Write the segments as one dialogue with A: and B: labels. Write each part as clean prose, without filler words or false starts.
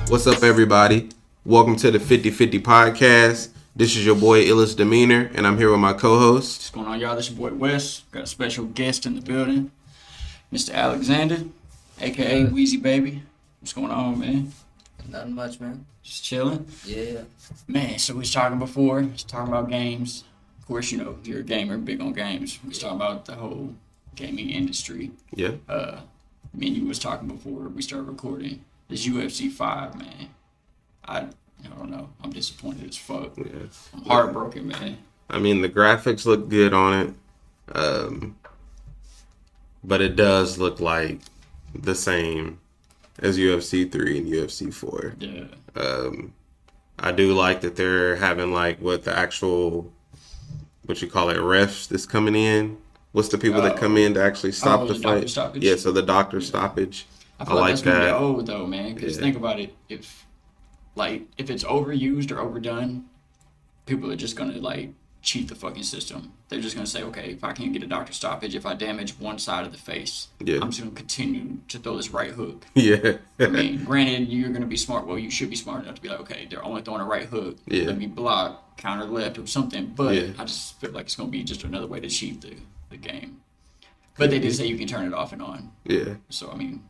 A: What's up, everybody? Welcome to the 50-50 podcast. This is your boy, Illis Demeanor, and I'm here with my co-host.
B: What's going on, y'all? This is your boy, Wes. Got a special guest in the building, Mr. Alexander, a.k.a. weezybbyy. What's going on, man?
C: Nothing much, man.
B: Just chilling?
C: Yeah.
B: Man, so we was talking before. We was talking about games. Of course, you know, you're a gamer, big on games. We was talking about the whole gaming industry.
A: Yeah.
B: Me and you was talking before we started recording. This UFC 5, man. I don't know. I'm disappointed as fuck.
A: Yeah.
B: I'm heartbroken, man.
A: I mean, the graphics look good on it, but it does look like the same as UFC 3 and UFC 4.
B: Yeah.
A: I do like that they're having the actual, what you call it, refs that's coming in. What's the people that come in to actually stop the fight?
B: Stoppage?
A: Yeah, so the doctor stoppage.
B: I feel like that's gonna be old though, man. Because think about it, if it's overused or overdone, people are just gonna cheat the fucking system. They're just gonna say, okay, if I can't get a doctor stoppage, if I damage one side of the face, I'm just gonna continue to throw this right hook.
A: Yeah.
B: I mean, granted, you're gonna be smart. Well, you should be smart enough to be like, okay, they're only throwing a right hook.
A: Yeah.
B: Let me block, counter left, or something. But I just feel like it's gonna be just another way to cheat the game. But they did say you can turn it off and on.
A: Yeah.
B: So I mean.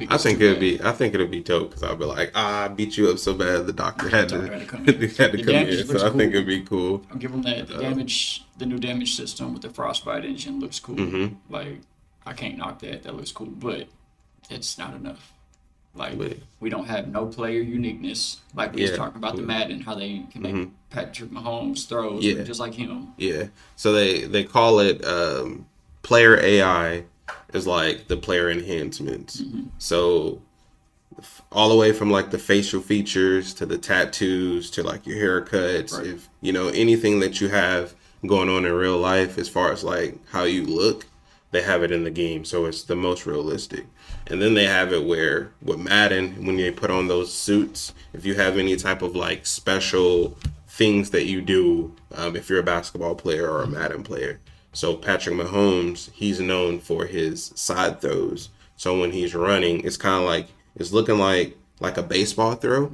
A: I think it'll be dope because I'll be like, I beat you up so bad the doctor had to come in. So I think it'd be cool.
B: I'll give them that. The new damage system with the frostbite engine looks cool.
A: Mm-hmm.
B: I can't knock that. That looks cool, but it's not enough. We don't have no player uniqueness. Like we was talking about the Madden, how they can make Patrick Mahomes throws just like him.
A: Yeah. So they call it player AI. Is like the player enhancements. So all the way from the facial features to the tattoos to your haircuts,
B: right.
A: If anything that you have going on in real life as far as how you look, they have it in the game. So it's the most realistic. And then they have it where with Madden, when they put on those suits, if you have any type of special things that you do, if you're a basketball player or a Madden player. So Patrick Mahomes, he's known for his side throws. So when he's running, it's kind of it's looking like a baseball throw,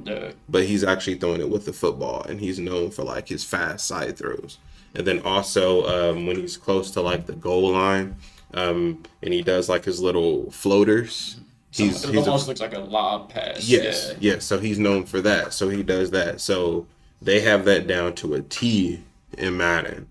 A: but he's actually throwing it with the football, and he's known for his fast side throws. And then also when he's close to the goal line, and he does his little floaters.
B: It almost looks like a lob pass.
A: Yes, yes. So he's known for that. So he does that. So they have that down to a T in Madden.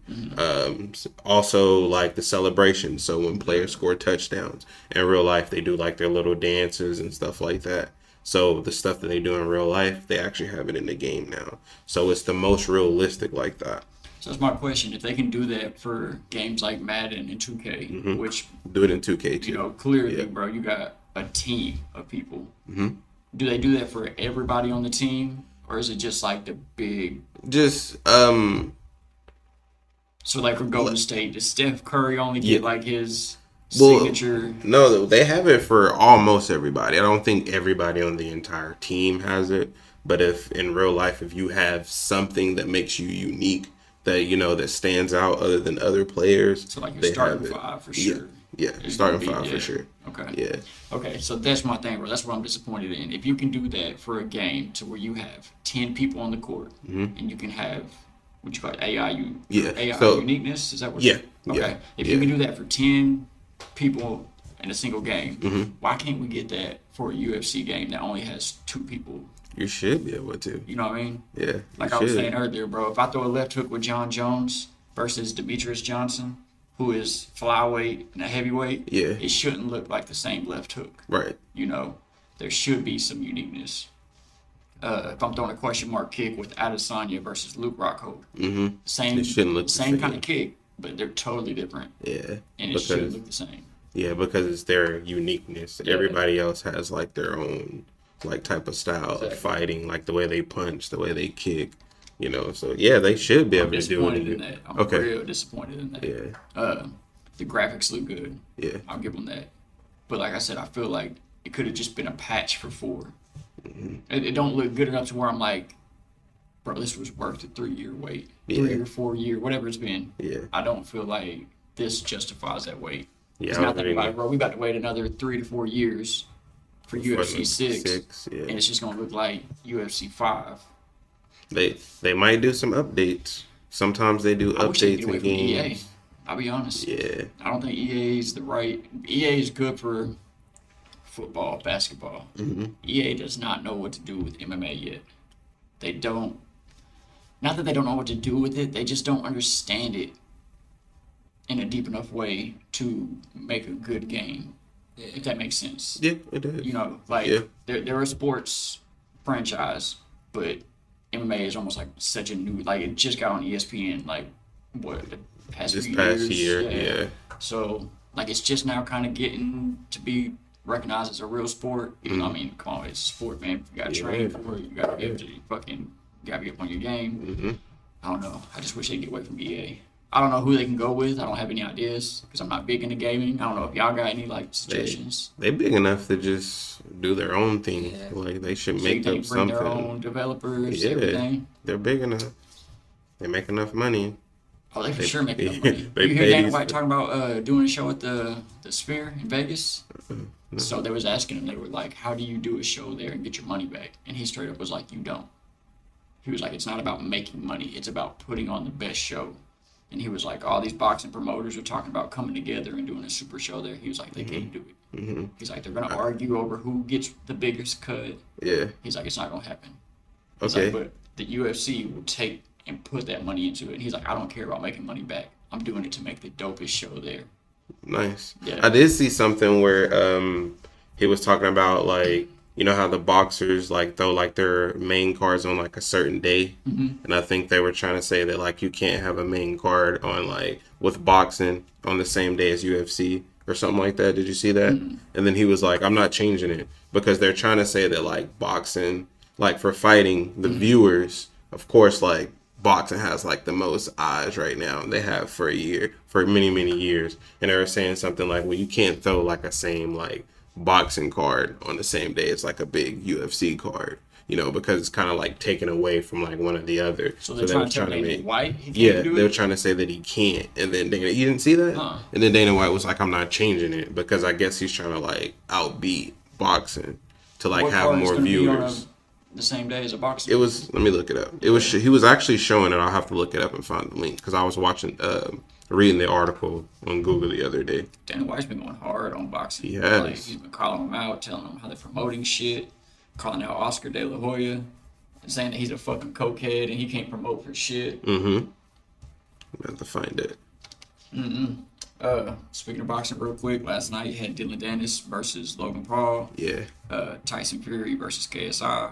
A: Also the celebration. So when players score touchdowns in real life, they do their little dances and stuff like that. So the stuff that they do in real life, they actually have it in the game now. So it's the most realistic like that.
B: So that's my question. If they can do that for games like Madden and 2K, which
A: do it in 2K too.
B: Clearly, bro, you got a team of people. Do they do that for everybody on the team, or is it just the big? So for Golden State, does Steph Curry only get his signature?
A: No, they have it for almost everybody. I don't think everybody on the entire team has it. But if in real life, if you have something that makes you unique, that that stands out other than other players,
B: so your starting five for sure.
A: Yeah, starting five for sure.
B: Okay.
A: Yeah.
B: Okay, so that's my thing, bro. That's what I'm disappointed in. If you can do that for a game to where you have 10 people on the court and you can have what you call it, AI uniqueness? Is that what?
A: Yeah.
B: Okay.
A: Yeah.
B: If you can do that for 10 people in a single game, why can't we get that for a UFC game that only has 2 people?
A: You should be able to.
B: You know what I mean?
A: Yeah.
B: I was saying earlier, bro, if I throw a left hook with John Jones versus Demetrius Johnson, who is flyweight and a heavyweight, it shouldn't look like the same left hook.
A: Right.
B: There should be some uniqueness. If I'm throwing a question mark kick with Adesanya versus Luke Rockhold, same kind of kick, but they're totally different.
A: Yeah,
B: and it shouldn't look the same.
A: Yeah, because it's their uniqueness. Yeah. Everybody else has their own type of style of fighting, the way they punch, the way they kick. So they should be able to do it.
B: I'm real disappointed in that.
A: Yeah.
B: The graphics look good.
A: Yeah.
B: I'll give them that. But like I said, I feel like it could have just been a patch for 4. It don't look good enough to where I'm like, bro, this was worth a 3-year wait. 3 or 4 year, whatever it's been.
A: Yeah.
B: I don't feel like this justifies that wait.
A: Yeah.
B: It's not that bro, we about to wait another 3 to 4 years for UFC 6,
A: yeah.
B: and it's just gonna look like UFC 5.
A: They might do some updates. Sometimes they do
B: I wish they
A: updates
B: could get away
A: in
B: from EA.
A: games.
B: I'll be honest.
A: Yeah,
B: I don't think EA is the right. EA is good for football, basketball. EA does not know what to do with MMA yet. They don't. Not that they don't know what to do with it. They just don't understand it in a deep enough way to make a good game.
C: Yeah.
B: If that makes sense.
A: yeah, it does.
B: You know, like
A: Yeah.
B: they're a sports franchise, but MMA is almost like such a new. Like it just got on ESPN. Like what the past
A: This
B: few
A: past
B: years.
A: year, yeah.
B: So like it's just now kind of getting to be recognized as a real sport. Even though, I mean, come on, it's a sport, man. You gotta train for it. You gotta be able to fucking. You gotta be up on your game. I don't know. I just wish they'd get away from EA. I don't know who they can go with. I don't have any ideas because I'm not big into gaming. I don't know if y'all got any like suggestions.
A: They big enough to just do their own thing.
C: Yeah.
A: Like they should
B: So you
A: make
B: think
A: up
B: bring
A: something.
B: their own developers,
A: Yeah.
B: everything.
A: They're big enough. They make enough money.
B: Oh, they for sure make enough
A: they
B: money. You hear
A: pay
B: Dana
A: these-
B: White talking about doing a show at the Sphere in Vegas?
A: No.
B: So they was asking him, they were like, how do you do a show there and get your money back? And he straight up was like, you don't. He was like, it's not about making money. It's about putting on the best show. And he was like, all these boxing promoters are talking about coming together and doing a super show there. He was like, they can't do it. He's like, they're going to argue over who gets the biggest cut.
A: Yeah.
B: He's like, it's not going to happen. He's
A: Okay.
B: like, but the UFC will take and put that money into it. And he's like, I don't care about making money back. I'm doing it to make the dopest show there.
A: Nice.
B: Yeah.
A: I did see something where he was talking about like, you know how the boxers like throw like their main cards on like a certain day, and I think they were trying to say that like you can't have a main card on like with boxing on the same day as UFC or something like that. Did you see that? And then he was like, I'm not changing it because they're trying to say that like boxing, like for fighting the viewers, of course, like boxing has like the most eyes right now. They have for a year, for many years, and they were saying something like, well, you can't throw like a same like boxing card on the same day as like a big UFC card, you know, because it's kind of like taken away from like one or the other.
B: So they're trying to tell Dana White he can't do
A: they were
B: it?
A: trying to say that he can't, and then Dana, you didn't see that?
B: Huh.
A: And then Dana White was like, I'm not changing it because I guess he's trying to like outbeat boxing to like
B: What
A: have
B: card is
A: more
B: gonna be on
A: viewers.
B: the same day as a boxing?
A: It was. Let me look it up. It was. He was actually showing it. I'll have to look it up and find the link because I was watching, reading the article on Google the other day.
B: Dana White's been going hard on boxing.
A: He has.
B: Like, he's been calling them out, telling them how they're promoting shit, calling out Oscar De La Hoya, and saying that he's a fucking cokehead and he can't promote for shit.
A: I have to find it.
B: Speaking of boxing, real quick, last night you had Dillon Danis versus Logan Paul,
A: Yeah.
B: Tyson Fury versus KSI.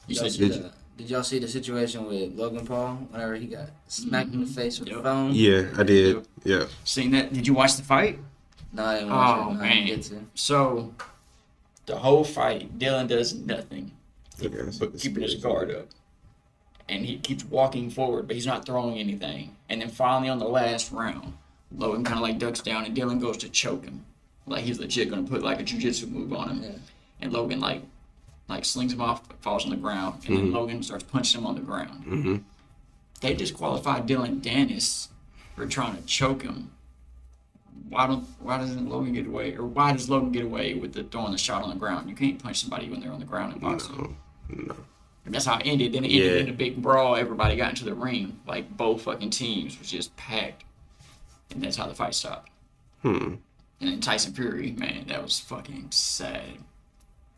B: You said
C: Did y'all see the situation with Logan Paul whenever he got smacked in the face with the
B: Yep.
C: phone?
A: Yeah, I did. Yeah.
B: seen that? Did you watch the fight?
C: No, I didn't watch
B: Oh
C: it. No, I didn't
B: man!
C: get to.
B: So the whole fight, Dillon does nothing
A: Okay,
B: but keeping his guard up, and he keeps walking forward, but he's not throwing anything. And then finally, on the last round, Logan kind of like ducks down, and Dillon goes to choke him, like he's legit gonna put like a jiu-jitsu move on him.
C: Yeah.
B: And Logan like slings him off, falls on the ground, and then Logan starts punching him on the ground. They disqualified Dillon Danis for trying to choke him. Why doesn't Logan get away, or why does Logan get away with throwing the shot on the ground? You can't punch somebody when they're on the ground in boxing.
A: No.
B: And that's how it ended. Then it ended
A: Yeah.
B: in a big brawl. Everybody got into the ring. Like both fucking teams was just packed, and that's how the fight stopped. And then Tyson Fury, man, that was fucking sad.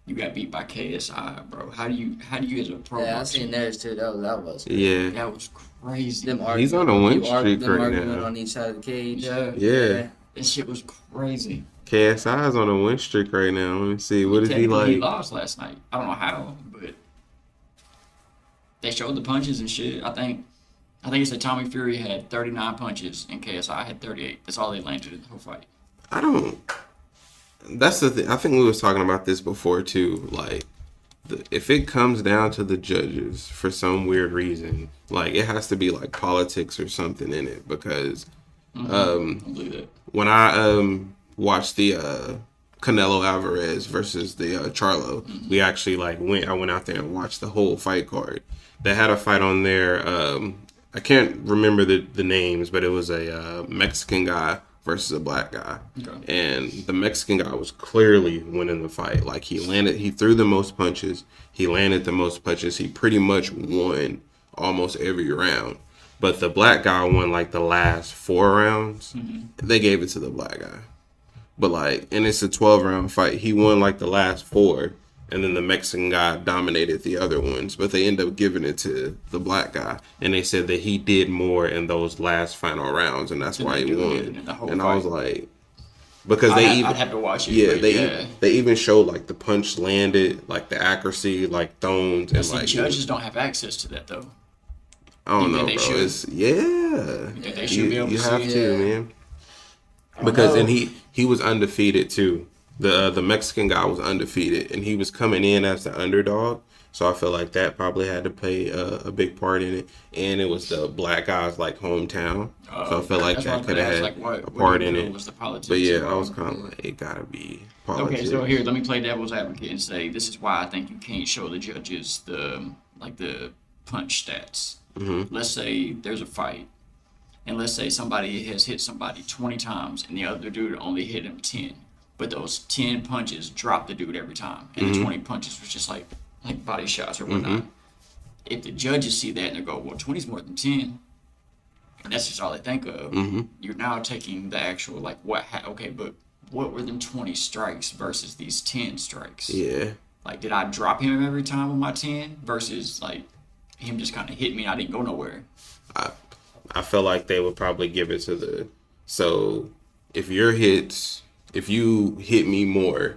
B: You got beat by KSI, bro. How do you as a pro?
C: Yeah, I
B: boxer-
C: seen theirs too. That was.
A: Yeah.
B: That was crazy.
C: Them
A: He's on a win
C: them
A: streak right
C: arguing
A: now.
C: on each side of the cage.
B: Yeah.
A: Yeah.
B: That shit was crazy.
A: KSI is on a win streak right now. Let me see. What is he
B: Technically, He
A: like?
B: lost last night. I don't know how, but they showed the punches and shit. I think it said Tommy Fury had 39 punches and KSI had 38. That's all they landed in the whole fight.
A: I don't. That's the thing. I think we was talking about this before too. Like, if it comes down to the judges for some weird reason, like it has to be like politics or something in it. Because
B: I believe that.
A: when I watched the Canelo Alvarez versus the Charlo, we actually like I went out there and watched the whole fight card. They had a fight on there. I can't remember the names, but it was a Mexican guy versus a black guy.
B: Okay.
A: And the Mexican guy was clearly winning the fight. Like he threw the most punches, he landed the most punches, he pretty much won almost every round. But the black guy won like the last 4 rounds. They gave it to the black guy. But like, and it's a 12-round fight. He won like the last 4, and then the Mexican guy dominated the other ones. But they end up giving it to the black guy, and they said that he did more in those last final rounds, and that's why he won. And I was like, because I'd
B: have to watch it.
A: Yeah, they even showed like the punch landed, like the accuracy, like thrones, and like
B: judges don't have access to that though.
A: I don't know, bro. It's
B: they should be able to
A: you have to, man. Because and he was undefeated too. The Mexican guy was undefeated, and he was coming in as the underdog. So I feel like that probably had to play a big part in it. And it was the black guy's like hometown, so I feel like that could have had a part in it. But yeah, I was kind of like, it gotta be politics.
B: Okay, so here, let me play devil's advocate and say this is why I think you can't show the judges the punch stats. Let's say there's a fight. And let's say somebody has hit somebody 20 times and the other dude only hit him 10. But those 10 punches dropped the dude every time. And the 20 punches was just like body shots or whatnot. If the judges see that and they go, well, 20 is more than 10, and that's just all they think of, you're now taking the actual, like, but what were them 20 strikes versus these 10 strikes?
A: Yeah.
B: Like, did I drop him every time with my 10 versus, like, him just kind of hit me and I didn't go nowhere?
A: I feel like they would probably give it to so if you hit me more,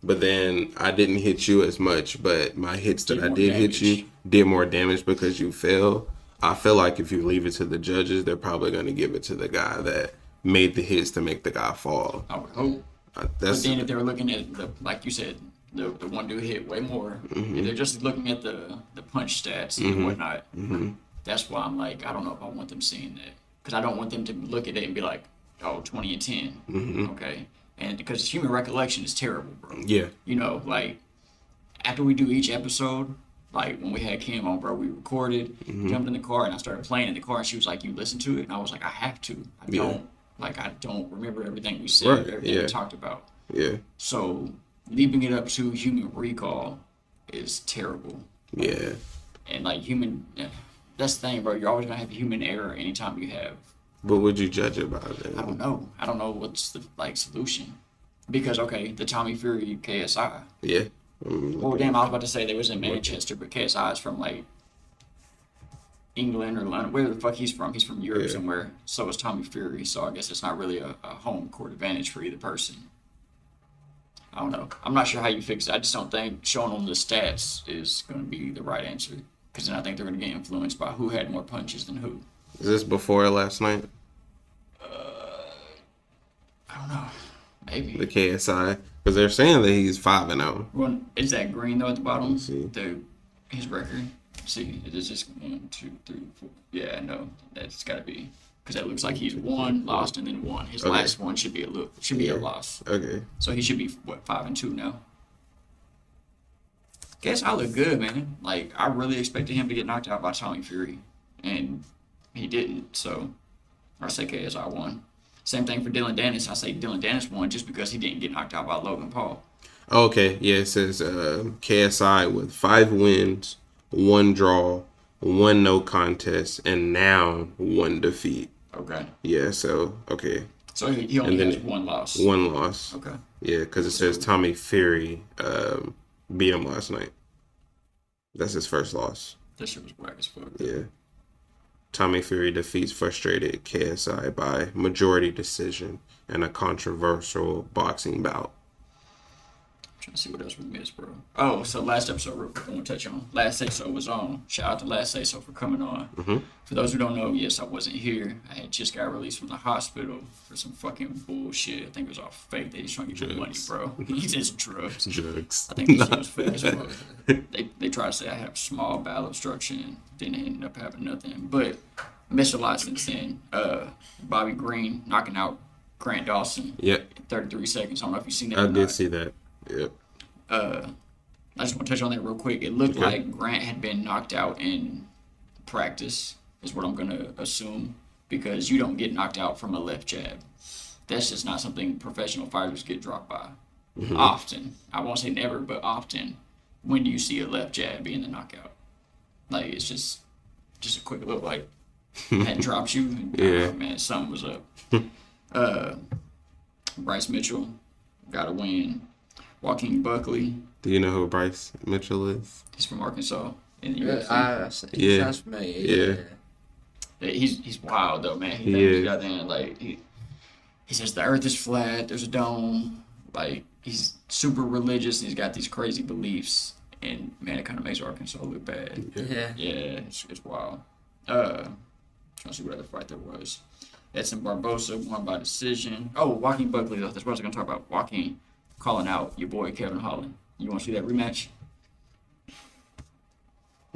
A: but then I didn't hit you as much, but my hits that I did hit you did more damage because you fell. I feel like if you leave it to the judges, they're probably going to give it to the guy that made the hits to make the guy fall.
B: I would hope. But then if they were looking at like you said, the one dude hit way more, if they're just looking at the punch stats and whatnot, that's why I'm like, I don't know if I want them seeing that. Because I don't want them to look at it and be like, oh, 20 and 10. Okay. And because human recollection is terrible, bro.
A: Yeah.
B: You know, like, after we do each episode, like, when we had Kim on, bro, we recorded, jumped in the car, and I started playing in the car, and she was like, you listen to it? And I was like, I have to. I don't remember everything we said, everything we talked about.
A: Yeah.
B: So, leaving it up to human recall is terrible.
A: Yeah.
B: And, like, that's the thing, bro. You're always going to have human error anytime you have.
A: What would you judge about it?
B: I don't know. I don't know what's the solution. Because, okay, the Tommy Fury KSI.
A: Yeah.
B: Well, damn, I was about to say they was in Manchester, but KSI is from, like, England or London. Where the fuck he's from? He's from Europe somewhere. So is Tommy Fury. So I guess it's not really a home court advantage for either person. I don't know. I'm not sure how you fix it. I just don't think showing them the stats is going to be the right answer. Because then I think they're going to get influenced by who had more punches than who.
A: Is this before last night?
B: I don't know. Maybe.
A: The KSI. Because they're saying that he's 5-0.
B: Well, is that green, though, at the bottom?
A: Let's see.
B: His record? See, it is just 1, 2, 3, 4. Yeah, no. That's got to be. Because that looks like he's won, lost, and then won. His last one should be a loss.
A: Okay.
B: So he should be, 5-2 now? Guess I look good, man. Like, I really expected him to get knocked out by Tommy Fury. And he didn't, so I say KSI won. Same thing for Dillon Danis. I say Dillon Danis won just because he didn't get knocked out by Logan Paul.
A: Okay, yeah, it says KSI with 5 wins, 1 draw, 1 no contest, and now 1 defeat.
B: Okay.
A: Yeah, so, okay.
B: So he only has 1 loss.
A: 1 loss.
B: Okay.
A: Yeah, because it says Tommy Fury beat him last night. That's his first loss.
B: That shit was whack as fuck.
A: Yeah. Tommy Fury defeats frustrated KSI by majority decision in a controversial boxing bout.
B: Trying to see what else we missed, bro. Oh, so last episode real quick I want to touch on. Last Say So was on. Shout out to Last Say So for coming on. For those who don't know, yes, I wasn't here. I had just got released from the hospital for some fucking bullshit. I think it was all fake. They just trying to get your money, bro. He did some drugs.
A: Drugs.
B: I think this shit was fake as fuck. They tried to say I had small bowel obstruction. Didn't end up having nothing. But missed a lot since then. Bobby Green knocking out Grant Dawson.
A: Yep.
B: In 33 seconds. I don't know if you've seen that
A: I
B: or
A: did
B: not.
A: see that. Yep.
B: I just want to touch on that real quick. It looked like Grant had been knocked out in practice, is what I'm going to assume, because you don't get knocked out from a left jab. that's just not something professional fighters get dropped by. Often, I won't say never, but often, when do you see a left jab being the knockout? Like, it's just a quick little, like, that drops you.
A: Yeah.
B: Man, something was up. Bryce Mitchell got a win. Joaquin Buckley,
A: Do you know who Bryce Mitchell is?
B: he's from Arkansas in the UFC.
C: He sounds familiar.
A: Yeah.
B: He's wild though, man.
A: He
B: He
A: is.
B: got in like he says the earth is flat. There's a dome. Like he's super religious. He's got these crazy beliefs, and man, it kind of makes Arkansas look bad.
C: Yeah.
B: Yeah, it's wild. Trying to see what other fight there was. Edson Barbosa won by decision. Oh, Joaquin Buckley though. That's what I was gonna talk about. Joaquin calling out your boy Kevin Holland. You want to see that rematch?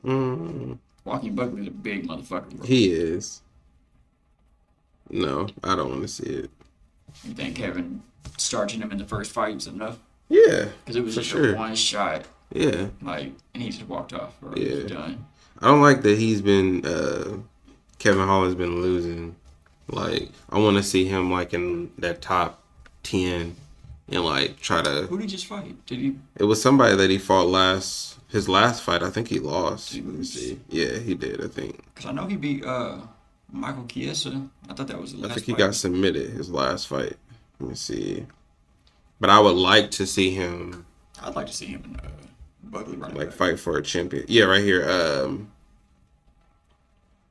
B: Joaquin Buckley's a big motherfucker, bro.
A: He is. No, I don't want to see it.
B: You think Kevin starching him in the first fight is enough?
A: Yeah,
B: Because it was
A: for
B: just
A: sure.
B: a one shot,
A: Yeah,
B: like, and he just walked off, bro.
A: Yeah.
B: He's done.
A: I don't like that he's been. Kevin Holland's been losing. Like, I want to see him like in that top 10 and like try to.
B: Who did he just fight? Did he?
A: It was somebody that he fought his last fight. I think he lost.
B: Did he
A: Let me
B: lose?
A: see. Yeah, he did. I think.
B: Because I know he beat Michael Chiesa. I thought that was the
A: I
B: last
A: think he
B: fight.
A: got submitted his last fight. Let me see. But I would like to see him
B: I'd like to see him in Buckley running
A: like
B: back.
A: fight for a champion. Yeah, right here.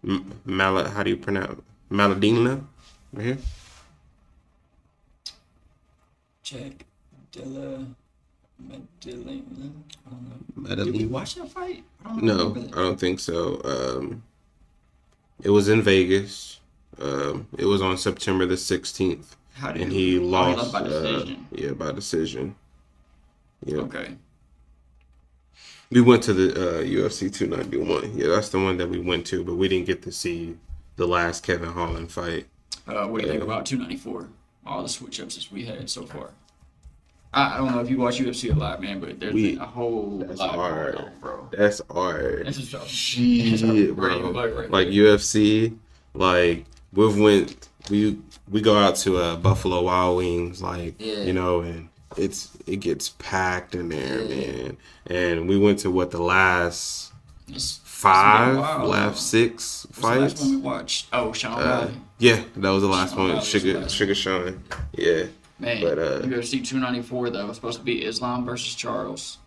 A: How do you pronounce Maladina? Right here.
B: Check. Dillon. Dillon. I don't know. Did we
A: Madeline.
B: watch that fight? I don't
A: No,
B: remember
A: I
B: that.
A: don't think so. It was in Vegas. It was on September the 16th,
B: How did
A: and he lost.
B: by decision.
A: Yeah, by decision. Yeah,
B: Okay.
A: we went to the UFC 291. Yeah, that's the one that we went to, but we didn't get to see the last Kevin Holland fight.
B: What do you think about 294? All the switch ups that we had so far. I don't know if you watch UFC a lot, man, but there's a whole
A: That's
B: lot
A: hard.
B: going on, bro.
A: That's hard.
B: That's just
A: Shit, bro.
B: Right
A: Like
B: there.
A: UFC, like we go out to Buffalo Wild Wings, like
C: Yeah.
A: you know, and it gets packed in there, man. And we went to the last
B: It's
A: five,
B: been a while,
A: last six
B: What's the last
A: fights.
B: one we watched? Oh, Sean O'Malley.
A: Yeah, that was the last
B: Sean
A: one.
B: O'Malley was the
A: Sugar
B: last
A: Sugar Sean. Yeah.
B: Man,
A: But,
B: UFC 294 though, it's supposed to be Islam versus Charles.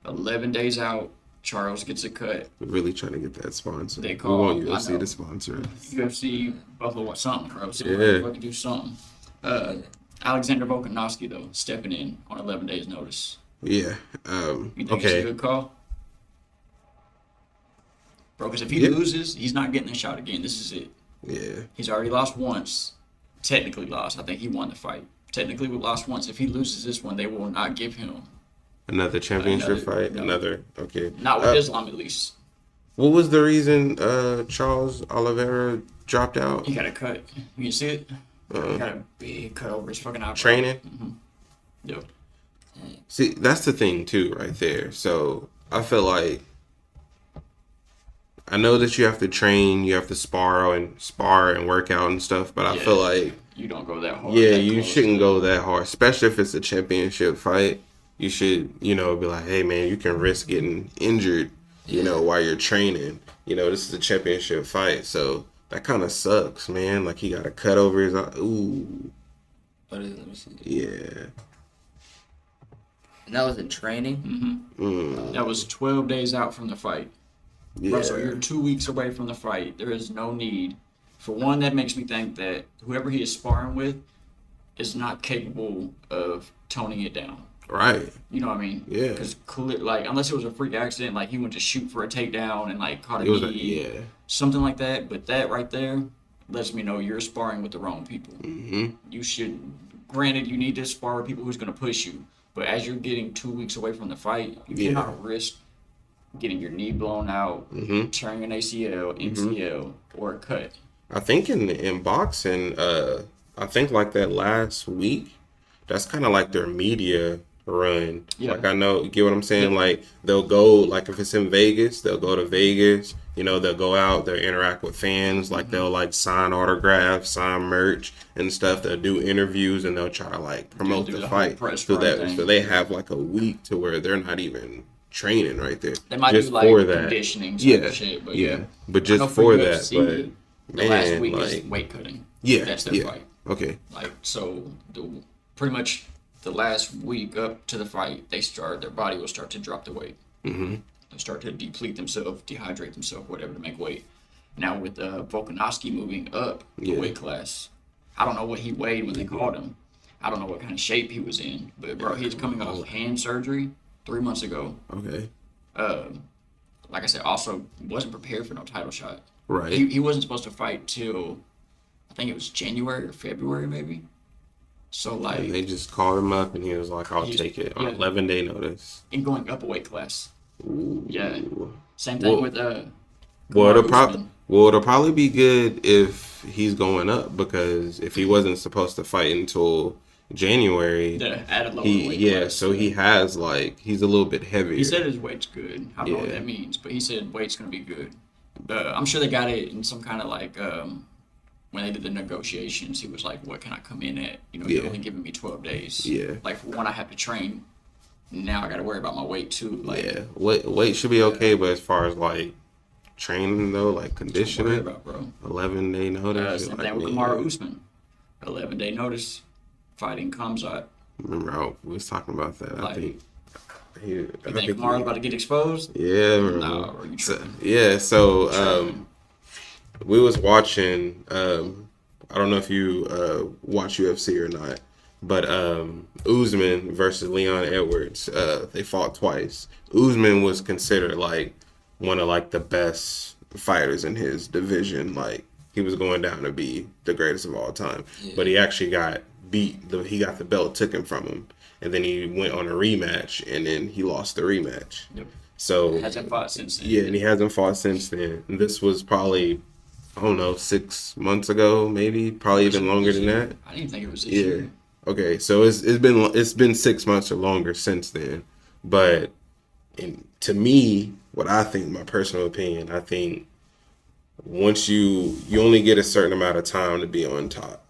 B: 11 days out, Charles gets a cut.
A: We're really trying to get that sponsor.
B: They
A: We
B: call-
A: want
B: I
A: UFC
B: know.
A: to sponsor us.
B: UFC Buffalo something, bro. So
A: Yeah.
B: fucking do something. Alexander Volkanovski though, stepping in on 11 days notice.
A: Yeah.
B: You think it's a
A: Okay.
B: good call? Bro, because if he
A: Yeah.
B: loses, he's not getting a shot again. This is it.
A: Yeah.
B: He's already lost once. Technically lost. I think he won the fight. Technically we lost once. If he loses this one, they will not give him.
A: Another championship
B: Another-
A: fight.
B: no.
A: Another. Okay.
B: Not with Islam at least.
A: What was the reason Charles Oliveira dropped out?
B: He got a cut. You can see it? He got a big cut over his fucking eyebrow.
A: Training?
B: Yep.
A: See, that's the thing too, right there. So I feel like I know that you have to train, you have to spar and work out and stuff, but I feel like
B: You don't go that hard.
A: yeah,
B: that
A: you
B: close.
A: shouldn't go that hard, especially if it's a championship fight. You should, be like, hey man, you can risk getting injured, while you're training. This is a championship fight, so that kind of sucks, man. Like he got a cut over his eye. Ooh,
C: What is it? Let me see.
A: yeah.
C: And that was in training.
B: That was 12 days out from the fight.
A: Yeah.
B: Bro, so you're 2 weeks away from the fight. There is no need. For one, that makes me think that whoever he is sparring with is not capable of toning it down.
A: Right.
B: You know what I mean?
A: Yeah.
B: Because unless it was a freak accident, like he went to shoot for a takedown and like caught a
A: It was
B: knee, something like that. But that right there lets me know you're sparring with the wrong people.
A: Mm-hmm.
B: You should. Granted, you need to spar with people who's going to push you. But as you're getting 2 weeks away from the fight, you cannot risk getting your knee blown out, tearing an ACL, MCL, or a cut.
A: I think in boxing, I think like that last week, that's kind of like their media run.
B: Yeah.
A: Like I know, you get what I'm saying?
B: Yeah.
A: Like they'll go, like if it's in Vegas, they'll go to Vegas. You know, they'll go out, they'll interact with fans. Like they'll like sign autographs, sign merch and stuff. They'll do interviews and they'll try to like promote
B: do
A: the
B: the whole
A: fight.
B: press
A: So
B: run
A: that
B: thing.
A: so they have like a week to where they're not even training right there.
B: They might
A: just
B: do like
A: for that.
B: conditioning type
A: Yeah,
B: of shit, but
A: yeah. But
B: I know
A: just for that,
B: UFC,
A: but
B: the last
A: man,
B: week
A: like
B: is weight cutting.
A: yeah,
B: That's their
A: yeah.
B: fight.
A: Okay.
B: Like so, pretty much the last week up to the fight, their body will start to drop the weight.
A: Mm-hmm.
B: They'll start to deplete themselves, dehydrate themselves, whatever to make weight. Now with Volkanovski moving up the weight class, I don't know what he weighed when they called him. I don't know what kind of shape he was in, but bro, he's coming off hand surgery 3 months ago.
A: Okay.
B: Like I said, also wasn't prepared for no title shot.
A: Right.
B: He wasn't supposed to fight till I think it was January or February maybe. So like
A: And they just called him up and he was like, I'll take it on 11-day notice.
B: and going up a weight class.
A: Ooh.
B: Yeah. Same thing with
A: Well,
B: Usman.
A: it'll probably be good if he's going up because if he wasn't supposed to fight until January,
B: At a lower weight class.
A: so he has like he's a little bit heavier.
B: He said his weight's good. I don't know what
A: Yeah.
B: that means, but he said weight's gonna be good. I'm sure they got it in some kind of like when they did the negotiations. He was like, "What can I come in at? You know, you're only giving me 12 days.
A: Yeah.
B: Like for one, I have to train. Now I got to worry about my weight too. Like,
A: Yeah, weight should be okay, but as far as like training though, like
B: worry
A: conditioning,
B: about, bro.
A: 11-day notice.
B: Same
A: like,
B: thing with
A: man,
B: Kamaru Usman. 11-day notice, fighting Khamzat.
A: Remember, we was talking about that.
B: Like,
A: I think.
B: You think Kamaru's about to get exposed?
A: Yeah, bro.
B: Nah, bro, you tripping.
A: So we was watching. I don't know if you watch UFC or not, but Usman versus Leon Edwards. They fought twice. Usman was considered like one of like the best fighters in his division. Like he was going down to be the greatest of all time.
C: Yeah.
A: But he actually got beat. He got the belt taken from him, and then he went on a rematch, and then he lost the rematch.
B: Yep.
A: So
B: Hasn't fought since then.
A: yeah, and he hasn't fought since then. And this was probably, I don't know, 6 months ago, maybe, probably even longer than that.
B: I didn't think it was this
A: Yeah.
B: year.
A: Okay, so it's been 6 months or longer since then. But to me, what I think, my personal opinion, I think once you only get a certain amount of time to be on top,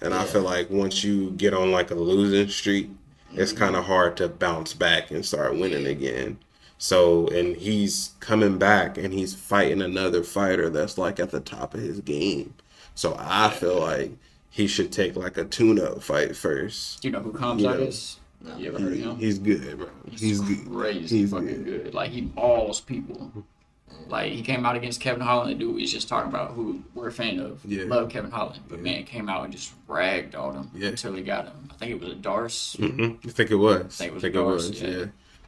A: and I feel like once you get on like a losing streak, it's kind of hard to bounce back and start winning again. So, and he's coming back and he's fighting another fighter that's like at the top of his game. So I feel like he should take like a tune-up fight first.
B: Do you know who Khamzat is?
C: No.
B: You ever heard of him?
A: He's good, bro. He's good.
B: Crazy
A: He's
B: fucking good. Like he mauls people. Like he came out against Kevin Holland, the dude we was just talking about, who we're a fan of.
A: Yeah.
B: Love Kevin Holland, but man came out and just ragged on him
A: Yeah.
B: until he got him. I think it was a Darce.
A: I think it was.
B: I think it was a Darce. Yeah.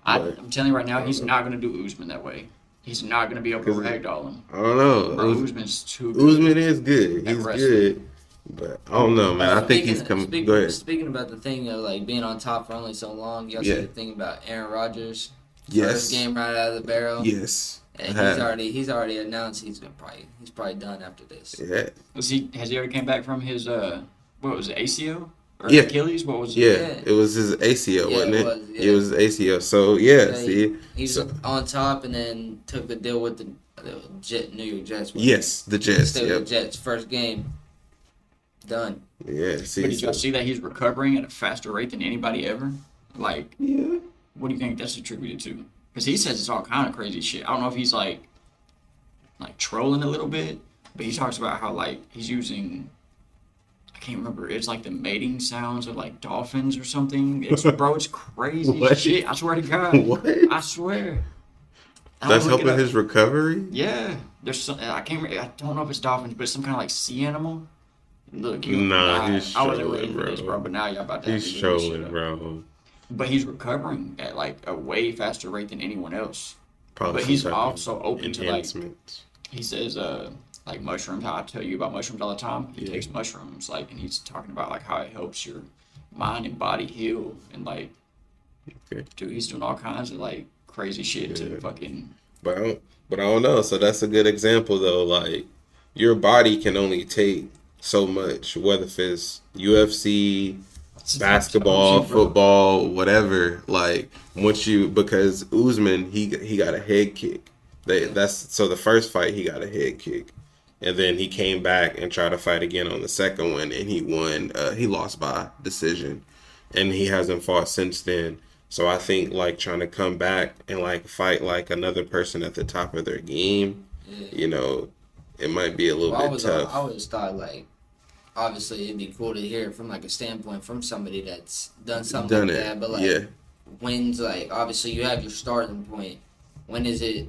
B: I'm telling you right now, he's not gonna do Usman that way. He's not gonna be able to ragdoll him.
A: I don't know.
B: Bro, Usman's too good.
A: Usman is good. He's
B: wrestling.
A: good. But I don't know, man. I think he's coming. Go ahead.
C: Speaking about the thing of like being on top for only so long, you also
A: Yeah.
C: think about Aaron Rodgers.
A: Yes.
C: First game right out of the barrel.
A: Yes.
C: And he's already announced he's probably done after this.
A: Yeah.
B: Has he already came back from his what was it, ACL? Or
A: Yeah.
B: Achilles? What was it?
A: Yeah. It was his ACL,
C: Yeah,
A: wasn't
C: it
A: it?
C: was, yeah.
A: It was his ACL. So yeah, see.
C: He's
A: So-
C: on top and then took the deal with the New York Jets.
A: Yes, the Jets.
C: Stayed with the
A: Yep.
C: Jets. First game. Done.
A: Yeah. See.
B: But did y'all
A: So,
B: see that he's recovering at a faster rate than anybody ever? Like,
A: yeah.
B: what do you think that's attributed to? Because he says it's all kind of crazy shit. I don't know if he's like trolling a little bit, but he talks about how like he's using, I can't remember, it's like the mating sounds of like dolphins or something. Bro, it's crazy
A: What?
B: shit. I swear to God.
A: What?
B: I swear. I
A: That's
B: wanna look it
A: helping
B: up.
A: his recovery.
B: Yeah, there's some. I can't. I don't know if it's dolphins, but it's some kind of like sea animal. Look,
A: Nah, he's
B: I wasn't ready
A: trolling,
B: for this,
A: bro.
B: bro. But now y'all about to.
A: He's
B: have to look this shit
A: trolling,
B: up.
A: bro.
B: But he's recovering at like a way faster rate than anyone else.
A: Probably
B: But he's
A: some type of
B: also open to like.
A: enhancements.
B: He says, like mushrooms. How I tell you about mushrooms all the time. He
A: Yeah.
B: takes mushrooms, like, and he's talking about like how it helps your mind and body heal, and like,
A: Okay.
B: dude, he's doing all kinds of like crazy shit
A: Yeah.
B: to fucking.
A: But I don't know. So that's a good example, though. Like, your body can only take so much, whether if it's UFC, basketball,
B: Told you, bro.
A: football, whatever. Like because Usman he got a head kick. So the first fight he got a head kick, and then he came back and tried to fight again on the second one, and he won. He lost by decision, and he hasn't fought since then. So I think like trying to come back and like fight like another person at the top of their game, you know, it might be a little bit tough.
C: I always thought like, obviously it'd be cool to hear it from like a standpoint from somebody that's done something like that. But like, when's like obviously you have your starting point. When is it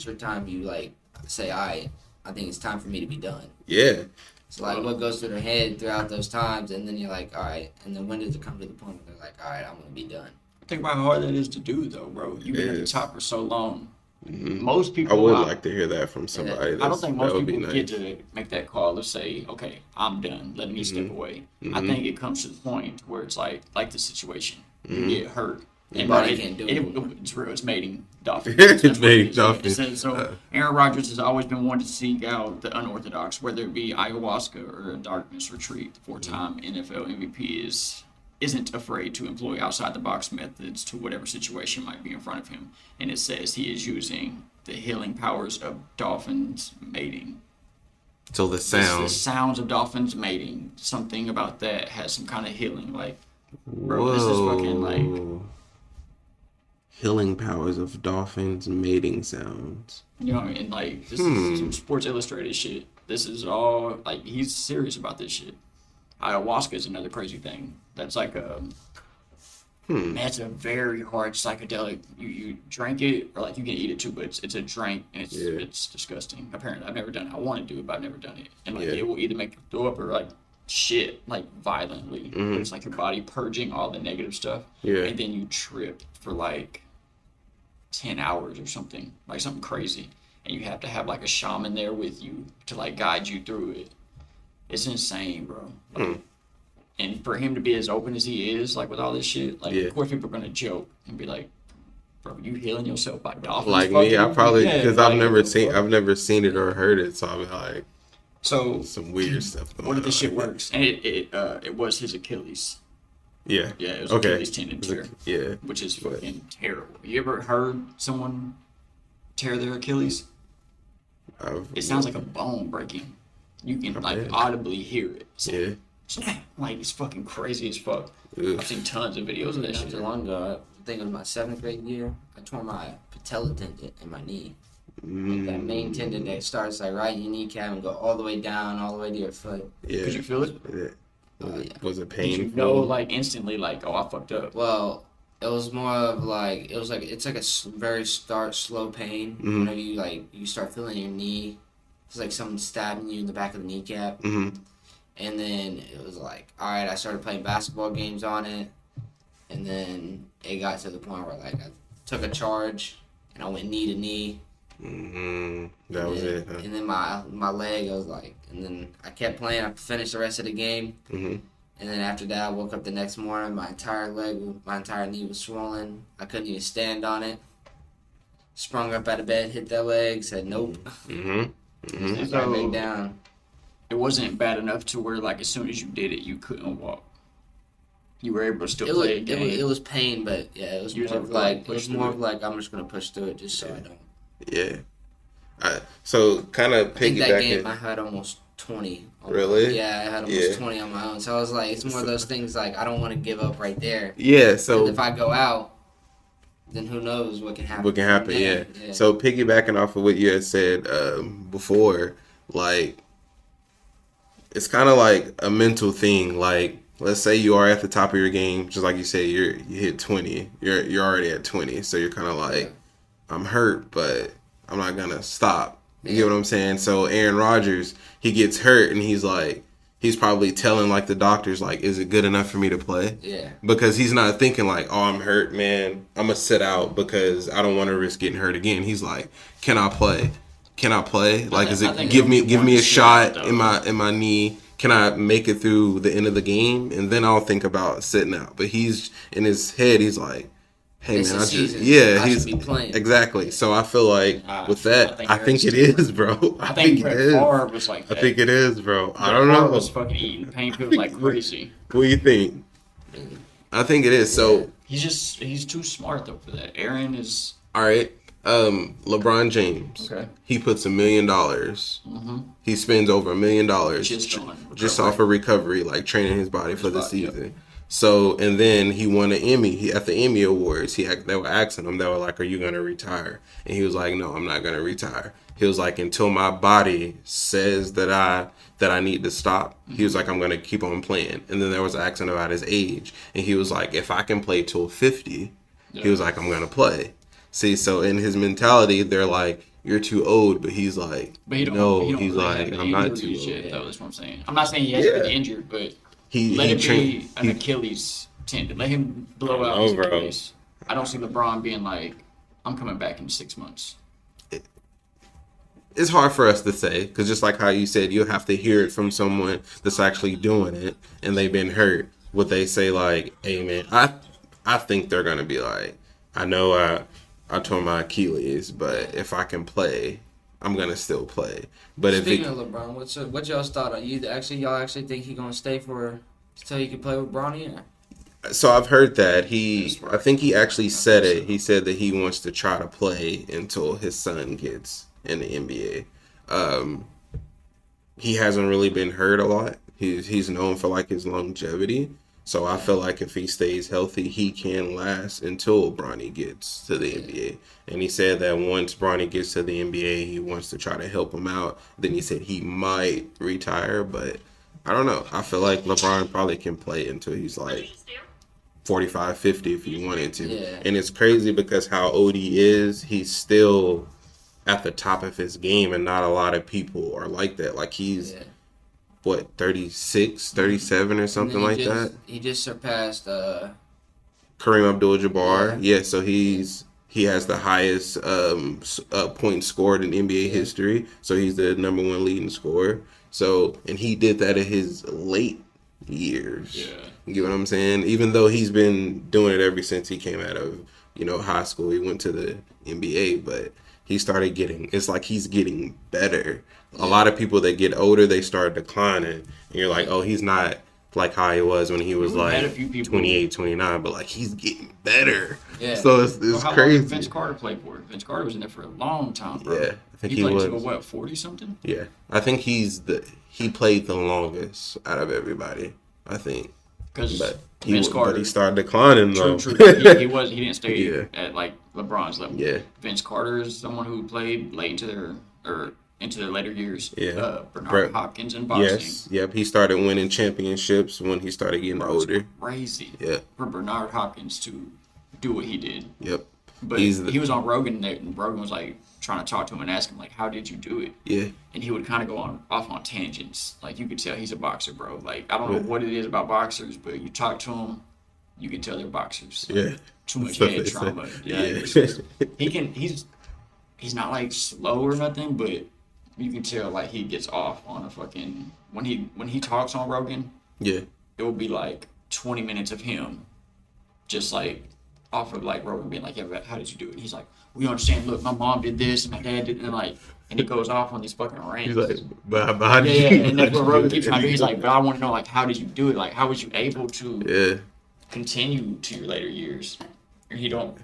C: your time? You like say, I think it's time for me to be done.
A: Yeah.
C: So like, what goes through their head throughout those times, and then you're like, all right. And then when does it come to the point where they're like, all right, I'm gonna be done.
B: Think about how hard that is to do, though, bro. You've been at the top for so long.
A: Mm-hmm.
B: Most people.
A: I would like to hear that from somebody.
B: I don't think most people
A: nice.
B: get to make that call to say, okay, I'm done. Let me step away. I think it comes to the point where it's like the situation. You get hurt.
C: Your body can't do it.
B: It's real. It's mating dolphins.
A: It's mating dolphins.
B: So Aaron Rodgers has always been one to seek out the unorthodox, whether it be ayahuasca or a darkness retreat. The four-time NFL MVP isn't afraid to employ outside-the-box methods to whatever situation might be in front of him. And it says he is using the healing powers of dolphins mating.
A: So the
B: sounds of dolphins mating, something about that has some kind of healing. Like, bro, this is fucking like...
A: Healing powers of dolphins mating sounds.
B: You know what I mean? Like, this is some Sports Illustrated shit. This is all, like, he's serious about this shit. Ayahuasca is another crazy thing. That's like a... Man, it's a very hard psychedelic. You drink it, or like you can eat it too, but it's a drink, and it's disgusting. Apparently, I've never done it. I want to do it, but I've never done it. And like it will either make you throw up or like shit, like violently. It's like your body purging all the negative stuff.
A: Yeah.
B: And then you trip for like 10 hours or something, like something crazy. And you have to have like a shaman there with you to like guide you through it. It's insane, bro. Like, and for him to be as open as he is, like with all this shit, like of course people are gonna joke and be like, "Bro, you healing yourself by dolphins?"
A: Like me, I probably because I've never seen it or heard it, so I'm like, some weird stuff.
B: What if this shit works? And it was his Achilles.
A: Yeah.
B: Yeah, it was Achilles tendon tear.
A: Yeah.
B: Which is fucking terrible. You ever heard someone tear their Achilles? It sounds like a bone breaking. You can like audibly hear it. So, like it's fucking crazy as fuck. I've seen tons of videos of that shit.
C: Not too long ago, I think it was my 7th grade year, I tore my patella tendon in my knee. Like that main tendon that starts like right in your kneecap and go all the way down, all the way to your foot.
A: Yeah.
B: Could you feel it?
A: Was it
B: Did
A: painful?
B: you know like instantly like, oh, I fucked up?
C: Well, it was more of like, it's like a very slow pain. Whenever you start feeling your knee, it's like someone stabbing you in the back of the kneecap. And then it was like, all right, I started playing basketball games on it. And then it got to the point where like I took a charge and I went knee to knee.
A: That was it. Huh?
C: And then my leg, I was like, and then I kept playing. I finished the rest of the game. And then after that, I woke up the next morning. My entire knee was swollen. I couldn't even stand on it. Sprung up out of bed, hit that leg, said nope. And got back down.
B: It wasn't bad enough to where like as soon as you did it, you couldn't walk. You were able to still play a game.
C: It was pain, but yeah, it was more of like I'm just gonna push through it just so I don't.
A: Yeah. So kind of piggybacking. I think that game
C: I had almost 20.
A: Really?
C: Yeah, I had almost 20 on my own. So I was like, it's more of those things like I don't want to give up right there.
A: Yeah. So
C: if I go out, then who knows what can happen.
A: What can happen? Yeah. So piggybacking off of what you had said before, like it's kind of like a mental thing. Like let's say you are at the top of your game, just like you say, you hit 20. You're already at 20, so you're kind of like, I'm hurt, but I'm not gonna stop. You get what I'm saying? So Aaron Rodgers, he gets hurt, and he's probably telling like the doctors, like, is it good enough for me to play?
C: Yeah.
A: Because he's not thinking like, oh, I'm hurt, man. I'm gonna sit out because I don't want to risk getting hurt again. He's like, can I play? Can I play? Like, give me a shot in my knee? Can I make it through the end of the game? And then I'll think about sitting out. But he's in his head, he's like, hey man, I should be playing. Exactly. So I feel like with that, I think it is, bro.
B: I think it is. Favre was like that.
A: I think it is, bro. I don't know.
B: Was fucking eating painkillers like crazy.
A: What do you think? I think it is. So
B: he's too smart though for that. Aaron is
A: all right. LeBron James.
B: okay.
A: He puts $1 million.
B: Mm-hmm.
A: He spends over $1 million
B: just
A: off of recovery, like training his body for the season.
B: Yep.
A: So, and then he won an Emmy. At the Emmy Awards, they were asking him, they were like, "Are you gonna retire?" And he was like, "No, I'm not gonna retire." He was like, "Until my body says that I need to stop." He was like, "I'm gonna keep on playing." And then there was asking about his age, and he was like, "If I can play till 50," he was like, "I'm gonna play." See, so in his mentality, they're like, "You're too old," but he's like,
B: he don't
A: he's
B: really
A: like,
B: have
A: "I'm not too
B: yet,
A: old."
B: though. That's what I'm saying. I'm not saying he has been injured, but let it be an Achilles tendon. Let him blow out his Achilles. I don't see LeBron being like, "I'm coming back in 6 months."
A: It's hard for us to say, because just like how you said, you have to hear it from someone that's actually doing it and they've been hurt. Would they say like, "Hey man, I think they're gonna be like, I know I tore my Achilles, but if I can play, I'm gonna still play." But
C: speaking of LeBron, what's y'all's thought on y'all actually think he's gonna stay till he can play with Bronny? Or?
A: So I've heard that I think he actually said it. He said that he wants to try to play until his son gets in the NBA. He hasn't really been hurt a lot. He's known for like his longevity. So I feel like if he stays healthy, he can last until Bronny gets to the NBA. And he said that once Bronny gets to the NBA, he wants to try to help him out. Then he said he might retire, but I don't know. I feel like LeBron probably can play until he's like 45, 50 if he wanted to.
C: Yeah.
A: And it's crazy because how old he is, he's still at the top of his game, and not a lot of people are like that. Like he's... what, 36, 37 or something like that?
C: He just surpassed
A: Kareem Abdul-Jabbar. Yeah, so he has the highest points scored in NBA history. So he's the number one leading scorer. So, and he did that in his late years.
B: Yeah.
A: You get what I'm saying? Even though he's been doing it ever since he came out of, high school. He went to the NBA, but he started it's like he's getting better. A lot of people that get older, they start declining. And you're like, oh, he's not like how he was when he was like 28, 29, but like he's getting better.
C: Yeah.
A: So it's
B: how
A: crazy.
B: long did Vince Carter play for? Vince Carter was in there for a long time, bro.
A: Yeah. I think he
B: played
A: was.
B: Until what, 40 something?
A: Yeah. I think he played the longest out of everybody, I think.
B: But he
A: started declining though.
B: True. He didn't stay at like LeBron's level.
A: Yeah.
B: Vince Carter is someone who played late into their later years.
A: Yeah.
B: Bernard Hopkins in boxing.
A: Yes. Yep. He started winning championships when he started getting older.
B: Crazy.
A: Yeah.
B: For Bernard Hopkins to do what he did.
A: Yep.
B: But he was on Rogan and Rogan was like trying to talk to him and ask him like, how did you do it?
A: Yeah.
B: And he would kind of go off on tangents. Like you could tell he's a boxer, bro. Like I don't know what it is about boxers, but you talk to him, you can tell they're boxers. Like,
A: yeah.
B: Too much head trauma. Yeah. He's not like slow or nothing, but you can tell like he gets off on a fucking when he talks on Rogan.
A: Yeah.
B: It will be like 20 minutes of him just like off of like Rogan being like, yeah, how did you do it? And he's like, we understand, look, my mom did this and my dad did, and he goes off on these fucking rants.
A: He's like, but how did you
B: and that's what Rogan keeps trying to do. He's like, but I want to know, like, how did you do it? Like, how was you able to continue to your later years? And he don't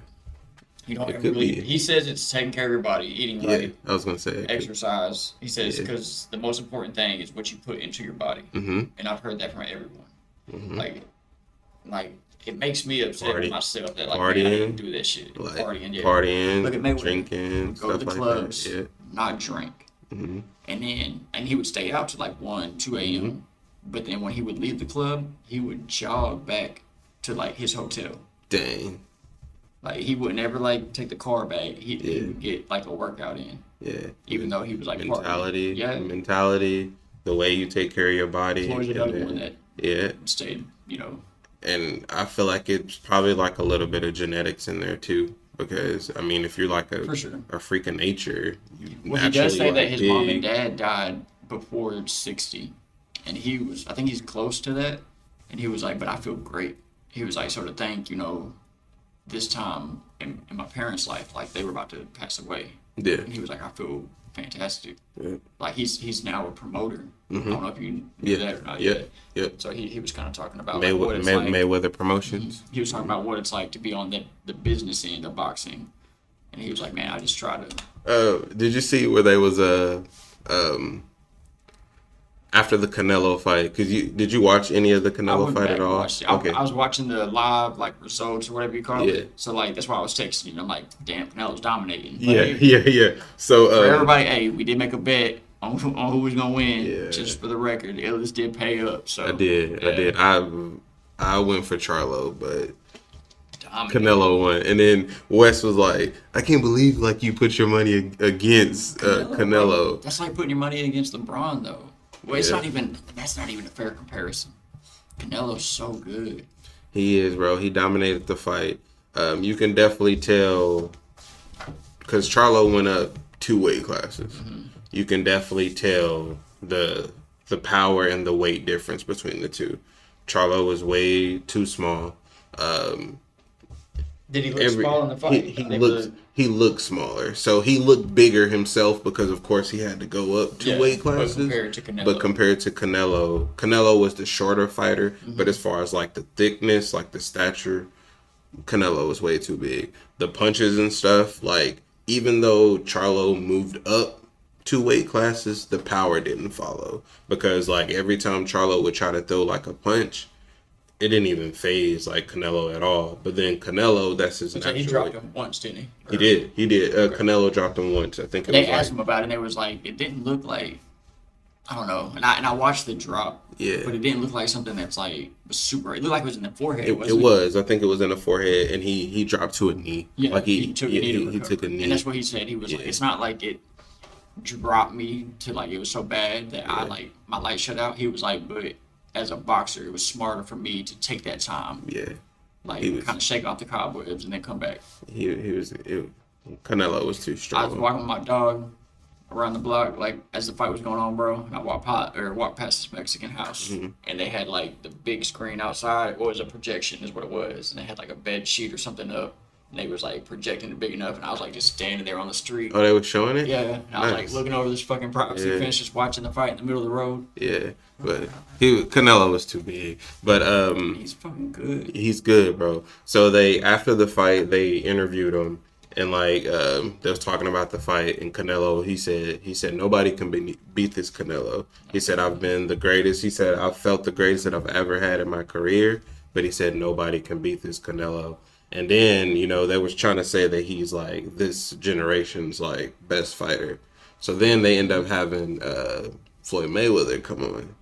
B: really, he says it's taking care of your body, eating right.
A: I was going to say.
B: Exercise. He says, because the most important thing is what you put into your body.
A: Mm-hmm.
B: And I've heard that from everyone. Mm-hmm. Like, it makes me upset with myself that like man, I didn't do that shit.
A: Like,
B: partying,
A: look at Mayweather, drinking,
B: go to the clubs,
A: like that.
B: not drink, and he would stay out to like 1, 2 a.m. But then when he would leave the club, he would jog back to like his hotel.
A: Dang.
B: Like he would never like take the car back. He would get like a workout in.
A: Yeah.
B: Even though he was like
A: mentality.
B: Partying. Yeah.
A: Mentality. The way you take care of your body.
B: Floyd's another one that stayed,
A: And I feel like it's probably like a little bit of genetics in there too, because I mean, if you're like a freak of nature,
B: he does say that his mom and dad died before 60, and I think he's close to that, and he was like, but I feel great. He was like, sort of thank this time in my parents' life, like they were about to pass away.
A: Yeah.
B: And he was like, I feel fantastic.
A: Yeah.
B: Like he's now a promoter.
A: Mm-hmm.
B: I don't know if you knew that or not yet.
A: Yeah.
B: So he was kind of talking about like, what it's like.
A: Mayweather Promotions.
B: He was talking about what it's like to be on the business end of boxing, and he was like, man, I just try to.
A: Did you see where they was after the Canelo fight? Did you watch any of the Canelo fight at all?
B: Okay. I was watching the live like results or whatever you call
A: Yeah.
B: it. So like that's why I was texting you. I'm like, damn, Canelo's dominating. But,
A: Yeah,
B: hey,
A: yeah. So
B: for everybody, hey, we did make a bet on who was gonna win.
A: Yeah.
B: Just for the record, Ellis did pay up. So
A: I did. I went for Charlo, but
B: dominating.
A: Canelo won. And then Wes was like, I can't believe like you put your money against Canelo.
B: That's like putting your money against LeBron, though. Well, it's
A: Yeah.
B: not even. That's not even a fair comparison. Canelo's so good.
A: He is, bro. He dominated the fight. You can definitely tell because Charlo went up 2 weight classes. Mm-hmm. You can definitely tell the power and the weight difference between the two. Charlo was way too small.
B: Did he look small in the fight?
A: He looked smaller. So he looked bigger himself because of course he had to go up 2 weight classes. But compared to Canelo, Canelo was the shorter fighter. Mm-hmm. But as far as like the thickness, like the stature, Canelo was way too big. The punches and stuff, like even though Charlo moved up 2 weight classes, the power didn't follow. Because like every time Charlo would try to throw like a punch, it didn't even phase like Canelo at all. But then Canelo, that's his natural.
B: He dropped him once, didn't he?
A: He did. Canelo dropped him once. I think
B: they asked him about it, and they was like, it didn't look like, I don't know. And I watched the drop.
A: Yeah.
B: But it didn't look like something that's like was super. It looked like it was in the forehead.
A: It was. I think it was in the forehead, and he dropped to a knee.
B: Yeah.
A: Like
B: he took a knee.
A: He took a knee.
B: And that's what he said. He was like, it's not like it dropped me to like it was so bad that I like my light shut out. He was like, but as a boxer, it was smarter for me to take that time.
A: Yeah.
B: Like kind of shake off the cobwebs and then come back.
A: Canelo was too strong.
B: I was walking with my dog around the block, like as the fight was going on, bro. And I walked past this Mexican house, and they had like the big screen outside. What was a projection? Is what it was, and they had like a bed sheet or something up. And they was like projecting it big enough, and I was like just standing there on the street.
A: Oh, they were showing it?
B: Yeah, and I was like looking over this fucking privacy fence, just watching the fight in the middle of the road.
A: Yeah, but Canelo was too big. But
B: he's fucking good.
A: He's good, bro. So after the fight, they interviewed him, and like they was talking about the fight, and Canelo, he said nobody can beat this Canelo. He said I've been the greatest. He said I've felt the greatest that I've ever had in my career, but he said nobody can beat this Canelo. And then, they was trying to say that he's like this generation's like best fighter. So then they end up having Floyd Mayweather come on.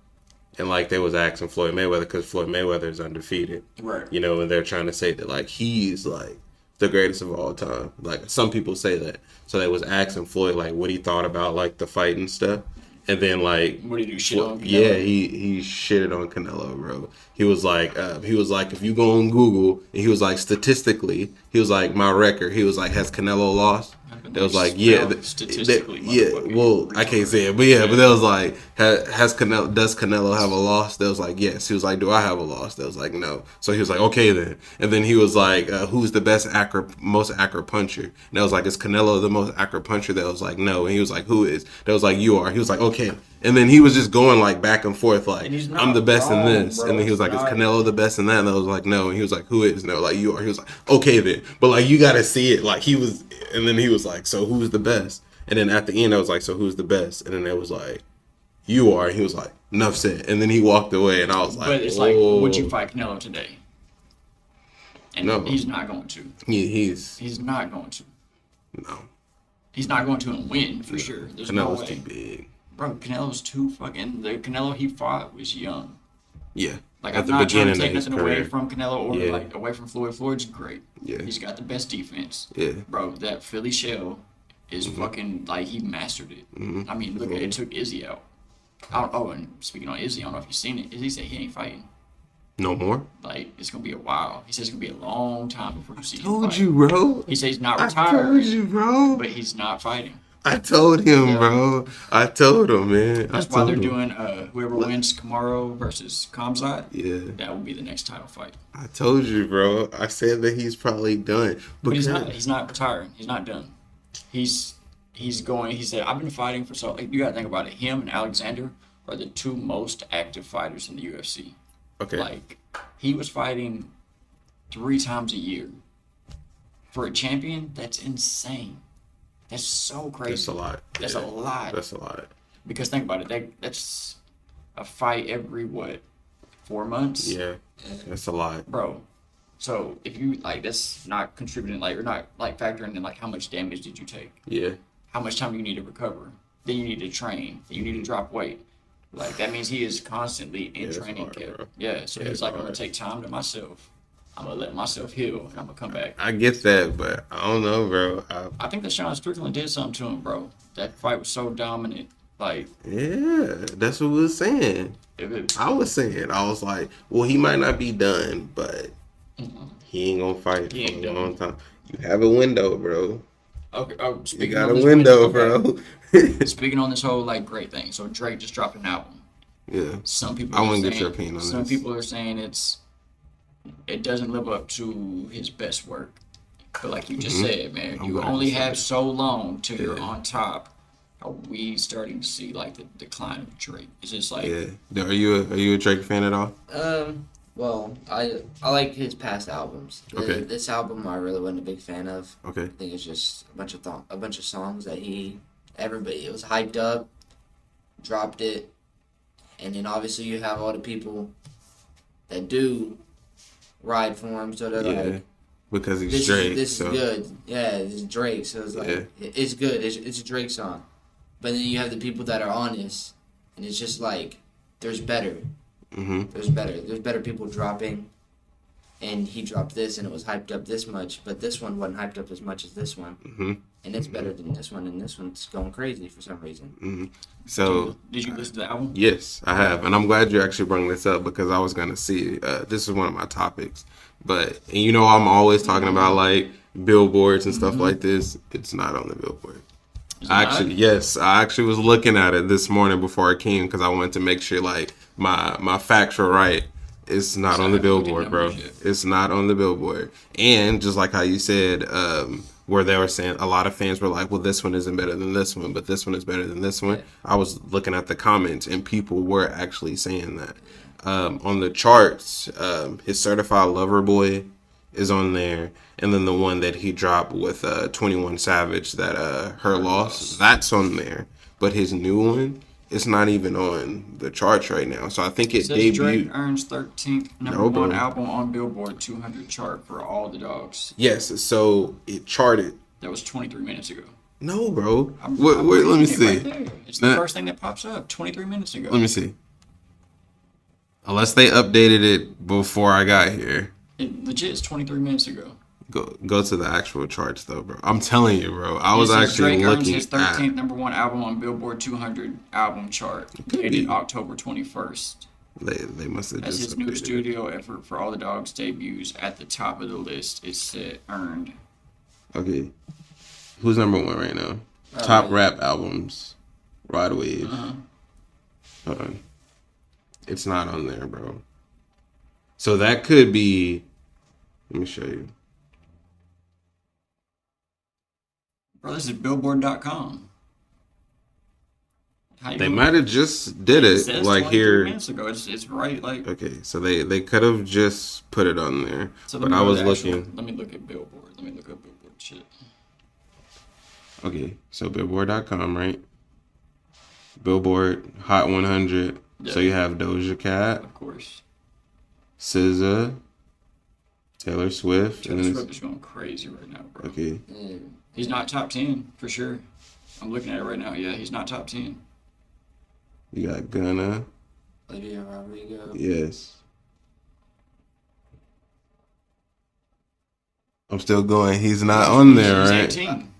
A: And like they was asking Floyd Mayweather because Floyd Mayweather is undefeated.
B: Right.
A: And they're trying to say that like he's like the greatest of all time. Like some people say that. So they was asking Floyd like what he thought about like the fight and stuff. And then like
B: what did he do shit on Canelo?
A: Yeah, he shitted on Canelo, bro. He was like if you go on Google, and he was like statistically, he was like my record. He was like, has Canelo lost? They was like, yeah,
B: statistically,
A: well, I can't say it, but yeah, but they was like, does Canelo have a loss? They was like, yes. He was like, do I have a loss? They was like, no. So he was like, okay then. And then he was like, who's the most accurate puncher? And they was like, is Canelo the most accurate puncher? They was like, no. And he was like, who is? They was like, you are. He was like, okay. And then he was just going like back and forth, like I'm the best in this. Bro. And then he was like, is Canelo the best in that? And I was like, no. And he was like, who is? And they were like, you are. He was like, okay then. But like you gotta see it. Like he was. And then he was like, so who's the best? And then at the end, I was like, so who's the best? And then it was like, you are. And he was like, enough said. And then he walked away, and I was like,
B: but it's like, would you fight Canelo today? And no, he's not going to.
A: He's
B: not going to.
A: No.
B: He's not going to win for sure. There's
A: Canelo's
B: no way.
A: Too big.
B: Bro, Canelo's too fucking. The Canelo he fought was young.
A: Yeah.
B: Like I'm not trying to take nothing away from Canelo or like away from Floyd. Floyd's great. Yeah. He's got the best defense.
A: Yeah.
B: Bro, that Philly shell is fucking like he mastered it. I mean, look, it took Izzy out. And speaking on Izzy, I don't know if you've seen it. Izzy said he ain't fighting.
A: No more?
B: Like, it's going to be a while. He says it's going to be a long time before you see him
A: Told
B: fight.
A: you, bro.
B: He says he's not retired.
A: I told you, bro.
B: But he's not fighting.
A: I told him, bro. I told him, man.
B: That's why they're doing whoever wins Kamaru versus Khamzat.
A: Yeah.
B: That will be the next title fight.
A: I told you, bro. I said that he's probably done.
B: But he's not. He's not retiring. He's not done. He's going. He said, "I've been fighting for so." You got to think about it. Him and Alexander are the two most active fighters in the UFC.
A: Okay.
B: Like he was fighting 3 times a year. For a champion, that's insane. That's so crazy.
A: That's a lot.
B: That's a lot.
A: That's a lot.
B: Because think about it. That's a fight every 4 months.
A: Yeah. That's a lot,
B: Bro. So if you like, that's not contributing. Like you're not like factoring in like how much damage did you take?
A: Yeah.
B: How much time do you need to recover? Then you need to train. Then you need to drop weight. Like that means he is constantly in training camp.
A: Bro.
B: Yeah. So he's like, I'm gonna take time to myself. I'm gonna let myself heal, and I'm gonna come back.
A: I get that, but I don't know, bro.
B: I think that Sean Strickland did something to him, bro. That fight was so dominant. Like,
A: Yeah, that's what we was saying. I was saying, I was like, well, he might not be done, but he ain't gonna fight
B: He ain't
A: for a long
B: done.
A: time. You have a window, bro.
B: okay. Oh,
A: You
B: speaking
A: got
B: on
A: a
B: this
A: window,
B: okay.
A: bro.
B: Speaking on this whole like great thing. So Drake just dropped an album.
A: Yeah.
B: Some people.
A: I
B: are
A: want to get
B: saying-
A: your opinion on
B: Some
A: this.
B: people are saying it doesn't live up to his best work. But like you just said, man, you
A: glad
B: only
A: you said
B: have
A: it.
B: so long till you're
A: Yeah.
B: on top. Are we starting to see like the decline of Drake? It's just like
A: Yeah. Are you a Drake fan at all?
C: Well, I like his past albums.
A: Okay.
C: This album I really wasn't a big fan of.
A: Okay.
C: I think it's just a bunch of songs that everybody it was hyped up, dropped it, and then obviously you have all the people that do ride for him, so they're
A: Yeah.
C: like,
A: Because he's Drake.
C: this
A: so.
C: is good. Yeah, it's Drake, so it's like
A: Yeah.
C: it's good. It's a Drake song, but then you have the people that are honest, and it's just like there's better.
A: Mm-hmm.
C: There's better people dropping, and he dropped this and it was hyped up this much, but this one wasn't hyped up as much as this one,
A: Mm-hmm.
C: and it's better than this one, and this one's going crazy for some reason.
A: Mm-hmm. So
B: did you listen to the album?
A: yes, I have, and I'm glad you actually brought this up because I was gonna see. This is one of my topics, but and you know I'm always talking about like billboards and stuff like this. It's not on the billboard. I actually was looking at it this morning before I came because I wanted to make sure like my facts were right. It's not on the billboard, bro. It's not on the billboard. And just like how you said, where they were saying a lot of fans were like, well, this one isn't better than this one, but this one is better than this one.
C: Yeah.
A: I was looking at the comments and people were actually saying that. On the charts, his Certified Lover Boy is on there. And then the one that he dropped with 21 Savage, that Her Loss, that's on there. But his new one, it's not even on the charts right now. So I think it
B: Says Drake
A: debuted.
B: earns 13th number
A: No, bro.
B: one album on Billboard 200 chart for All the Dogs.
A: Yes, so it charted.
B: That was 23 minutes ago.
A: No, bro.
B: I'm
A: Wait, let me
B: reading it
A: see.
B: right there. It's the
A: Nah.
B: first thing that pops up 23 minutes ago.
A: Let me see. Unless they updated it before I got here.
B: It legit is 23 minutes ago.
A: Go to the actual charts though, bro. I'm telling you, bro. I was
B: It says
A: actually
B: Drake earns
A: looking
B: his
A: at.
B: 13th number one album on Billboard 200 album chart, dated October 21st.
A: They must have
B: As
A: just
B: his new
A: updated it.
B: studio effort for All the Dogs debuts at the top of the list, it said earned.
A: Okay. Who's number one right now? Top rap albums. Ride Wave. Hold on. It's not on there, bro. So that could be. Let me show you.
B: Bro, this is Billboard.com. How you
A: They
B: gonna-
A: might have just did
B: It
A: it
B: says
A: like
B: 23
A: here.
B: minutes ago. It's right like.
A: Okay, so they could have just put it on there.
B: So
A: But
B: let me
A: I
B: go to
A: was
B: the actual-
A: looking.
B: Let me look at Billboard. Let me look up Billboard shit.
A: Okay, so Billboard.com, right? Billboard Hot 100. So
B: Yeah.
A: you have Doja Cat,
B: Of course.
A: SZA, Taylor Swift,
B: Taylor
A: and then
B: Swift is going crazy right now, bro.
A: okay,
B: He's not top 10 for sure. I'm looking at it right now. Yeah, he's not top 10.
A: you got Gunna.
C: Olivia Rodrigo.
A: Yes. I'm still going. He's not on there,
B: He's
A: right?
B: 18.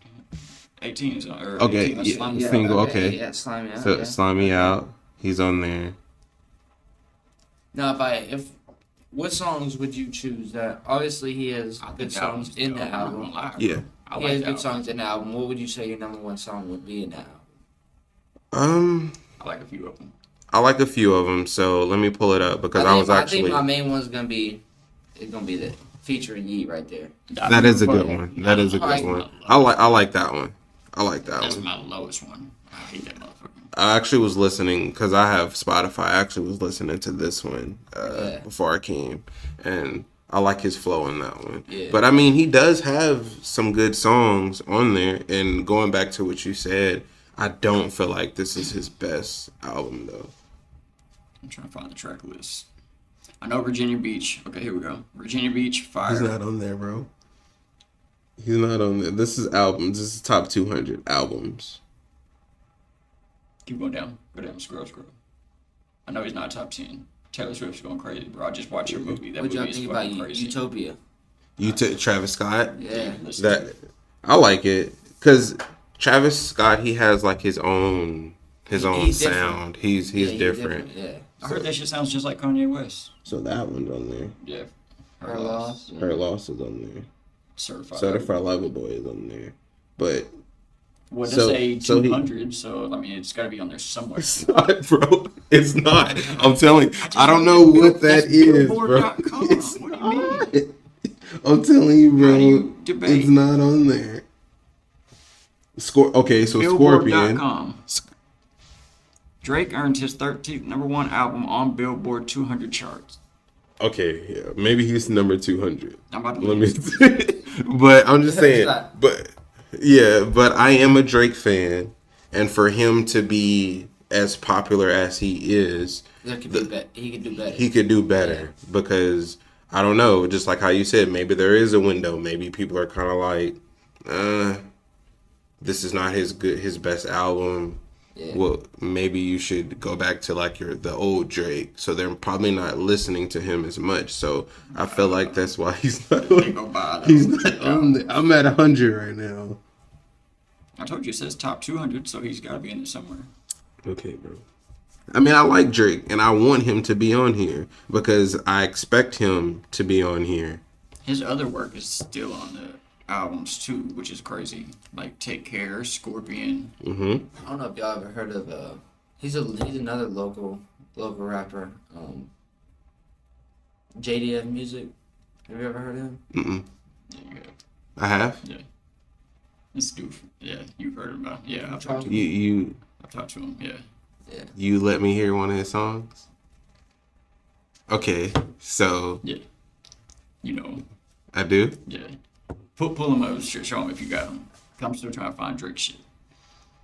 B: 18 is on. Or
A: Okay,
B: 18, that's
A: yeah,
B: Slime
A: yeah. Single, okay.
C: Yeah, Slime Me Out.
A: So
C: yeah.
A: Slime Me Out. He's on there.
C: Now, what songs would you choose? That obviously he has
B: I think
C: good
B: the album's
C: songs in
B: dope,
C: the
B: I'm not
C: album.
B: gonna lie, bro.
A: Yeah.
B: I
C: He
B: like
C: has
B: that
C: good
B: album.
C: songs in the album. What would you say your number one song would be in that album?
B: I like a few of them.
A: I like a few of them, so let me pull it up because I was
C: I
A: actually.
C: think my main one's gonna be the featuring Yeet right there.
A: That is a good one. That is a good one. I like that one. I like that
B: That's
A: one.
B: my lowest one. I hate that motherfucker.
A: I actually was listening because I have Spotify. I actually was listening to this one before I came, and I like his flow on that one.
C: Yeah.
A: But I mean, he does have some good songs on there. And going back to what you said, I don't feel like this is his best album though.
B: I'm trying to find the track list. I know Virginia Beach. Okay, here we go. Virginia Beach, Fire.
A: He's not on there, bro. He's not on there. This is albums. This is top 200 albums.
B: Keep going down. Go down. Scroll. I know he's not top 10. Taylor Swift's going crazy, bro. I just watched your movie. That
C: What y'all
B: movie is
C: think about
B: fucking crazy.
C: Utopia?
A: You took Travis Scott.
C: Yeah.
B: Listen to
A: That
B: it.
A: I like it because Travis Scott, he has like his own
C: He's
A: sound. He's different.
C: Yeah.
B: I heard that shit sounds just like Kanye West.
A: So that one's on there.
B: Yeah.
C: Her Loss.
A: Her Loss is on there.
B: Certified.
A: Lover Boy is on there. But
B: Well,
A: So-
B: say
A: so he-
B: 200, so I mean, it's got to be on there somewhere.
A: it's not, bro. It's not. I'm telling you. I don't know what that is, bro.
B: Billboard.com.
A: It's
B: What do you
A: not.
B: mean?
A: I'm telling you,
B: How do you
A: bro.
B: debate?
A: It's not on there. Okay, so Scorpion.
B: Billboard.com. Drake earned his 13th number one album on Billboard 200 charts.
A: Okay, yeah, maybe he's number 200.
B: I'm about to
A: Let
B: look.
A: me. But I'm just saying.
C: Stop.
A: But yeah, but I am a Drake fan, and for him to be as popular as he is,
C: There could be he could do better.
A: he could do better because I don't know. Just like how you said, maybe there is a window. Maybe people are kind of like, this is not his best album.
C: Yeah.
A: Well, maybe you should go back to like the old Drake. So they're probably not listening to him as much. So I feel like that's why he's not.
B: They go by, though.
A: He's not on there. I'm at 100 right now.
B: I told you it says top 200, so he's got to be in there somewhere.
A: Okay, bro. I mean, I like Drake, and I want him to be on here because I expect him to be on here.
B: His other work is still on the albums too, which is crazy. Like Take Care, Scorpion.
A: Mm-hmm.
C: I don't know if y'all ever heard of he's another local rapper. JDF Music. Have you ever heard of him?
A: Mm-mm.
B: Yeah, you have.
A: I have.
B: Yeah. This dude. Yeah, you've heard about. Yeah, I've talked to him.
A: You
B: I've talked to him. Yeah.
C: Yeah.
A: you let me hear one of his songs. Okay, so
B: Yeah. You know.
A: I do.
B: Yeah. Pull him up. Show him if you got him. I'm still trying to find Drake shit.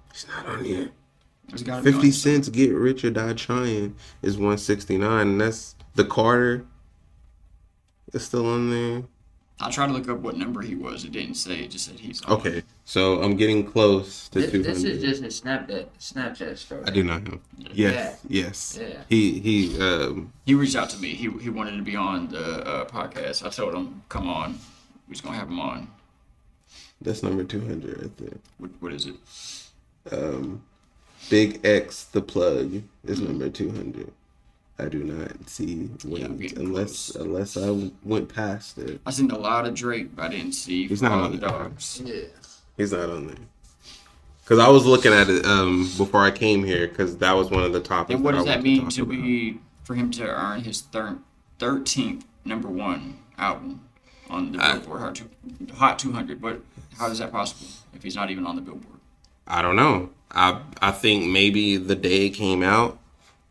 A: It's not on here.
B: There's gotta be
A: 50
B: on
A: Cent's "Get Rich or Die Trying" is 169, and that's the Carter. It's still on there.
B: I tried to look up what number he was. It didn't say. It just said he's on.
A: Okay, so I'm getting close to 200.
C: This is just his Snapchat story.
A: I do know him. Yes, yes.
C: Yeah.
B: He reached out to me. He wanted to be on the podcast. I told him, come on. We're just going to have him on.
A: That's number 200 right there.
B: What is it?
A: Big X the Plug is number 200. I do not see wins unless I went past it.
B: I seen a lot of Drake, but I didn't see
A: He's not
B: Follow
A: on
B: the
A: there.
B: Dogs.
C: Yeah.
A: He's not on there. Because I was looking at it before I came here because that was one of the topics.
B: And what does
A: I
B: that
A: wanted
B: mean
A: talk about.
B: for him to earn his 13th number one album on the Billboard Hot 200? But how is that possible if he's not even on the Billboard?
A: I don't know. I think maybe the day it came out,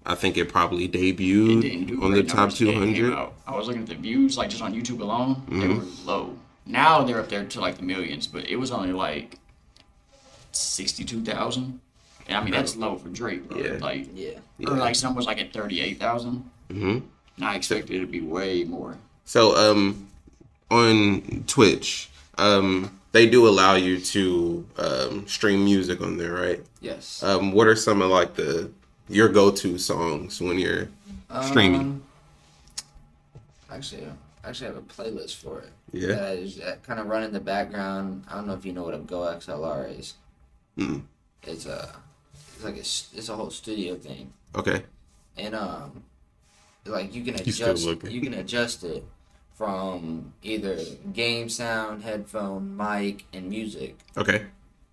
A: I think it probably
B: It didn't
A: debuted
B: do
A: on the
B: great
A: top
B: numbers the day it came
A: 200.
B: out. I was looking at the views, like just on YouTube alone, they
A: Mm-hmm.
B: were low. Now they're up there to like the millions, but it was only like 62,000. And I mean that's low for Drake, bro.
A: Yeah.
B: Like,
C: Yeah.
B: or like some was like at 38,000.
A: Mm-hmm.
B: And I expected it to be way more.
A: So on Twitch, they do allow you to stream music on there, right?
C: Yes.
A: What are some of like your go-to songs when you're streaming?
C: Actually, I have a playlist for it.
A: Yeah.
C: That is kind of run in the background. I don't know if you know what a Go XLR is.
A: Mm.
C: It's it's a whole studio thing,
A: Okay.
C: and like you can
A: You still
C: adjust
A: looking.
C: it from either game sound, headphone, mic, and music.
A: Okay.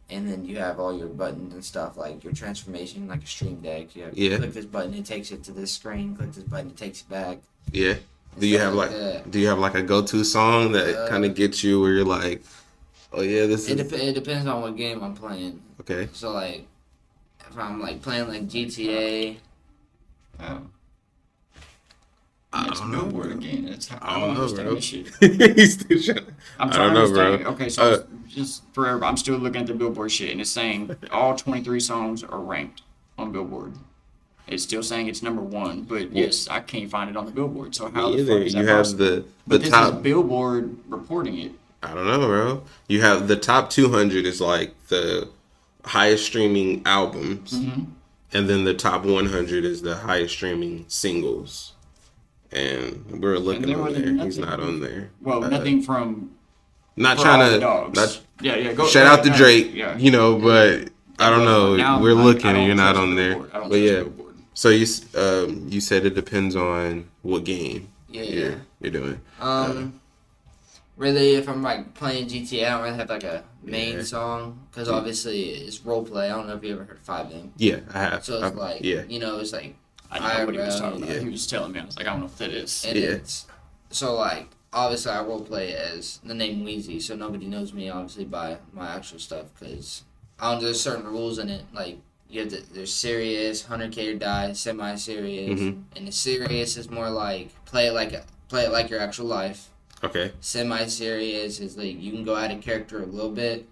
C: And then you have all your buttons and stuff, like your transformation, like a stream deck. You have click this button, it takes it to this screen. Click this button, it takes it back.
A: Yeah. Do you have do you have like a go-to song that kind of gets you where you're like, oh yeah, this is...
C: It depends on what game I'm playing.
A: Okay.
C: So like, if I'm like playing like GTA...
B: It's Billboard again. I don't understand
A: bro.
B: this shit.
A: He's still trying.
B: I'm
A: I
B: trying
A: don't
B: to
A: know,
B: understand.
A: bro.
B: Okay, so just forever, I'm still looking at the Billboard shit, and it's saying all 23 songs are ranked on Billboard. It's still saying it's number 1, but yes, I can't find it on the Billboard. So how the fuck is that
A: you have
B: possible?
A: the
B: This
A: top.
B: is Billboard reporting it.
A: I don't know, bro. You have the top 200 is like the highest streaming albums, and then the top 100 is the highest streaming singles. And we're looking on there. He's not on there.
B: Well, nothing from.
A: Not
B: For
A: trying
B: All
A: to.
B: the Dogs. Go.
A: Shout out to Drake.
B: Yeah.
A: You know, but I don't know.
B: Now
A: We're looking,
B: I don't
A: and you're not
B: trust
A: on there.
B: Billboard. I don't
A: But
B: trust
A: yeah.
B: Billboard.
A: So you said it depends on what game you're doing.
C: Really, if I'm like playing GTA, I don't really have like a main song because obviously it's role play. I don't know if you ever heard of 5M.
A: Yeah, I have.
C: So it's like you know, it's like
B: I didn't know what he was talking about. He was telling me. I was like, I don't know what that is.
C: and it's so like obviously I role play as the name Weezy, so nobody knows me obviously by my actual stuff because there's certain rules in it. Like you have there's serious, 100K or die, semi-serious, and the serious is more like play it like your actual life.
A: Okay.
C: Semi-serious is like you can go out of character a little bit,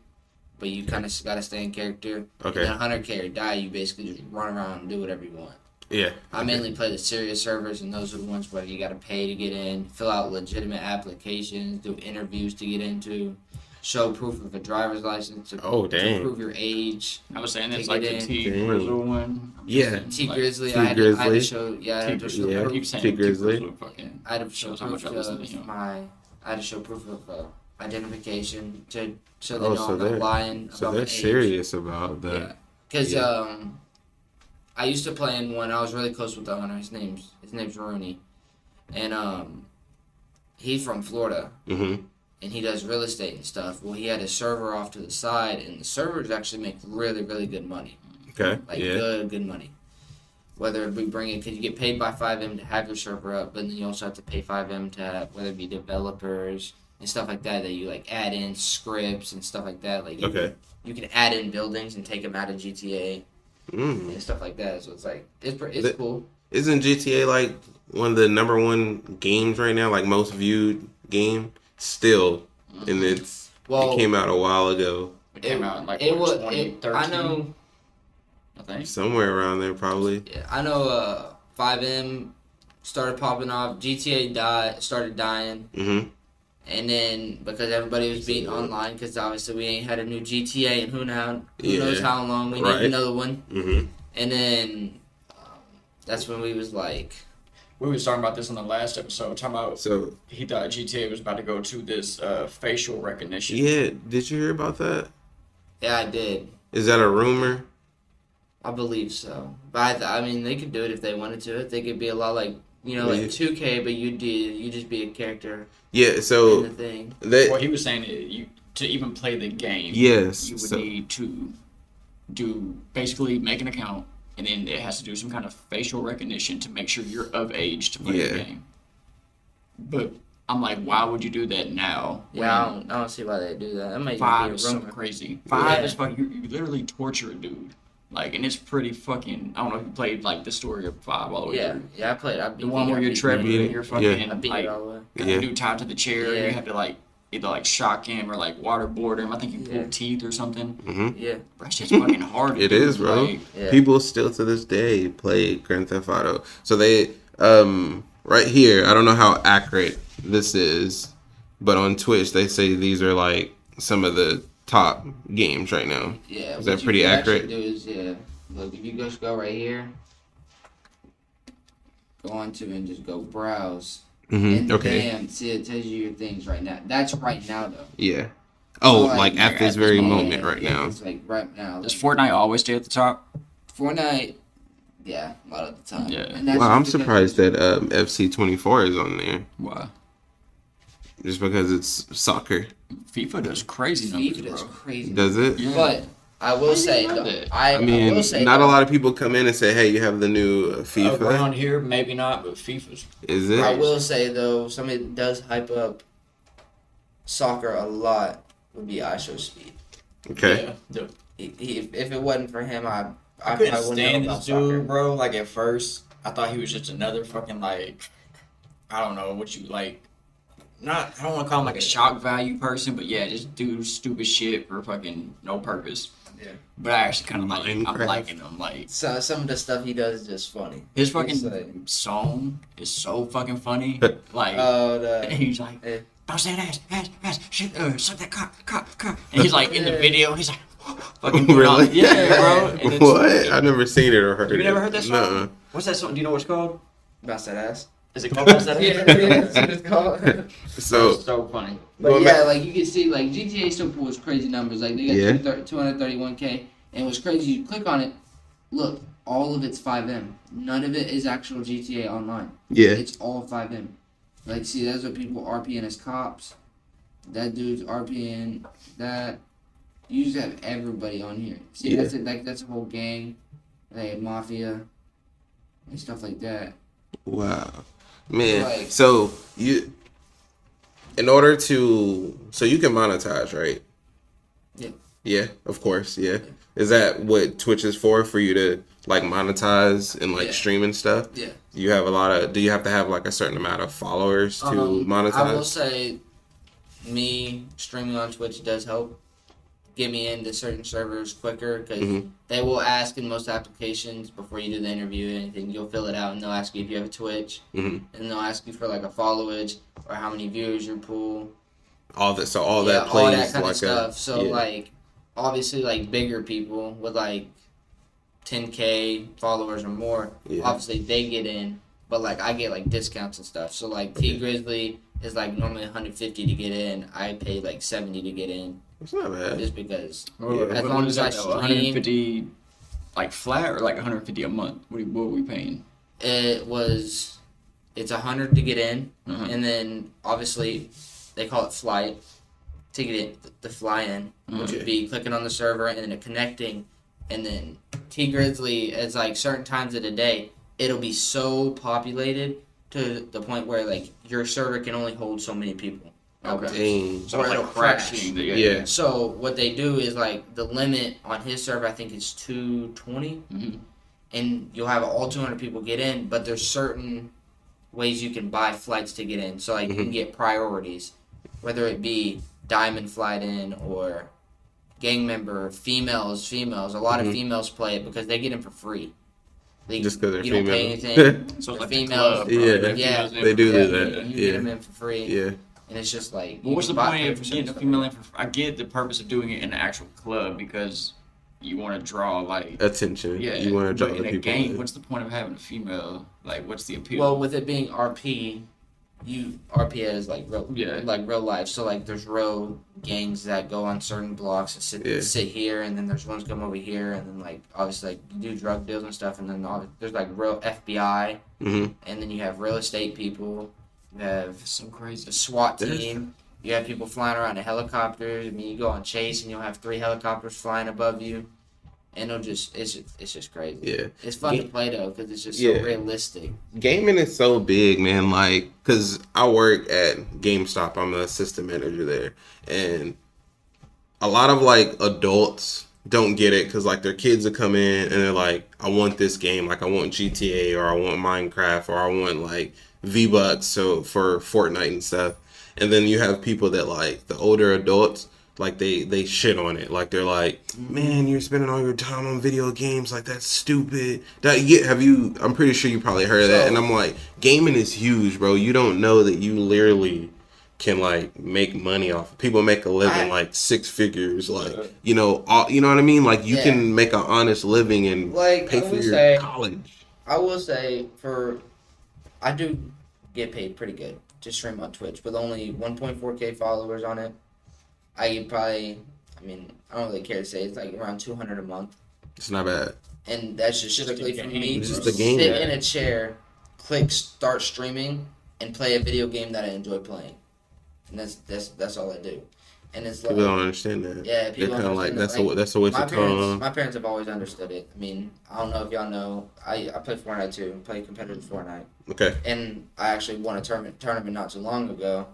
C: but you kind of gotta stay in character.
A: Okay.
C: And 100K or die, you basically just run around and do whatever you want.
A: Yeah.
C: I mainly play the serious servers, and those are the ones where you gotta pay to get in, fill out legitimate applications, do interviews to get into, show proof of a driver's license to prove your age.
B: I was saying it's like the T Grizzly one.
A: Yeah.
C: T Grizzly.
A: T
C: I had to show.
B: I had to show
C: proof of identification to so they know I'm not lying
A: so
C: about
A: they're
C: my age.
A: serious about that.
C: Yeah, because I used to play in one. I was really close with the owner. His name's Rooney, and he's from Florida.
A: Mm-hmm.
C: And he does real estate and stuff. Well, he had a server off to the side, and the servers actually make really, really good money.
A: Okay.
C: Like good money. Whether we bring it, because you get paid by 5M to have your server up, but then you also have to pay 5M to have, whether it be developers and stuff like that you like add in scripts and stuff like that. Like you can add in buildings and take them out of GTA and stuff like that. So it's like it's cool.
A: Isn't GTA like one of the number one games right now? Like most viewed game. Still, and it came out a while ago.
B: It came out in like 2013.
C: I know.
B: I think
A: somewhere around there, probably.
C: Yeah, I know. 5M started popping off. GTA started dying. Mm-hmm. And then because everybody was beating online, because obviously we ain't had a new GTA and who knows how long we need another one. Mm-hmm. And then that's when we was like.
B: We was talking about this on the last episode. Talking about he thought GTA was about to go to this facial recognition.
A: Yeah, did you hear about that?
C: Yeah, I did.
A: Is that a rumor?
C: I believe so. But I mean, they could do it if they wanted to. They could be a lot like like 2K, but you just be a character.
A: Yeah. So
C: in the thing.
B: Well, he was saying that to even play the game.
A: Yes.
B: You would need to basically make an account. And then it has to do some kind of facial recognition to make sure you're of age to play the game. But I'm like, why would you do that now?
C: Yeah, I don't see why they do that. That might
B: 5
C: be
B: is so crazy. 5 is fucking. You literally torture a dude. Like, and it's pretty fucking. I don't know if you played like the story of 5 all the way through.
C: Yeah, I played.
B: The one where you're tripping and you're fucking
C: I beat it all the way.
B: Got the dude tied to the chair and you have to like either like shock him or like waterboard him. I think you pull teeth or something.
A: Mm-hmm.
C: Yeah,
B: that shit's fucking hard.
A: It is, bro. Like, people still to this day play Grand Theft Auto. So they right here. I don't know how accurate this is, but on Twitch they say these are like some of the top games right now.
C: Yeah,
A: is that pretty accurate?
C: Do is look, if you just go right here, go on to and just go browse.
A: Mm-hmm. Okay.
C: Bam, see, it tells you your things right now. That's right now, though.
A: Yeah. Oh, so like at this very moment right now.
C: It's like right now.
B: Does Fortnite always stay at the top?
C: Fortnite, yeah, a lot of the time.
B: Yeah.
C: And that's
A: I'm surprised that FC24 is on there.
B: Why?
A: Just because it's soccer.
B: FIFA does crazy numbers,
C: FIFA does
B: bro.
C: crazy.
A: Does it?
B: Yeah.
C: But I will say,
B: know
C: though,
B: that?
C: I
A: mean,
C: will say
A: not
C: though,
A: a lot of people come in and say, "Hey, you have the new FIFA."
B: Around here, maybe not, but FIFA's.
A: Is it?
C: I will say though, somebody that does hype up soccer a lot would be ISO Speed.
A: Okay.
B: Yeah.
C: If it wasn't for him, I
B: couldn't
C: probably wouldn't
B: stand
C: know
B: this
C: about
B: dude,
C: soccer.
B: bro. Like at first, I thought he was just another fucking like, I don't know what you like. Not, I don't want to call him like a shock value person, but yeah, just do stupid shit for fucking no purpose.
C: Yeah.
B: But I actually kind of like, I'm
A: Minecraft.
B: liking him. Like
C: So some of the stuff he does is just funny.
B: his fucking
C: He's like,
B: song is so fucking funny. Like and he's like,
C: eh,
B: bounce that ass, shit, suck that cock. And he's like in the video, he's like, fucking doing all-
A: Really?
B: yeah, bro. And it's-
A: What? I've never seen it or heard it.
B: You never heard that song?
A: Nuh-uh.
B: What's that song? Do you know what it's called?
C: bounce that ass.
B: Is it called Bounce That Ass?
C: Yeah, that's what it's called.
A: So,
B: It's so funny.
C: But
A: Going
C: yeah,
A: back-
C: like you can see, like GTA still pulls crazy numbers. Like they got
A: Yeah.
C: 231K, and what's crazy, you click on it, look, all of it's 5M. None of it is actual GTA Online.
A: yeah.
C: It's all 5M. Like, see, that's what people RPing as cops. That dude's RPing that. You just have everybody on here. See,
A: Yeah.
C: that's it. Like that's a whole gang, like mafia, and stuff like that.
A: Wow. Man,
C: Like-
A: so you, in order to, so you can monetize, right?
C: Yeah.
A: Yeah, of course, yeah. Is that what Twitch is for you to, like, monetize and, like,
C: Yeah.
A: stream and stuff?
C: Yeah.
A: Do you have to have, like, a certain amount of followers to
C: I will
A: monetize?
C: say, me streaming on Twitch does help get me into certain servers quicker because
A: Mhm.
C: they will ask in most applications before you do the interview or anything. You'll fill it out and they'll ask you if you have a Twitch,
A: Mhm.
C: and they'll ask you for like a followage or how many viewers you pull.
A: All that, so all
C: Yeah,
A: that plays
C: all that kind
A: like
C: of stuff. So
A: yeah.
C: like, obviously, like bigger people with like 10K followers or more,
A: Yeah.
C: obviously they get in. But like I get like discounts and stuff. So like T Grizzly is like normally 150 to get in. I pay like 70 to get in
A: It's not bad.
C: just because.
A: Yeah.
C: As long as I stream,
B: 150 like flat or like 150 a month? What are we paying?
C: it's 100 to get in,
B: Uh-huh.
C: and then obviously they call it flight to get in, the fly in, which
A: Okay.
C: would be clicking on the server and then it connecting, and then T Grizzly is like certain times of the day it'll be so populated to the point where like your server can only hold so many people.
A: Dang.
B: So
C: Or
B: it's
C: it'll
B: like
C: crash.
B: crashing.
A: Yeah.
C: So what they do is like the limit on his server I think is 220,
B: Mhm.
C: and you'll have all 200 people get in, but there's certain ways you can buy flights to get in. So like you can get priorities, whether it be diamond flight in or gang member, females. A lot of females play it because they get in for free. They,
A: Just 'cause they're
C: you don't pay
A: female.
C: anything.
B: So it's
C: The
B: like the
C: females,
B: club,
A: Yeah.
B: bro.
C: Yeah.
A: They do
C: yeah,
A: that.
C: You
A: Yeah.
C: get them in for free,
A: Yeah.
C: and it's just like.
B: But what's the point of
C: for
B: getting a female in for? I get the purpose of doing it in an actual club because you want to draw like
A: Attention.
B: yeah.
A: You want to draw
B: but in
A: the
B: a
A: people.
B: game,
A: in.
B: what's the point of having a female? Like, what's the appeal?
C: Well, with it being RP, you RP is like real,
B: Yeah.
C: like real life. So like, there's real gangs that go on certain blocks and
A: Yeah.
C: sit here, and then there's ones come over here, and then like obviously like you do drug deals and stuff, and then there's like real FBI,
A: Mhm.
C: and then you have real estate people, you have
B: it's so crazy.
C: the SWAT
A: There's-
C: team. You have people flying around in helicopters. I mean, you go on chase, and you'll have 3 helicopters flying above you, and it's just crazy.
A: Yeah.
C: It's fun to play though because it's just
A: Yeah.
C: so realistic.
A: Gaming is so big, man. Like, cause I work at GameStop. I'm the assistant manager there, and a lot of like adults don't get it because like their kids will come in and they're like, I want this game, like I want GTA or I want Minecraft or I want like V-Bucks so for Fortnite and stuff. And then you have people that like the older adults, like they shit on it. Like they're like, man, you're spending all your time on video games, like that's stupid. I'm pretty sure you probably heard of that. And I'm like, gaming is huge, bro. You don't know that you literally can like make money off. People make a living like 6 figures, like you know what I mean. Like you can make an honest living and
C: Like,
A: pay
C: I
A: for
C: will
A: your
C: say-
A: college.
C: I will say I do get paid pretty good to stream on Twitch with only 1.4K followers on it. I get probably, I don't really care to say, it's like around 200 a month.
A: It's not bad.
C: And that's just strictly for me to
A: Just a game.
C: sit in a chair, click start streaming, and play a video game that I enjoy playing. and that's all I do. And it's
A: People don't understand that.
C: Yeah, people
A: They're kind of like
C: that's
A: a waste of time.
C: My parents have always understood it. I mean, I don't know if y'all know, I play Fortnite too. I play competitive Fortnite.
A: Okay.
C: And I actually won a tournament not too long ago,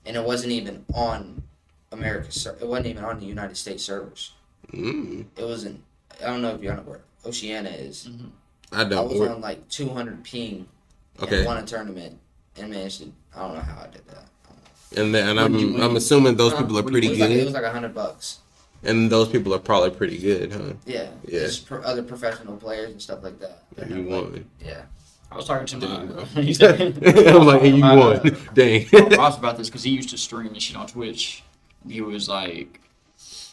C: and it wasn't even on it wasn't even on the United States servers. It wasn't. I don't know if y'all know where Oceania is.
B: Mm-hmm.
A: I don't.
C: I was on like 200 ping.
A: Okay.
C: And won a tournament and managed to. I don't know how I did that.
A: And I'm assuming those people are pretty good.
C: It was like $100.
A: And those people are probably pretty good, huh?
C: Yeah.
A: Yeah.
C: Just other professional players and stuff like that.
A: And you won.
C: Yeah.
B: I was talking to my.
A: I'm like, and you won. Dang.
B: Ross about this because he used to stream and shit on Twitch. He was like,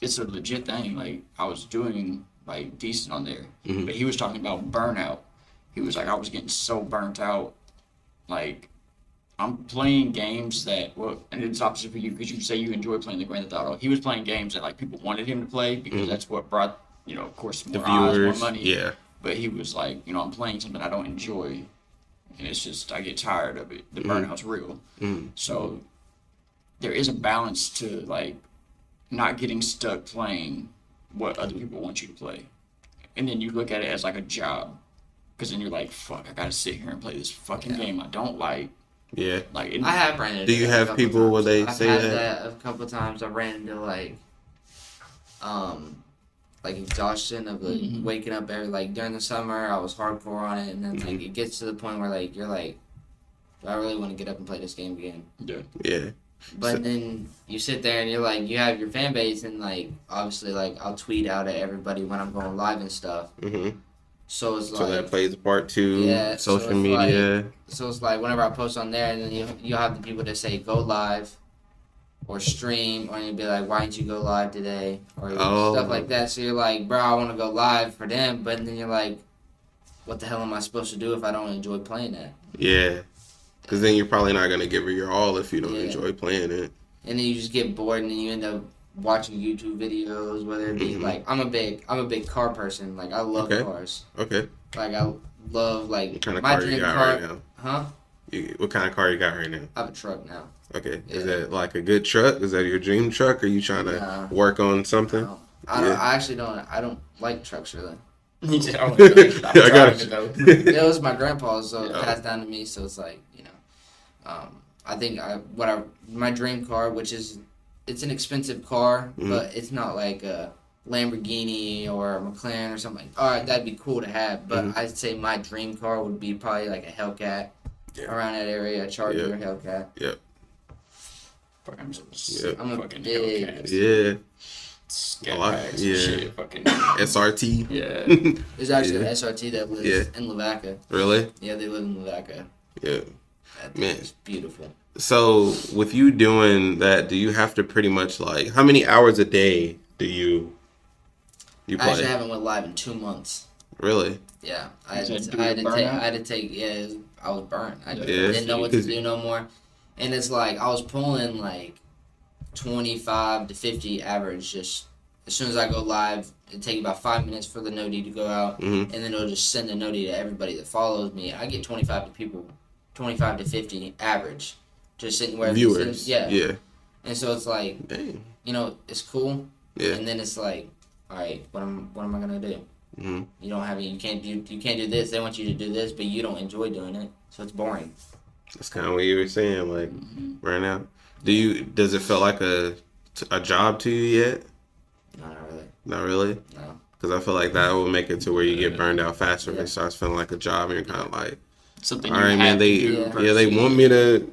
B: it's a legit thing. Like, I was doing like decent on there, but he was talking about burnout. He was like, I was getting so burnt out. Like, I'm playing games that, well, and it's opposite for you because you say you enjoy playing the Grand Theft Auto. He was playing games that like people wanted him to play because that's what brought, of course, more eyes, more money.
A: Yeah.
B: But he was like, I'm playing something I don't enjoy, and it's just I get tired of it. The burnout's real. So there is a balance to like not getting stuck playing what other people want you to play, and then you look at it as like a job, because then you're like, fuck, I gotta sit here and play this fucking game I don't like.
A: Yeah.
B: Like
C: I have ran into.
A: Do you have people where they say
C: I've had
A: that?
C: A couple of times. I ran into like exhaustion of waking up during the summer. I was hardcore on it, and then like it gets to the point where like you're like, do I really want to get up and play this game again?
B: Yeah.
A: Yeah.
C: But then you sit there and you're like, you have your fan base, and like obviously like I'll tweet out at everybody when I'm going live and stuff. So it's like,
A: so that plays a part too.
C: Yeah,
A: Social media.
C: So it's like whenever I post on there, and then you'll have the people that say go live or stream, or you'll be like, why didn't you go live today? Or stuff like that. So you're like, bro, I want to go live for them, but then you're like, what the hell am I supposed to do if I don't enjoy playing that?
A: Yeah. Because then you're probably not going to give it your all if you don't enjoy playing it.
C: And then you just get bored, and then you end up watching YouTube videos, whether it be like I'm a big car person. Like I love cars.
A: Okay.
C: Like I love like
A: what kind of
C: my
A: car you
C: dream
A: got
C: car.
A: right now?
C: Huh?
A: What kind of car you got right now?
C: I have a truck now.
A: Okay. Is that like a good truck? Is that your dream truck? Or are you trying to work on something?
C: I actually don't. I don't like trucks really.
B: He said,
A: I got it.
C: It was my grandpa's, so it passed down to me. So it's like I think my dream car, which is it's an expensive car, but it's not like a Lamborghini or a McLaren or something. All right, that'd be cool to have, but I'd say my dream car would be probably like a Hellcat around that area, a Charger Hellcat.
A: Yep.
B: I'm a fucking
C: big
B: Hellcat.
A: Yeah.
B: Shit, fucking
A: SRT.
B: Yeah.
C: There's actually an SRT that lives in Lavaca.
A: Really?
C: Yeah, they live in Lavaca.
A: Yeah.
C: That thing is beautiful.
A: So, with you doing that, do you have to pretty much like how many hours a day do you play?
C: I actually haven't went live in 2 months.
A: Really?
C: Yeah, I had to take. Yeah, I was burnt. I didn't know what to do no more, and it's like I was pulling like 25 to 50 average. Just as soon as I go live, it take about 5 minutes for the noti to go out, and then it'll just send a noti to everybody that follows me. I get 25 to 50 average. Just sitting where
A: viewers, yeah.
C: And so it's like,
A: dang.
C: It's cool.
A: Yeah.
C: And then it's like, all right, what am I gonna do?
A: Mm-hmm.
C: You don't have you can't do this. They want you to do this, but you don't enjoy doing it, so it's boring.
A: That's kind of what you were saying, like right now. Does it feel like a job to you yet?
C: No, not really.
A: Not really.
C: No.
A: Because I feel like that will make it to where you get burned out faster if it starts feeling like a job, and you're kind of like,
B: something.
A: All right, man. They want me to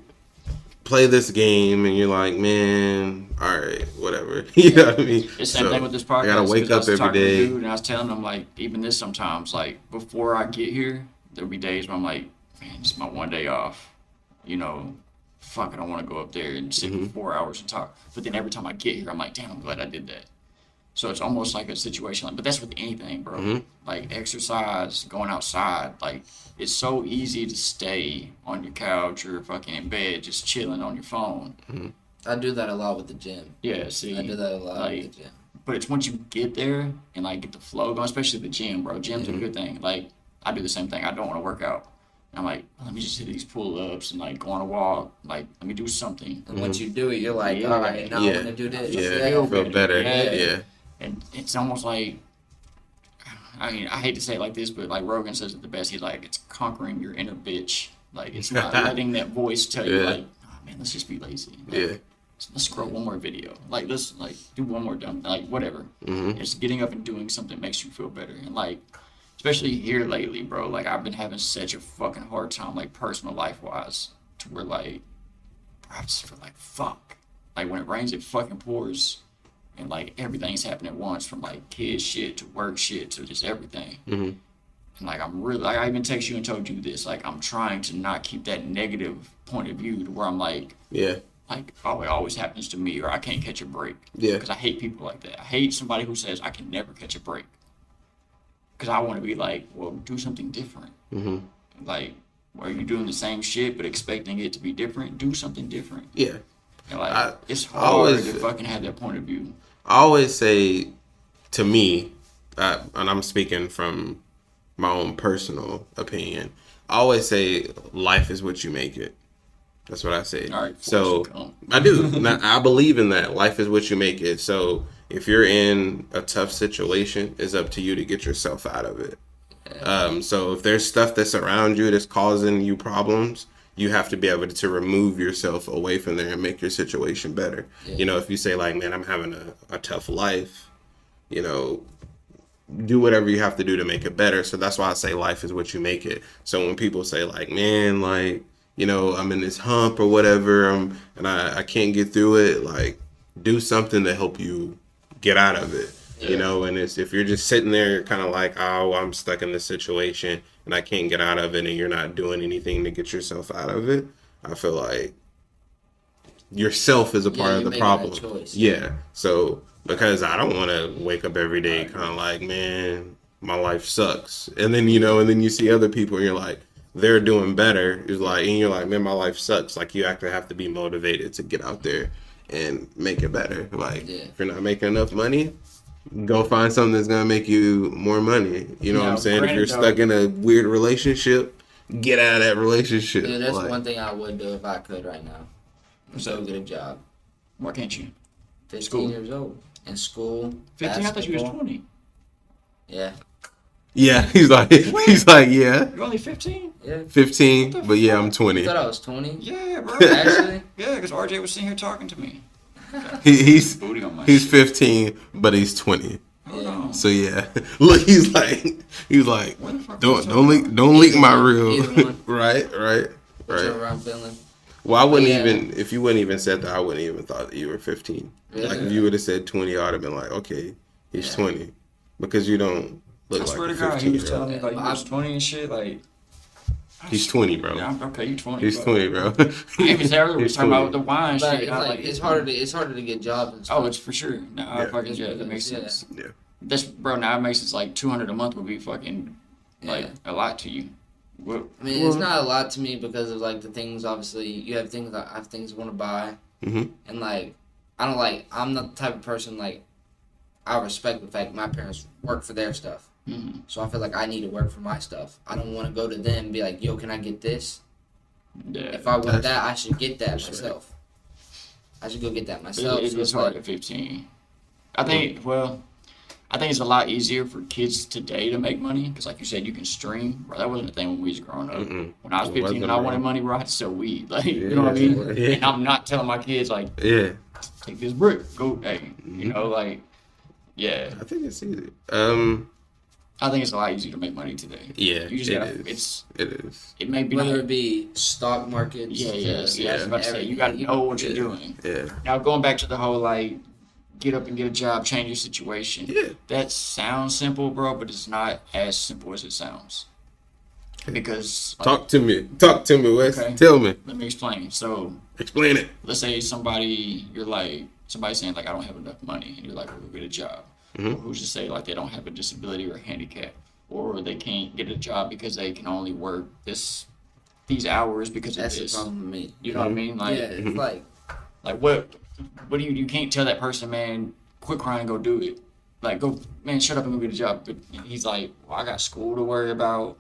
A: play this game, and you're like, man, all right, whatever. You know what I mean?
B: It's the same thing with this podcast.
A: I gotta wake up every day.
B: And I was telling them, like, even this sometimes, like, before I get here, there'll be days where I'm like, man, it's my one day off. Fuck, I don't want to go up there and sit for 4 hours and talk. But then every time I get here, I'm like, damn, I'm glad I did that. So it's almost like a situation, but that's with anything, bro. Like exercise, going outside, like it's so easy to stay on your couch or fucking in bed, just chilling on your phone.
C: I do that a lot with the gym.
B: Yeah, see,
C: I do that a lot with the gym.
B: But it's once you get there and like get the flow going, especially the gym, bro. Gym's a good thing. Like I do the same thing. I don't want to work out, I'm like, let me just hit these pull-ups and like go on a walk. Like, let me do something.
C: And once you do it, you're like,
B: Yeah.
C: all right, now I'm gonna do this.
A: Yeah,
B: feel
A: feel better.
B: better.
A: Yeah.
B: And it's almost like, I mean, I hate to say it like this, but like Rogan says it the best. He's like, it's conquering your inner bitch. Like, it's not letting that voice tell you, like, oh man, let's just be lazy. Like, let's scroll one more video. Like, let's like do one more dumb, like whatever. It's getting up and doing something makes you feel better. And like, especially here lately, bro. Like, I've been having such a fucking hard time, like personal life wise, to where like, I just feel like fuck. Like when it rains, it fucking pours. And like everything's happening at once, from like kid shit to work shit to just everything. And like I'm really, like I even texted you and told you this. Like I'm trying to not keep that negative point of view to where I'm like, like oh, it always happens to me, or I can't catch a break. Because I hate people like that. I hate somebody who says I can never catch a break. Because I want to be like, well, do something different. Like, are you doing the same shit but expecting it to be different? Do something different. And like it's hard to fucking have that point of view.
A: I always say, to me, and I'm speaking from my own personal opinion, I always say life is what you make it. That's what I say.
B: All right,
A: so I do. I believe in that. Life is what you make it. So if you're in a tough situation, it's up to you to get yourself out of it. So if there's stuff that's around you that's causing you problems, you have to be able to remove yourself away from there and make your situation better. You know, if you say like, man, I'm having a tough life, you know, do whatever you have to do to make it better. So that's why I say life is what you make it. So when people say like, man, like, you know, I'm in this hump or whatever, and I can't get through it, like, do something to help you get out of it. You know, and it's, if you're just sitting there kind of like, oh, I'm stuck in this situation and I can't get out of it, and you're not doing anything to get yourself out of it, I feel like yourself is a part of the problem. So because I don't want to wake up every day kind of like, man, my life sucks. And then, you know, and then you see other people and you're like, they're doing better. It's like, and you're like, man, my life sucks. Like, you actually have to be motivated to get out there and make it better. Like, if you're not making enough money, go find something that's gonna make you more money. You know what I'm saying? If you're stuck in a weird relationship, get out of that relationship.
C: Yeah, that's one thing I would do if I could right now. So get a job.
B: Why can't you?
C: 15 years old. In school.
B: 15? I thought you was 20.
C: Yeah.
A: Yeah, he's like, yeah.
B: You're only 15?
C: Yeah.
A: 15, but yeah, I'm 20.
C: You thought I was 20?
B: Yeah, bro.
C: Actually?
B: Yeah, because RJ was sitting here talking to me.
A: He's
B: Booty on my
A: 15, but he's 20.
B: Yeah.
A: So yeah, look, he's like, don't leak my real. Right.
C: Whatever I'm feeling.
A: Well, I wouldn't even, if you wouldn't even said that, I wouldn't even thought that you were 15.
C: Really?
A: Like if you would have said 20, I would have been like, okay, he's 20, because you don't look like
B: I swear
A: a
B: to God, he was
A: 15-year-old.
B: telling me like he was 20 and shit. Like,
A: He's 20, bro.
B: Yeah, okay, you 20.
A: He's 20, bro.
B: Even earlier we was talking about the wine
C: But
B: shit.
C: like, it's harder to get jobs and stuff.
B: Oh, it's for sure. No, fucking yeah, that makes sense.
A: Yeah.
B: That's bro. Now it makes sense. Like $200 a month would be fucking like a lot to you. What?
C: I mean, it's not a lot to me because of like the things. Obviously, you have things. I have things I want to buy, and like I'm not the type of person like I respect the fact my parents work for their stuff. So I feel like I need to work for my stuff. I don't want to go to them and be like, yo, can I get this?
B: Yeah,
C: if I want that, I should get that myself. Right. I should go get that myself.
B: It's hard at 15. I think, I think it's a lot easier for kids today to make money because, like you said, you can stream. Bro, that wasn't a thing when we was growing up. When I was 15 and I wanted money, bro, I had to sell weed. Like, you know what I mean? And I'm not telling my kids, like, take this brick, go, hey, you know, like, yeah.
A: I think it's easy.
B: I think it's a lot easier to make money today.
A: Yeah,
B: you just
A: it is.
B: It may be
C: whether it be stock markets.
B: Yeah. I was about to say, you got to know what you're doing.
A: Yeah.
B: Now going back to the whole like, get up and get a job, change your situation.
A: Yeah.
B: That sounds simple, bro, but it's not as simple as it sounds. Because like,
A: talk to me, Wes.
B: Okay.
A: Tell me.
B: Let me explain. So
A: explain it.
B: Let's say somebody's saying like I don't have enough money, and you're like, well, go get a job. Or who's to say like they don't have a disability or a handicap, or they can't get a job because they can only work these hours because of this.
C: That's the problem with me.
B: You know what I mean? Like,
C: yeah, it's
B: like what do you can't tell that person, man, quit crying, go do it. Like, go, man, shut up and go get a job. But he's like, well, I got school to worry about.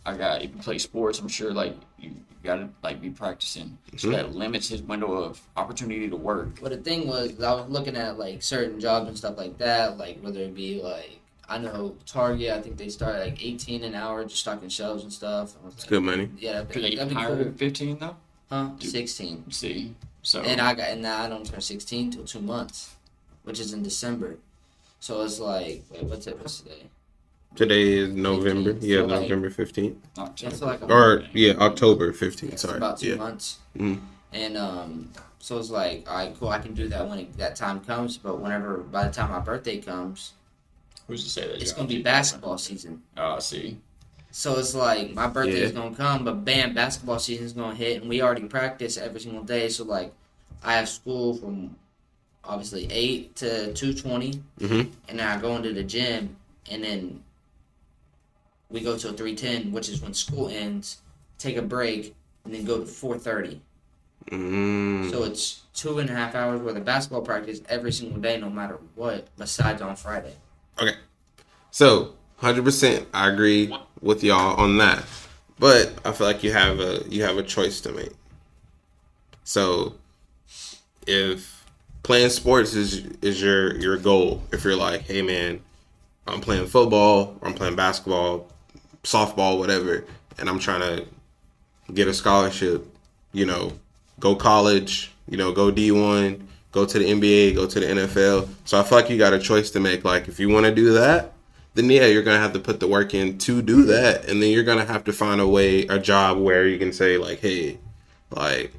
B: if you play sports, I'm sure like you gotta like be practicing. So that limits his window of opportunity to work.
C: But the thing was, I was looking at like certain jobs and stuff like that, like whether it be like, I know Target, I think they start at like 18 an hour just stocking shelves and stuff.
A: It's good money.
C: Yeah,
B: Could they
C: that'd be
B: hire
C: cool.
B: at 15 though?
C: Huh? 16.
B: See, so
C: And now I don't turn 16 till 2 months, which is in December. So it's like, wait, what's today?
A: Today is November.
C: 15th.
A: Yeah,
C: So, like,
A: November 15th.
C: It's like
A: October 15th.
C: it's
A: Sorry.
C: about 2
A: Yeah.
C: months.
A: Mhm.
C: And so it's like, all right, cool, I can do that when that time comes. But by the time my birthday comes,
B: who's to say that?
C: it's gonna be basketball season.
B: Oh, see.
C: So it's like my birthday is
A: Yeah.
C: gonna come, but bam, basketball season's gonna hit, and we already practice every single day. So like, I have school from obviously 8 to 2:20,
A: Mhm.
C: and then I go into the gym, and then we go till 3:10, which is when school ends. Take a break, and then go to 4:30.
A: Mm.
C: So it's 2.5 hours worth of basketball practice every single day, no matter what, besides on Friday.
A: Okay. So 100%, I agree with y'all on that, but I feel like you have a choice to make. So if playing sports is your goal, if you're like, hey man, I'm playing football or I'm playing basketball, softball, whatever, and I'm trying to get a scholarship, go college, go D1, go to the NBA, go to the NFL. So I feel like you got a choice to make. Like if you want to do that, then yeah, you're gonna have to put the work in to do that, and then you're gonna have to find a job where you can say like, hey, like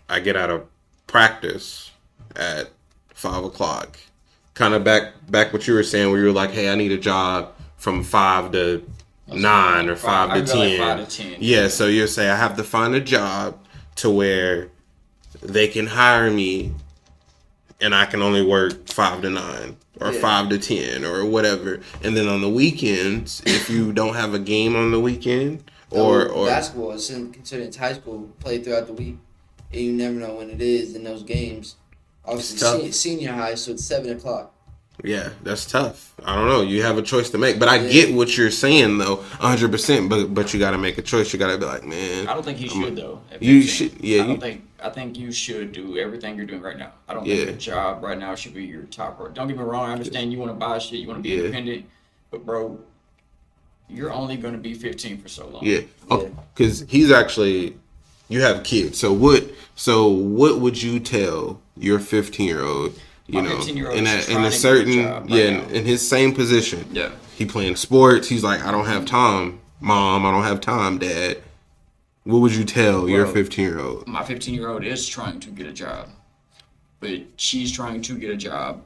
A: I get out of practice at 5 o'clock. Kind of back what you were saying, where you were like, hey, I need a job from 5 to 9 or 5 to 10.
B: Like 5 to 10.
A: Yeah, so you say I have to find a job to where they can hire me, and I can only work 5 to 9 or 5 to 10 or whatever. And then on the weekends, if you don't have a game on the weekend or
C: basketball is considered it's high school, played throughout the week, and you never know when it is in those games. Obviously, senior high, so it's 7 o'clock.
A: Yeah, that's tough. I don't know. You have a choice to make, but I get what you're saying though, 100%. But you got to make a choice. You got to be like, man.
B: I don't think he should though.
A: You should. Yeah.
B: I think you should do everything you're doing right now. I don't think a job right now should be your top priority. Don't get me wrong. I understand you want to buy shit. You want to be independent, but bro, you're only going to be 15 for so long.
A: Yeah. Because he's actually. You have kids. So what would you tell your 15-year-old? In a certain in his same position.
B: Yeah.
A: He playing sports. He's like, I don't have time, Mom. I don't have time, Dad. What would you tell your 15-year-old?
B: My 15-year-old is trying to get a job, but she's trying to get a job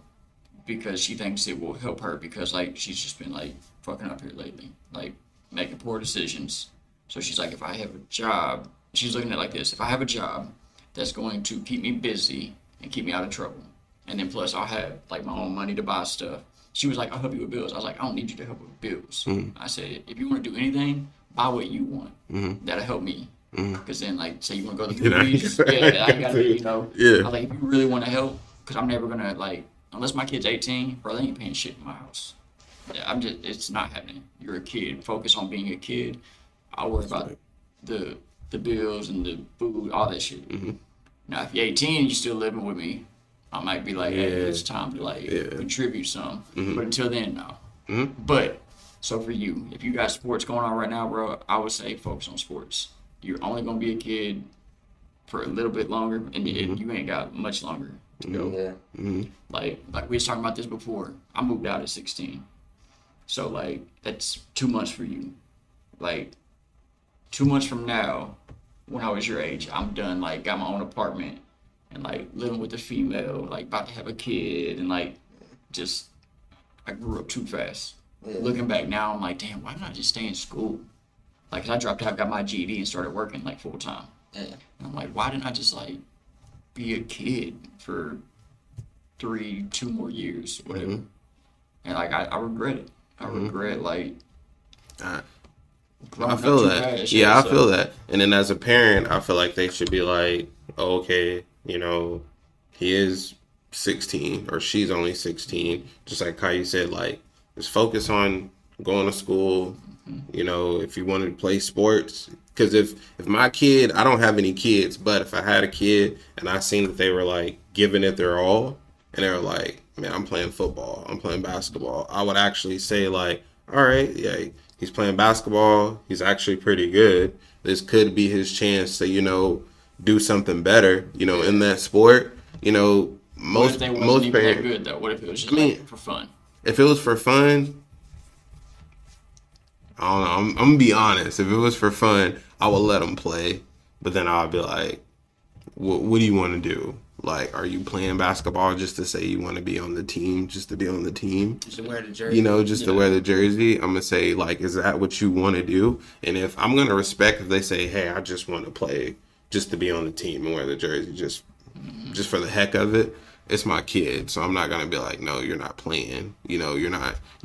B: because she thinks it will help her because like she's just been like fucking up here lately, like making poor decisions. So she's like, if I have a job, she's looking at it like this: if I have a job that's going to keep me busy and keep me out of trouble, and then plus I'll have like my own money to buy stuff. She was like, I'll help you with bills. I was like, I don't need you to help with bills. I said, if you want to do anything, buy what you want. That'll help me. Because then, like, say you want to go to the movies. I ain't got to, I was like, if you really want to help, because I'm never going to, like, unless my kid's 18, bro, they ain't paying shit in my house. Yeah, it's not happening. You're a kid. Focus on being a kid. I'll worry about the bills and the food, all that shit. Now, if you're 18 and you're still living with me, I might be like, hey, it's time to like contribute some. But until then, no. But so for you, if you got sports going on right now, bro, I would say focus on sports. You're only gonna be a kid for a little bit longer, and you ain't got much longer to go. Like we was talking about this before. I moved out at 16, so like that's 2 months for you. Like 2 months from now, when I was your age, I'm done. Like got my own apartment. And like living with a female, like about to have a kid, and like just I grew up too fast. Looking back now, I'm like, damn, why didn't I just stay in school? Like, 'cause I dropped out, got my GED, and started working like full time. And I'm like, why didn't I just like be a kid for 2 more years, whatever? And like I regret it. I regret like.
A: I feel that. Fast, I feel that. And then as a parent, I feel like they should be like, oh, okay. He is 16 or she's only 16. Just like how you said, like, just focus on going to school, You know, if you wanted to play sports, because if my kid, I don't have any kids, but if I had a kid and I seen that they were like giving it their all, and they were like, man, I'm playing football, I'm playing basketball, I would actually say like, all right, yeah, he's playing basketball, he's actually pretty good. This could be his chance to, you know, do something better, you know, in that sport. You know,
B: What if they wasn't
A: most
B: even
A: parents,
B: that good though? What if it was just for fun?
A: if it was for fun, I don't know. I'm gonna be honest. If it was for fun, I would let them play. But then I'll be like, what do you want to do? Like, are you playing basketball just to say you want to be on the team, just to be on the team?
C: Just to wear the jersey.
A: You know, just to wear the jersey. I'm gonna say, like, is that what you want to do? And if I'm gonna respect if they say, hey, I just want to play just to be on the team and wear the jersey, just for the heck of it. It's my kid, so I'm not gonna be like, no, you're not playing. You know, you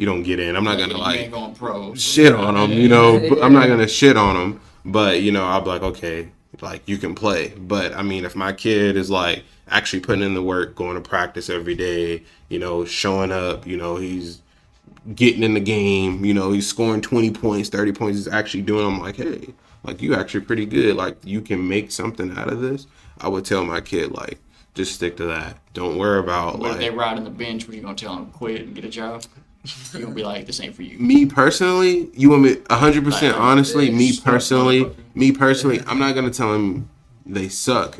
A: don't get in. I'm not gonna
B: You ain't going pro.
A: shit on them. You know, I'm not gonna shit on them. But you know, I'll be like, okay, like you can play. But I mean, if my kid is like actually putting in the work, going to practice every day, you know, showing up, you know, he's getting in the game, you know, he's scoring 20 points, 30 points, he's actually doing. I'm like, hey, like you actually pretty good. Like you can make something out of this. I would tell my kid like, just stick to that. Don't worry about
B: But
A: like.
B: if they ride on the bench, what you gonna tell them? Quit and get a job? You're gonna be like, this ain't for you.
A: Me personally, you want me 100% honestly. Me personally, I'm not gonna tell them they suck,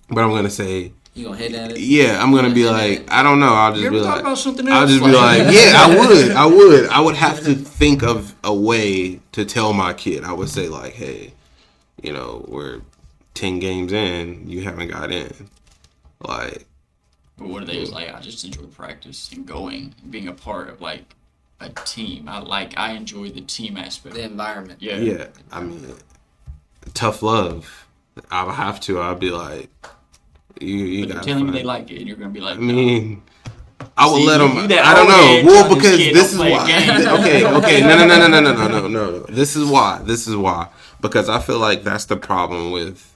A: but I'm gonna say.
C: You gonna hit at it?
A: Yeah, I'm gonna be like, I don't know. I'll just be like,
B: about something
A: I'll
B: else?
A: just be like, yeah, I would have to think of a way to tell my kid. I would say like, hey, you know, we're 10 games in, you haven't got in. Like,
B: but what are they? Just like, I just enjoy practice and going, and being a part of like a team. I enjoy the team aspect.
C: The environment.
A: yeah. I mean, tough love. I'll have to. I'll be like, you
B: But
A: got.
B: they're telling me they like it, and you're gonna be like,
A: I mean, I would
B: See,
A: let
B: you
A: them.
B: that
A: I don't
B: old
A: know.
B: head
A: Well,
B: telling this
A: because
B: kid
A: this is
B: don't play
A: why.
B: games.
A: Okay. No. This is why. Because I feel like that's the problem with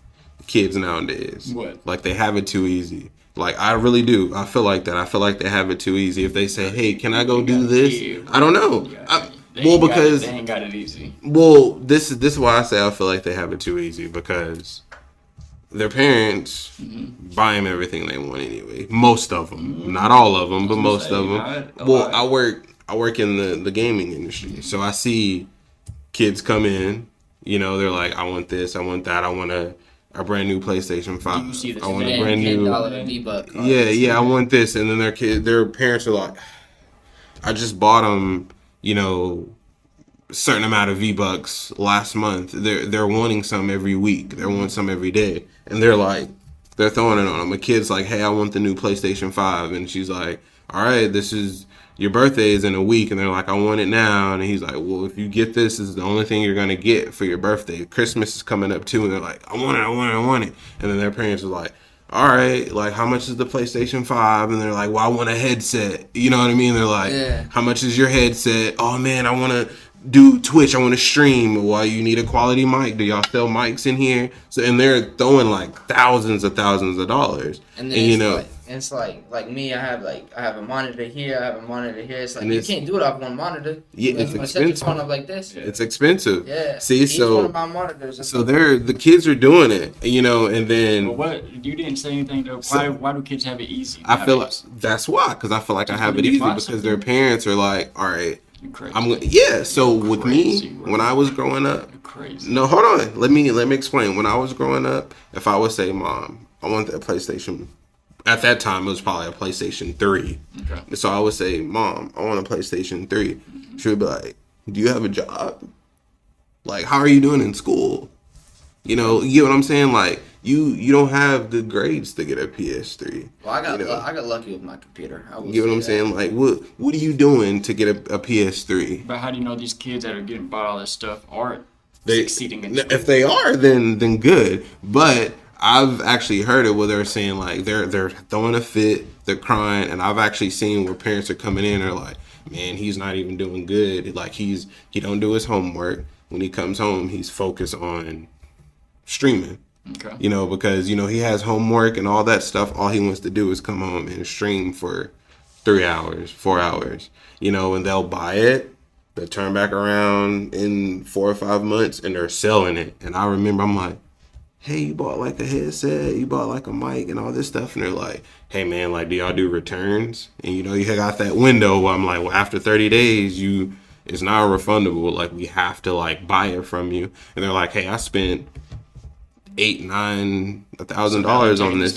A: kids nowadays.
B: What?
A: Like they have it too easy. Like I really do. I feel like that. I feel like they have it too easy. If they say, "Hey, can I go do this?" I don't know.
B: They ain't got it easy.
A: Well, this is why I say I feel like they have it too easy because their parents buy them everything they want anyway. Most of them, not all of them, but most of them. Well, I work in the gaming industry, so I see kids come in. You know, they're like, I want this, I want that, I want a brand new PlayStation 5.
B: You see this
A: I want a
B: man,
A: brand new.
C: $10 V-Buck card.
A: Yeah, I want this, and then their parents are like, I just bought them, you know, a certain amount of V-Bucks last month. They're wanting some every week. They're wanting some every day, and they're throwing it on them. A kid's like, hey, I want the new PlayStation 5, and she's like, all right, this is. Your birthday is in a week, and they're like, I want it now. And he's like, well, if you get this is the only thing you're going to get for your birthday. Christmas is coming up, too. And they're like, I want it. And then their parents are like, all right, like, how much is the PlayStation 5? And they're like, well, I want a headset. You know what I mean? They're like, how much is your headset? Oh, man, I want to do Twitch. I want to stream. Well, you need a quality mic. Do y'all sell mics in here? So, and they're throwing, like, thousands of dollars.
C: And then
A: you know.
C: It's like me. I have a monitor here. I have a monitor here. It's like you can't do it off one monitor.
A: Yeah, it's
C: expensive.
A: expensive.
C: Set your phone up like this.
A: It's expensive.
C: Yeah.
A: See,
C: Each one of my monitors.
A: So the kids are doing it, you know, and then.
B: But what you didn't say anything though. Why do kids have it easy?
A: I feel like that's why, because I feel like I have it easy because their parents are like, all right, I'm gonna. Yeah. So with me, when I was growing up, no, hold on. Let me explain. When I was growing up, if I would say, Mom, I want that PlayStation. At that time, it was probably a PlayStation 3. Okay. So I would say, Mom, I want a PlayStation 3. She would be like, do you have a job? Like, how are you doing in school? You know, you get what I'm saying? Like, you don't have the grades to get a PS3.
C: Well, I got lucky with my computer.
A: You get what I'm saying? Like, what are you doing to get a PS3?
B: But how do you know these kids that are getting bought all this stuff aren't succeeding in school?
A: If they are, then good. But I've actually heard it where they're saying like they're throwing a fit, they're crying, and I've actually seen where parents are coming in and are like, man, he's not even doing good. Like he don't do his homework. When he comes home, he's focused on streaming. Okay. You know, because you know he has homework and all that stuff. All he wants to do is come home and stream for 3 hours, 4 hours. You know, and they'll buy it They turn back around in 4 or 5 months and they're selling it. And I remember I'm like, hey, you bought like a headset, you bought like a mic and all this stuff. And they're like, hey man, like, do y'all do returns? And you got that window where I'm like, well, after 30 days, it's not refundable. Like, we have to like buy it from you. And they're like, hey, I spent $8,000-$9,000 on this,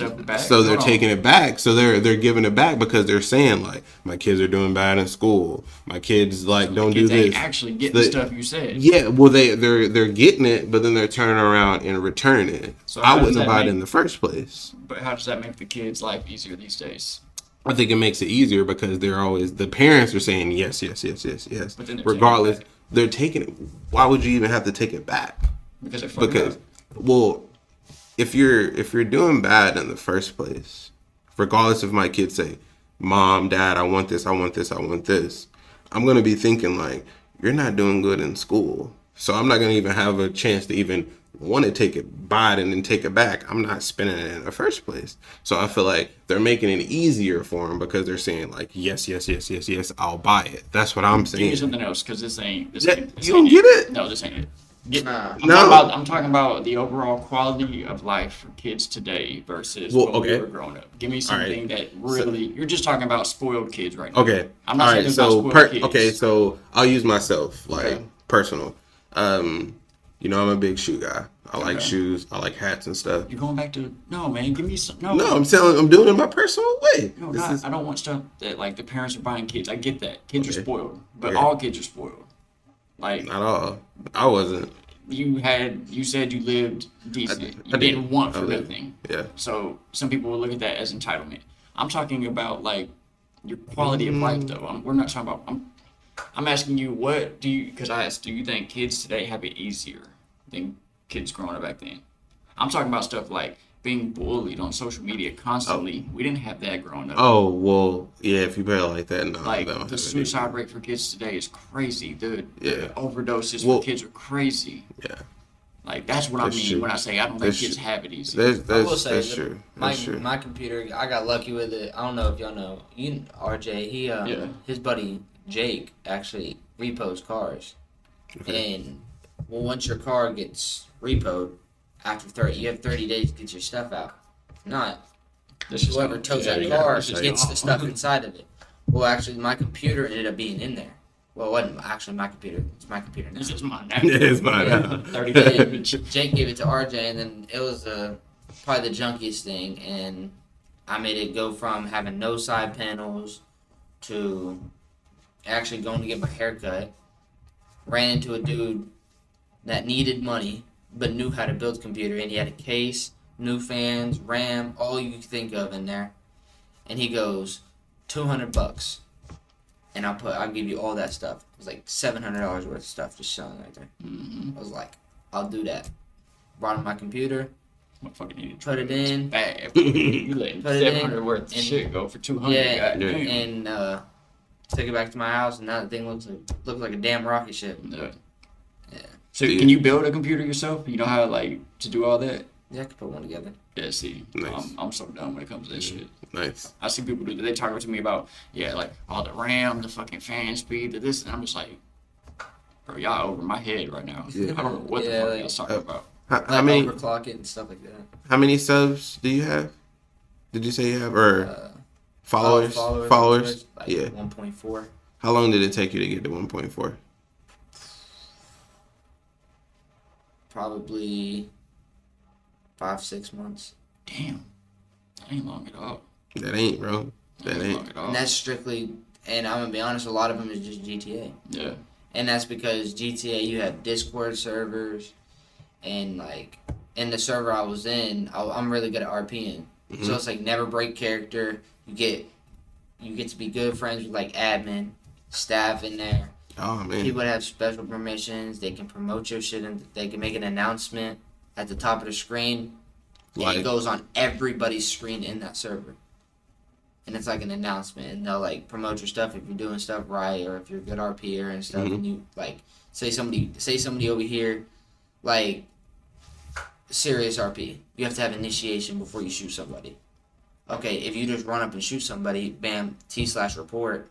A: so they're taking it back. So they're giving it back because they're saying like, my kids are doing bad in school, my kids like don't do this.
B: Actually get the stuff you said.
A: Yeah, well they're getting it, but then they're turning around and returning it. So I wouldn't buy it in the first place.
B: But how does that make the kids' life easier these days?
A: I think it makes it easier because the parents are saying yes. But then regardless, they're taking it. Why would you even have to take it back? Because well, if you're doing bad in the first place, regardless if my kids say, Mom, Dad, I want this, I'm gonna be thinking like, you're not doing good in school, so I'm not gonna even have a chance to even want to buy it and then take it back. I'm not spending it in the first place. So I feel like they're making it easier for them because they're saying like, yes, I'll buy it. That's what I'm saying.
B: Give me something else, because this ain't
A: you don't get it?
B: No, this ain't it. I'm talking about the overall quality of life for kids today versus when we were growing up. Give me something that really, you're just talking about spoiled kids right now.
A: Okay.
B: I'm not saying about spoiled kids.
A: Okay, so I'll use myself, personal. I'm a big shoe guy. I like shoes. I like hats and stuff.
B: You're going back to, no, man, give me some.
A: No, I'm doing it in my personal way.
B: No, I don't want stuff that like the parents are buying kids. I get that. Kids are spoiled, but all kids are spoiled. Like,
A: not all. I wasn't.
B: You said you lived decent. You didn't want for nothing.
A: Yeah.
B: So some people will look at that as entitlement. I'm talking about like your quality of life, though. We're not talking about. I'm asking you, because I asked, do you think kids today have it easier than kids growing up back then? I'm talking about stuff like being bullied on social media constantly. We didn't have that growing up.
A: Oh, well, yeah, if you put it like that, no.
B: Like, the suicide rate for kids today is crazy. The overdoses for kids are crazy.
A: Yeah.
B: Like, that's what I mean when I say I don't think kids have it easy.
C: That's true. My computer, I got lucky with it. I don't know if y'all know. RJ, his buddy Jake actually repos cars.
A: Okay.
C: And once your car gets repoed, you have 30 days to get your stuff out. Not whoever tows that car gets the stuff inside of it. Well, actually, my computer ended up being in there. Well, it wasn't actually my computer. It's my computer now.
B: This is mine now.
A: It is mine now.
B: 30 days.
C: Jake gave it to RJ, and then it was probably the junkiest thing. And I made it go from having no side panels to actually going to get my hair cut. Ran into a dude that needed money but knew how to build a computer, and he had a case, new fans, RAM, all you could think of in there. And he goes, $200, and I'll give you all that stuff. It was like $700 worth of stuff just selling right there.
B: Mm-hmm.
C: I was like, I'll do that. Brought him my computer, put it in.
B: Bad. You letting $700 worth of shit go for $200.
C: Yeah, and took it back to my house, and now the thing looks like a damn rocket ship.
B: Yeah. So can you build a computer yourself? You know how to do all that?
C: Yeah, I could put one together.
B: Yeah, see,
A: nice.
B: I'm so dumb when it comes to that shit.
A: Nice.
B: I see people do that. They talk to me about, all the RAM, the fucking fan speed, the this, and I'm just like, bro, y'all over my head right now.
A: Yeah.
B: I don't know what the fuck y'all talking about.
C: How many overclock it and stuff like that.
A: How many subs do you have? Did you say you have, or followers? Followers?
C: Like 1.4.
A: How long did it take you to get to 1.4?
C: Probably 5-6 months.
B: Damn, that ain't long at all.
A: That ain't, bro. That ain't
B: long at all.
C: And that's strictly, and I'm gonna be honest, a lot of them is just GTA.
B: Yeah.
C: And that's because GTA, you have Discord servers, and in the server I was in, I'm really good at RPing. Mm-hmm. So it's like never break character. You get to be good friends with admin, staff in there.
A: Oh man.
C: People that have special permissions, they can promote your shit, and they can make an announcement at the top of the screen. And it goes on everybody's screen in that server. And it's like an announcement, and they'll promote your stuff if you're doing stuff right, or if you're a good RPer and stuff.
A: Mm-hmm.
C: And you say somebody over here, serious RP. You have to have initiation before you shoot somebody. Okay, if you just run up and shoot somebody, bam, T/report.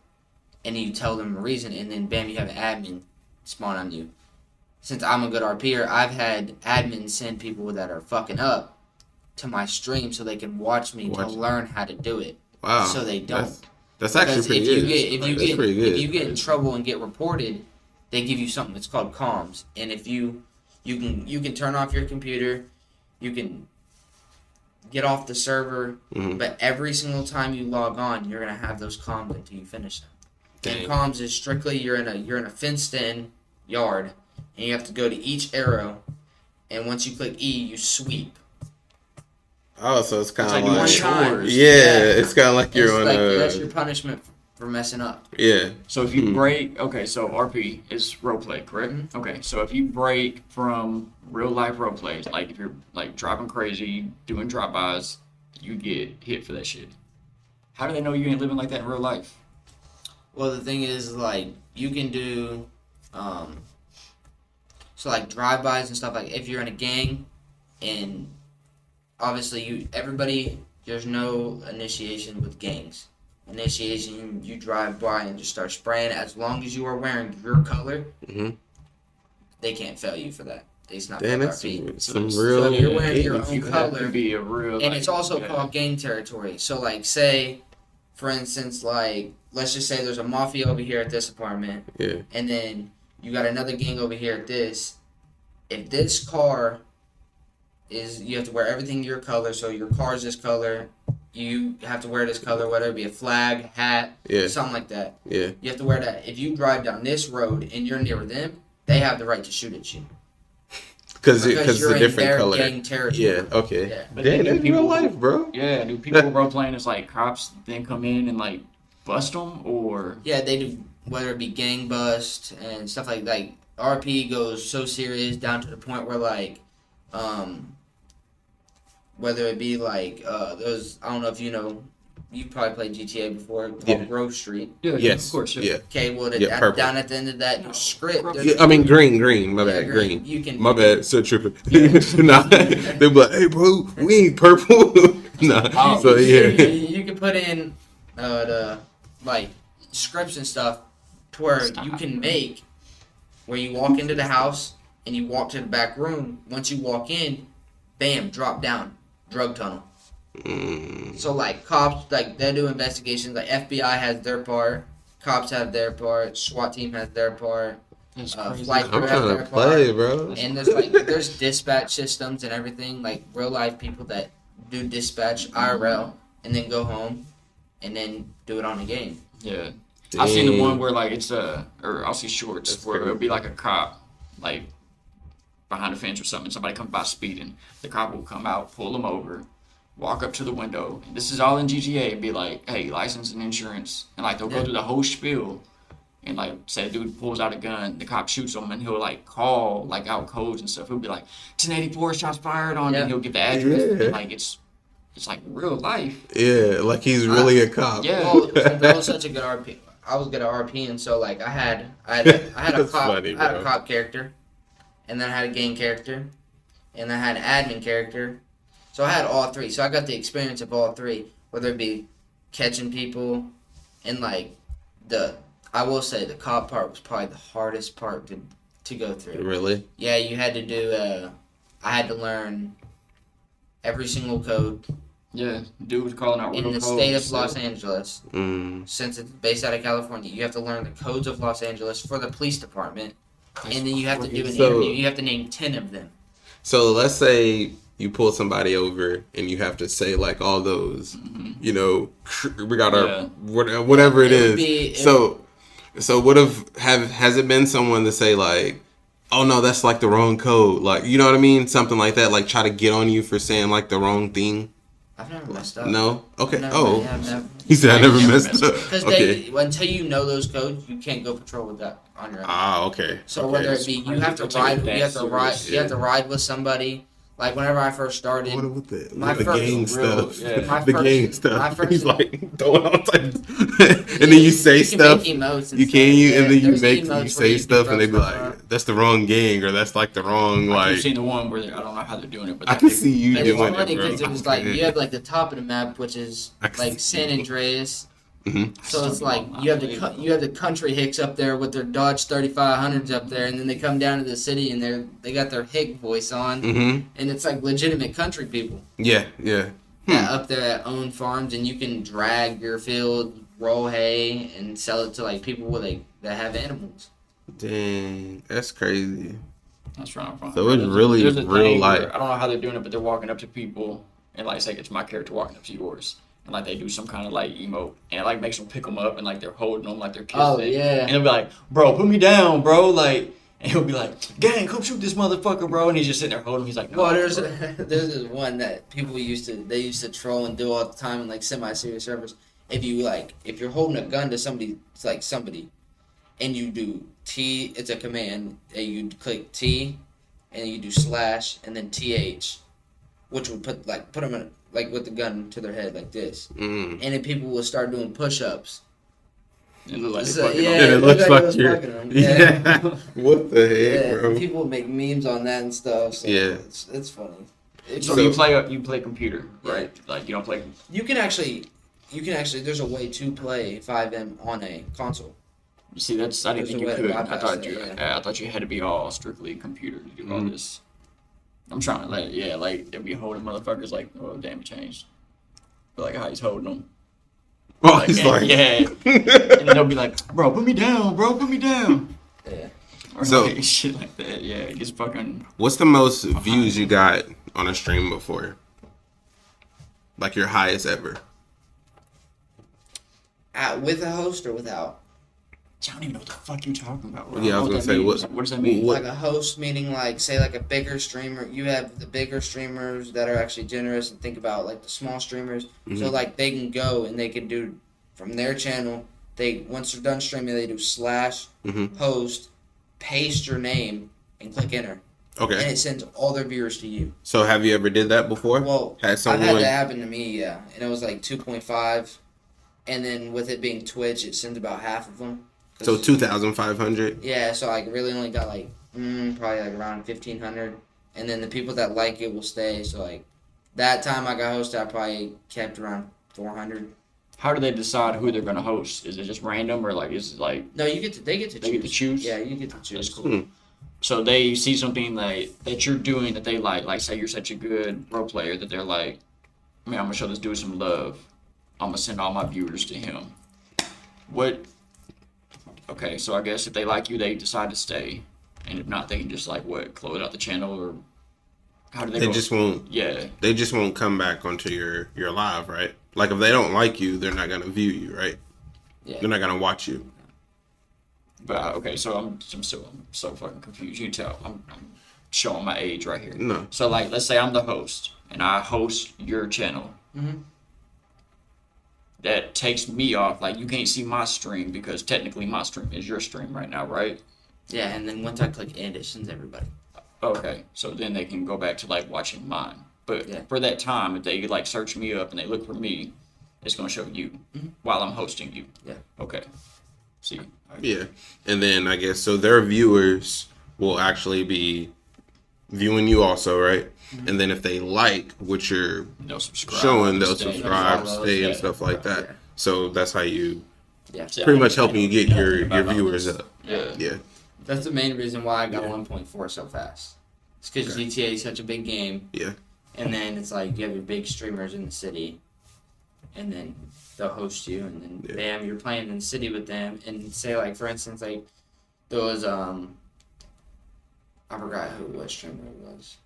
C: and you tell them a reason, and then bam, you have an admin spawn on you. Since I'm a good RPer, I've had admins send people that are fucking up to my stream so they can watch me to learn how to do it.
A: Wow.
C: So they don't.
A: That's actually pretty good.
C: If you get in trouble and get reported, they give you something that's called comms. And if you can turn off your computer, you can get off the server, but every single time you log on, you're gonna have those comms until you finish them. Dang. And comms is strictly you're in a fenced-in yard, and you have to go to each arrow, and once you click E, you sweep.
A: Oh, so it's kind of
C: like
A: chores. Yeah, it's kind of like you're on
C: that's your punishment for messing up.
A: Yeah.
B: So if you break, okay, so RP is roleplay, correct? Mm-hmm. Okay, so if you break from real life roleplays, like if you're like driving crazy, doing drop-bys, you get hit for that shit. How do they know you ain't living like that in real life?
C: Well, the thing is, like, you can do, so like drive-bys and stuff, like if you're in a gang, and obviously there's no initiation with gangs. Initiation, you drive by and just start spraying. As long as you are wearing your color, they can't fail you for that. It's not RP.
A: Some real.
C: So if you're wearing your own color,
B: be a real,
C: and it's also called gang territory. So, like, say, for instance, like, let's just say there's a mafia over here at this apartment, and then you got another gang over here at this. If this car you have to wear everything your color, so your car's this color, you have to wear this color, whether it be a flag, hat, something like that. Yeah. You have to wear that. If you drive down this road and you're near them, they have the right to shoot at you. Because it's a different color. Gang territory.
A: Yeah, okay. Yeah. But damn, that's real life, bro.
B: Yeah, do people role playing as like cops then come in and like bust them, or?
C: Yeah, they do, whether it be gang bust and stuff like that. Like, RP goes so serious down to the point where, like, whether it be like those, I don't know if you know, you probably played GTA before, called Grove Street.
B: Yeah, yes, of course. Yeah.
C: Okay, well, down at the end of that, your script.
A: I mean, green. My bad, green. You can. My bad. So tripping. Nah, they be like, "Hey, bro, we ain't purple." Nah. So yeah.
C: You can put in the like scripts and stuff to where you can make where you walk into the house and you walk to the back room. Once you walk in, bam, drop down, drug tunnel. So, like, cops, like, they do investigations. Like, FBI has their part, cops have their part, SWAT team has their part, flight crew has their part. Bro. And there's dispatch systems and everything, like real life people that do dispatch IRL and then go home and then do it on the game.
B: Yeah. Dang. I've seen the one where, like, it's or I'll see shorts where it'll be like a cop, like, behind a fence or something. Somebody comes by speeding. The cop will come out, pull them over, walk up to the window. This is all in GTA, and be like, "Hey, license and insurance," and like they'll go through the whole spiel. And like, say a dude pulls out a gun, the cop shoots him, and he'll like call like out codes and stuff. He'll be like, 1084 shots fired on, and he'll give the address. And, like it's like real life.
A: Yeah, like he's really a cop.
C: Yeah, well, that was such a good RP. I was good at RP, and so like I had a cop character. And then I had a gang character, and then I had an admin character. So I had all three. So I got the experience of all three, whether it be catching people, and like I will say the cop part was probably the hardest part to go through.
A: Really?
C: Yeah, you had to do. I had to learn every single code.
B: Yeah, dude was calling out
C: in the state of Los Angeles. Since it's based out of California, you have to learn the codes of Los Angeles for the police department. And then you have to do an interview. You have to name 10 of them. So
A: let's say you pull somebody over and you have to say like all those, you know, we got our whatever it is. So what has it been someone to say like, oh no, that's like the wrong code, like, you know what I mean, something like that, like try to get on you for saying like the wrong thing?
C: I've never messed up.
A: No? Okay.
C: Never.
A: He said I never messed up.
C: Because until you know those codes, you can't go patrol with that on your own.
A: Ah, okay.
C: So whether it be you have to ride with somebody. Like whenever I first started,
A: the gang stuff. He's like throwing all types, and then you say stuff. You can and then you say stuff, and they be like, "That's the wrong gang," or "That's like the wrong like."
B: I've seen the one where I don't know how they're doing it, but
A: I can see you doing it,
C: bro. Because it was like you have like the top of the map, which is like San Andreas. So it's like you have the country hicks up there with their Dodge 3500s up there, and then they come down to the city and they got their hick voice on, and it's like legitimate country people.
A: Yeah.
C: Yeah, up there that own farms, and you can drag your field, roll hay, and sell it to like people that have animals.
A: Dang, that's crazy.
B: That's right.
A: So it's really real life.
B: I don't know how they're doing it, but they're walking up to people and like say it's my character walking up to yours, and like they do some kind of like emote, and it like makes them pick them up, and like they're holding them like they're kids.
C: Oh yeah.
B: And they'll be like, "Bro, put me down, bro." Like, and he'll be like, "Gang, come shoot this motherfucker, bro." And he's just sitting there holding him. He's like, "No."
C: Well, there's this one that people used to troll and do all the time in like semi-serious servers. If you're holding a gun to somebody, and you do T, it's a command. And you click T, and you do slash, and then TH, which would put them in, like with the gun to their head like this, and then people will start doing push-ups.
B: It looks
C: So,
B: like
C: it
A: looks like
C: you're.
A: Yeah. What the heck,
C: Yeah,
A: bro?
C: people make memes on that and stuff. So
A: Yeah.
C: it's funny.
B: So you play computer, right? Like you don't play.
C: You can actually. There's a way to play 5M on a console.
B: You see, I didn't think you
C: There's a
B: could.
C: way to
B: I
C: bypass
B: thought
C: it,
B: I thought you had to be all strictly computer to do all this. I'm trying to like they'll be holding motherfuckers like, oh damn, it changed. But like how he's holding them.
A: Oh, he's like,
B: yeah. And then they'll be like, bro, put me down, bro, put me down.
C: Yeah.
B: Or
A: So-
B: like, shit like that. Yeah, it gets fucking.
A: What's the most views you got on a stream before? Like your highest ever?
C: With a host or without?
B: I don't even know what the fuck you're talking about. Bro.
A: Yeah, I was gonna say,
B: what does that mean?
A: what-
C: Like a host, meaning like say like a bigger streamer. You have the bigger streamers that are actually generous and think about like the small streamers. So like they can go and they can do from their channel. Once they're done streaming, they do slash host, paste your name, and click enter.
A: Okay.
C: And it sends all their viewers to you.
A: So have you ever did that before?
C: Well,
A: Had
C: I've
A: someone?
C: had that happen to me, yeah. And it was like 2.5. And then with it being Twitch, it sends about half of them.
A: So 2,500.
C: Yeah, so I really only got like, probably like around 1,500. And then the people that like it will stay. So like, that time I got hosted, I probably kept around 400.
B: How do they decide who they're gonna host? Is it just random or like is it like
C: No, they get to choose.
B: they get to choose?
C: Yeah, you get to choose.
B: That's cool. So they see something like that you're doing that they like say you're such a good role player that they're like, man, I'm gonna show this dude some love. I'm gonna send all my viewers to him. Okay, so I guess if they like you, they decide to stay, and if not, they can just like close out the channel or how do they?
A: They
B: go?
A: just won't.
B: Yeah.
A: They just won't come back onto your live, right? Like if they don't like you, they're not gonna view you, right?
C: Yeah.
A: They're not gonna watch you.
B: But okay, so I'm so fucking confused. You can tell I'm showing my age right here.
A: No.
B: So like, let's say I'm the host and I host your channel. That takes me off. Like you can't see my stream because technically my stream is your stream right now, right?
C: Yeah, and then once I click end, it sends everybody.
B: Okay, so then they can go back to like watching mine. But
C: Yeah.
B: for that time, if they like search me up and they look for me, it's gonna show you while I'm hosting you.
C: Yeah.
B: Okay. See.
A: Yeah. And then I guess so their viewers will actually be viewing you also, right? And then if they like what you're
B: They'll subscribe.
A: showing, they'll
B: stay.
A: subscribe,
C: follow,
A: stay, and
B: yeah.
A: stuff like that.
C: Yeah.
A: So that's how you
C: Yeah.
A: pretty much helping you get your viewers up.
B: Yeah.
A: Yeah.
C: That's the main reason why I got 1.4 so fast. It's because GTA is such a big game.
A: Yeah.
C: And then it's like you have your big streamers in the city, and then they'll host you, and then bam, you're playing in the city with them. And say like for instance, like there was I forgot what streamer it was,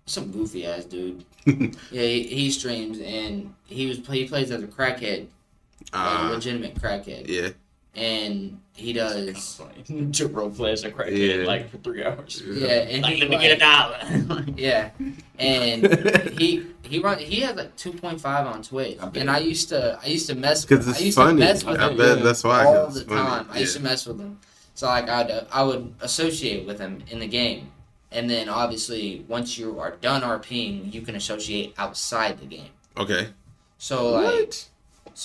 C: some goofy ass dude. Yeah, he streams and he plays as a crackhead, like a legitimate crackhead.
A: Yeah.
C: And he does.
B: To role play as a crackhead like for 3 hours.
C: Yeah, and
B: Like,
C: he
B: let me get $1.
C: Yeah, and he has like 2.5 on Twitch, and I used to mess with
A: Because
C: him. I
A: it's
C: used
A: funny.
C: to mess with
A: I
C: him
A: bet that's why.
C: all
A: it's
C: the
A: funny.
C: time. I used to mess with him, so like I would associate with him in the game, and then obviously once you are done RPing, you can associate outside the game.
A: Okay.
C: So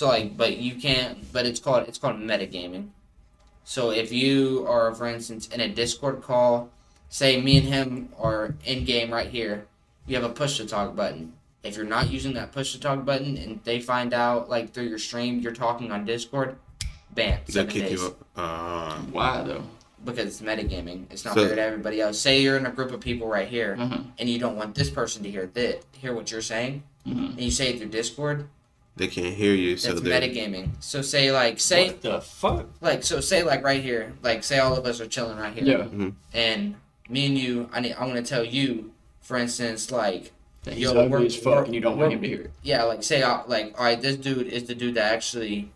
C: like, but you can't. But it's called metagaming. So if you are, for instance, in a Discord call, say me and him are in game right here, you have a push to talk button. if you're not using that push to talk button and they find out like through your stream you're talking on Discord, ban.
A: They'll
C: 7
A: kick
C: days.
A: you up.
B: Why though?
C: Because it's metagaming. It's not
A: So-
C: fair to everybody else. Say you're in a group of people right here,
B: Mhm.
C: and you don't want this person to hear what you're saying,
B: Mhm.
C: and you say it through Discord.
A: They can't hear you, so
C: That's
A: they're
C: metagaming. So say
B: What the fuck?
C: say right here, like say all of us are chilling right here,
B: Yeah.
C: and me and you, I want to tell you, for instance, like
B: That he's
C: Yo,
B: ugly
C: we're-
B: as fuck, and you don't want him to hear it.
C: yeah, like say like all right, this dude is the dude that actually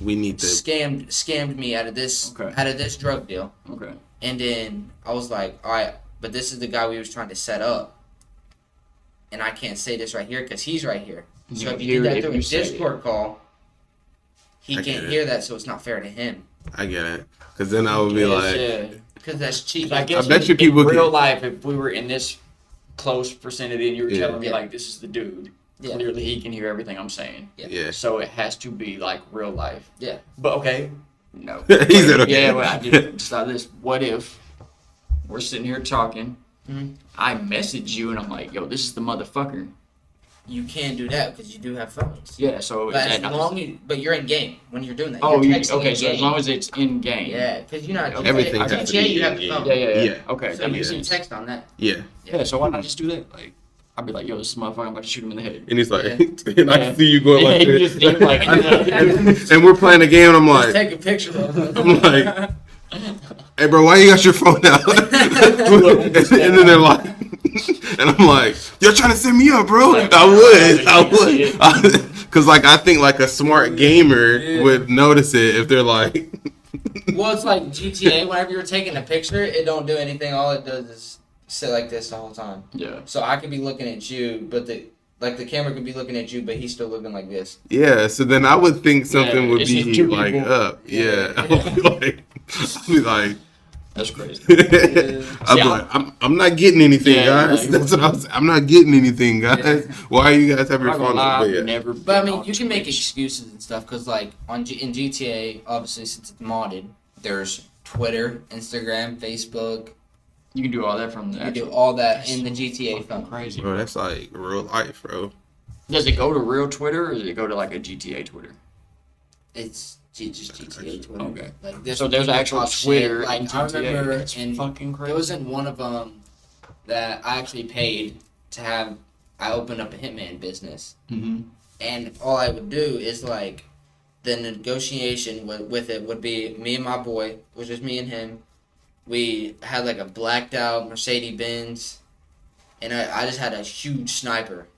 A: we need to.
C: scammed me out of this drug deal.
B: Okay.
C: And then I was like, all right, but this is the guy we was trying to set up. And I can't say this right here because he's right here. So if you do that through a Discord call, he
A: I
C: can't
A: get it.
C: hear that, so it's not fair to him.
A: I get it. Because then I would be like,
B: Yeah.
C: Because that's cheap.
B: I guess
A: I bet you
B: in
A: people
B: real
A: could-
B: life, if we were in this close vicinity and you were
A: Yeah.
B: telling me
C: Yeah.
B: like this is the dude,
C: Yeah.
B: clearly he can hear everything I'm saying.
A: yeah.
B: So it has to be like real life.
C: Yeah.
B: But okay, no.
A: He said okay.
B: Yeah, well, I just thought this. What if we're sitting here talking?
C: Mhm.
B: I message you and I'm like, yo, this is the motherfucker.
C: You can't do that because you do have phones.
B: Yeah. So
C: But
B: is
C: as
B: that not-
C: long as, but you're in game when you're doing that.
B: oh,
C: You're
B: you,
C: texting
B: okay.
C: in
B: So as
C: game.
B: long as it's in game.
C: Yeah, because you're not.
B: Okay,
A: Everything
B: I
A: has to
C: GTA,
A: be
C: you have
A: in
C: the
A: game.
C: phone.
B: Yeah.
A: Yeah.
B: Okay,
C: So
B: that
C: you
B: makes
C: can
B: sense.
C: text on that.
A: Yeah.
B: Yeah. So why not just do that? Like, I'd be like, yo, this is motherfucker. I'm about to shoot him in the head.
A: And he's like,
C: Yeah.
A: and I see you going like
B: You
A: this.
B: just think like-
A: and we're playing a game, and I'm
C: Just
A: like,
C: take a picture of it.
A: I'm like, hey, bro, why you got your phone out? and then they're like, and I'm like, you're trying to set me up, bro.
B: Like,
A: I would. Because, like, I think, like, a smart gamer would notice it if they're like,
C: Well, it's like GTA. Whenever you're taking a picture, it don't do anything. All it does is sit like this the whole time.
B: Yeah.
C: So I could be looking at you, but the camera could be looking at you, but he's still looking like this.
A: yeah. So then I would think something
B: Yeah,
A: would
B: it's just
A: be,
B: two
A: like,
B: people.
A: up. Yeah. I'd be like,
B: That's crazy.
A: I'd be like, I'm not getting anything,
B: Yeah,
A: guys.
B: like-
A: That's what I was. I'm not getting anything, guys.
C: Yeah.
A: Why you guys have
B: I'm
A: your
B: not gonna
A: phone
B: lie,
A: up? But
B: I've
A: yeah.
B: never.
C: But I
B: been
C: mean,
B: on
C: you can make
B: Twitch.
C: excuses and stuff because, like, in GTA, obviously since it's modded, there's Twitter, Instagram, Facebook.
B: You can do all that from
C: You
B: the.
C: can do
B: actual-
C: all that in the GTA
B: Fucking
C: phone.
B: crazy.
A: Bro, that's like real life, bro.
B: Does it go to real Twitter or does it go to like a GTA Twitter?
C: It's just GTA Twitter.
B: Okay.
C: Like, this
B: So there's
C: people
B: actual
C: talk shit.
B: Twitter.
C: Like
B: in
C: I
B: GTA.
C: remember
B: That's
C: in
B: fucking
C: there
B: crazy.
C: was in one of them that I actually paid to have. I opened up a hitman business,
B: Mm-hmm.
C: and all I would do is like the negotiation with it would be me and my boy, which was me and him. We had like a blacked out Mercedes Benz, and I just had a huge sniper,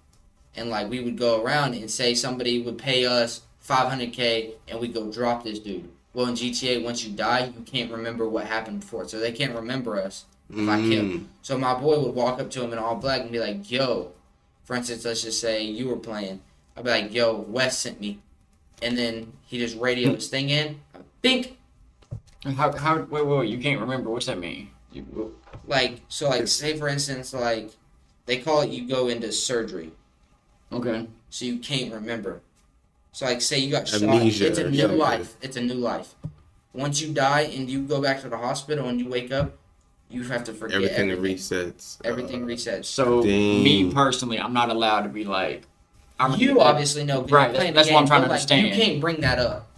C: and like we would go around and say somebody would pay us $500K, and we go drop this dude. Well, in GTA, once you die, you can't remember what happened before, so they can't remember us if I kill.
A: Mm.
C: So my boy would walk up to him in all black and be like, "Yo," for instance, let's just say you were playing. I'd be like, "Yo, Wes sent me," and then he just radio his thing in. Bink.
B: How? Wait. You can't remember. What's that mean?
C: Like so, like say for instance, like they call it you go into surgery,
B: Okay.
C: so you can't remember. So like say you got
A: Amnesia
C: shot, it's a
A: or
C: new
A: something.
C: life. It's a new life. Once you die and you go back to the hospital and you wake up, you have to forget
A: Everything
C: everything.
A: resets.
C: Everything resets.
B: So
A: Dang.
B: me personally, I'm not allowed to be like.
C: You obviously know, 'cause
B: Right,
C: you're playing
B: that's
C: the
B: what I'm
C: game,
B: trying to
C: but, like,
B: understand.
C: You can't bring that up.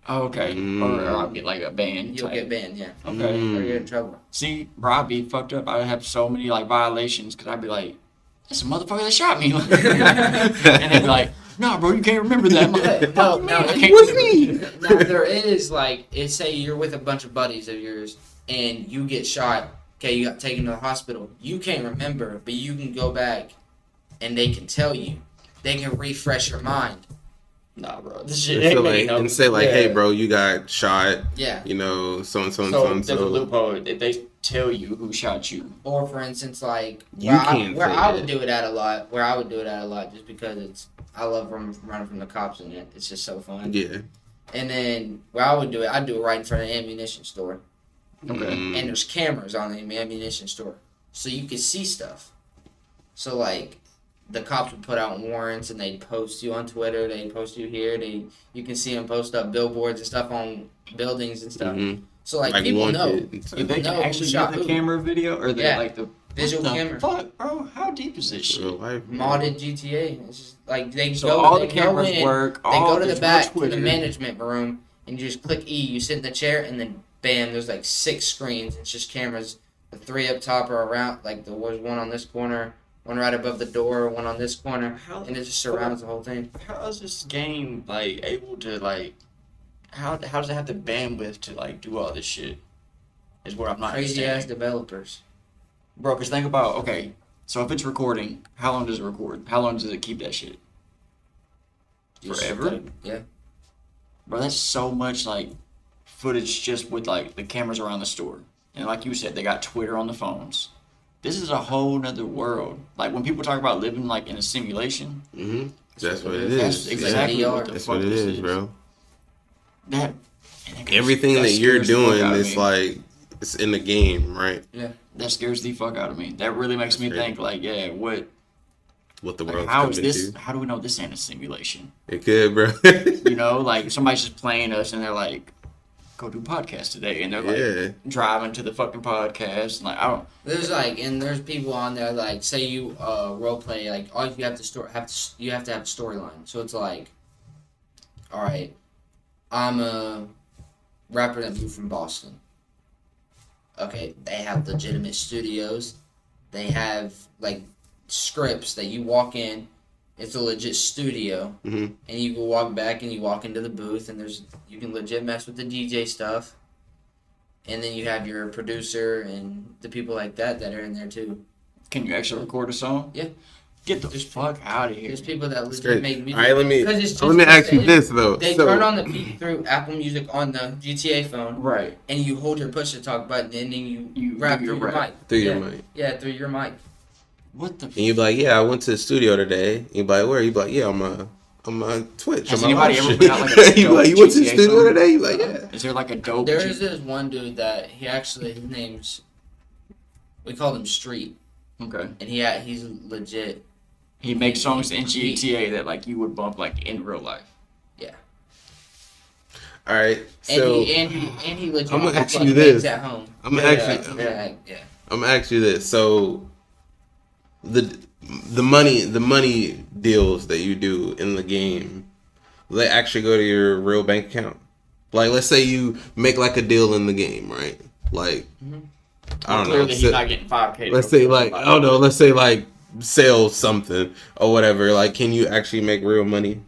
B: Oh, okay. Or I'll get like a ban.
C: You'll
B: type.
C: get banned. Yeah,
B: Okay.
C: or you're in trouble.
B: See, bro, I'd be fucked up. I would have so many like violations because I'd be like, "That's a motherfucker that shot me," and they'd be like, "No, bro, you can't remember that." I'm like,
C: No,
B: "Fuck
C: no,
B: me, I
C: it
B: can't
C: was
B: remember."
C: Now there is like, it's say you're with a bunch of buddies of yours and you get shot. Okay, you got taken to the hospital. You can't remember, but you can go back, and they can tell you. They can refresh your mind.
B: Nah, bro, this
A: And
B: shit
A: say
B: ain't
A: like,
B: making no.
A: and say like,
B: Yeah.
A: hey, bro, you got shot.
C: Yeah.
A: You know, so and so and
B: So
A: so and
B: there's a
A: so.
B: loophole. If they tell you who shot you,
C: Or for instance, like
A: You
C: where
A: can't
C: where
A: say
C: I
A: it.
C: would do it at a lot. Where I would do it at a lot, just because I love running from the cops in it. It's just so fun.
A: Yeah.
C: And then where I would do it, I'd do it right in front of the ammunition store.
B: okay.
A: Mm.
C: And there's cameras on the ammunition store, so you could see stuff. So like, the cops would put out warrants and they'd post you on Twitter. They'd post you here. You can see them post up billboards and stuff on buildings and stuff.
A: Mhm.
C: So like,
A: Like
C: people know.
A: wanted. and stuff.
B: If they can
C: No,
B: actually
C: who shot
B: get the
C: who?
B: camera video or the
C: Yeah.
B: like the
C: Visual
B: What the
C: camera.
B: fuck, bro? How deep is this
A: Real
B: shit?
A: life.
C: Modded GTA. It's just like they
B: So
C: go.
B: all
C: They
B: the
C: go
B: cameras
C: in,
B: work.
C: They
B: all
C: go to the
B: there's no
C: back to
B: Twitter.
C: the management room, and you just click E. You sit in the chair, and then bam, there's like 6 screens. It's just cameras. The 3 up top are around. Like there was one on this corner, one right above the door, one on this corner, and it just surrounds the whole thing.
B: How is this game like able to like? How does it have the bandwidth to like do all this shit? Is what I'm not
C: Crazy ass
B: understanding.
C: developers.
B: Bro, because think about, okay, so if it's recording, how long does it record? How long does it keep that shit?
C: Just
B: Forever?
C: Yeah.
B: Bro, that's so much, like, footage just with, like, the cameras around the store. And like you said, they got Twitter on the phones. This is a whole nother world. Like, when people talk about living, like, in a simulation.
A: Mm-hmm. That's what it
B: That's
A: is.
B: exactly
C: Yeah.
B: what the
A: That's
B: fuck
A: what it
B: this
A: is, bro.
B: That,
A: Everything that you're
B: scares the fuck
A: doing
B: out of
A: is
B: me.
A: like it's in the game, right?
B: That scares the fuck out of me. That really makes me
A: crazy.
B: think, like, yeah, what...
A: What the
B: Like,
A: world's
B: how
A: coming
B: is this?
A: to.
B: How do we know this ain't a simulation?
A: It could, bro.
B: You know, like somebody's just playing us, and they're like, "Go do podcast today," and they're like
A: Yeah.
B: driving to the fucking podcast. And like, I don't.
C: There's like, and there's people on there like, say you role play, like all you have to you have to have a storyline. So it's like, all right, I'm a rapper that moved from Boston. Okay, they have legitimate studios. They have like scripts that you walk in. It's a legit studio,
A: Mhm.
C: and you can walk back and you walk into the booth, and you can legit mess with the DJ stuff. And then you have your producer and the people like that are in there too.
B: Can you actually record a song?
C: Yeah.
B: Get the fuck out of here.
C: There's people that
A: It's
C: legit
A: great.
C: make music.
A: All right, let me
C: 'Cause it's just
A: let me ask you
C: they-
A: this though.
C: They
A: So,
C: turn on the beat through Apple Music on the GTA phone,
B: Right.
C: and you hold your push to talk button, and then you rap
B: do
C: through
B: your
C: your
B: rap.
C: mic.
A: through
C: yeah.
A: your mic,
C: Yeah, through your mic.
B: What the?
A: and you be like, "Yeah, I went to the studio today." You be like, "Where?" You be like, "Yeah, I'm on Twitch."
B: Has
A: on my
B: anybody
A: live
B: ever put out,
A: shit."
B: like, a
A: You be like, "You
B: dope
A: went to the
B: GTA
A: studio
B: song?
A: today?" You be like, "Yeah."
B: Is there like a dope?
C: There is this one dude that his name's, we called him Street,
B: Okay.
C: and he's legit.
B: He makes songs in GTA that like you would bump like in real life.
A: All right, so
C: And he legit.
A: I'm gonna ask
C: fucking
A: you
C: makes
A: this.
C: at home.
A: I'm gonna
C: Yeah.
A: I'm gonna ask you this. So the money deals that you do in the game, will they actually go to your real bank account? Like, let's say you make like a deal in the game, right? Like, I don't know.
B: Clearly, he's not getting 5K.
A: Let's say like, I don't know. Let's say like sell something or whatever. Like, can you actually make real money?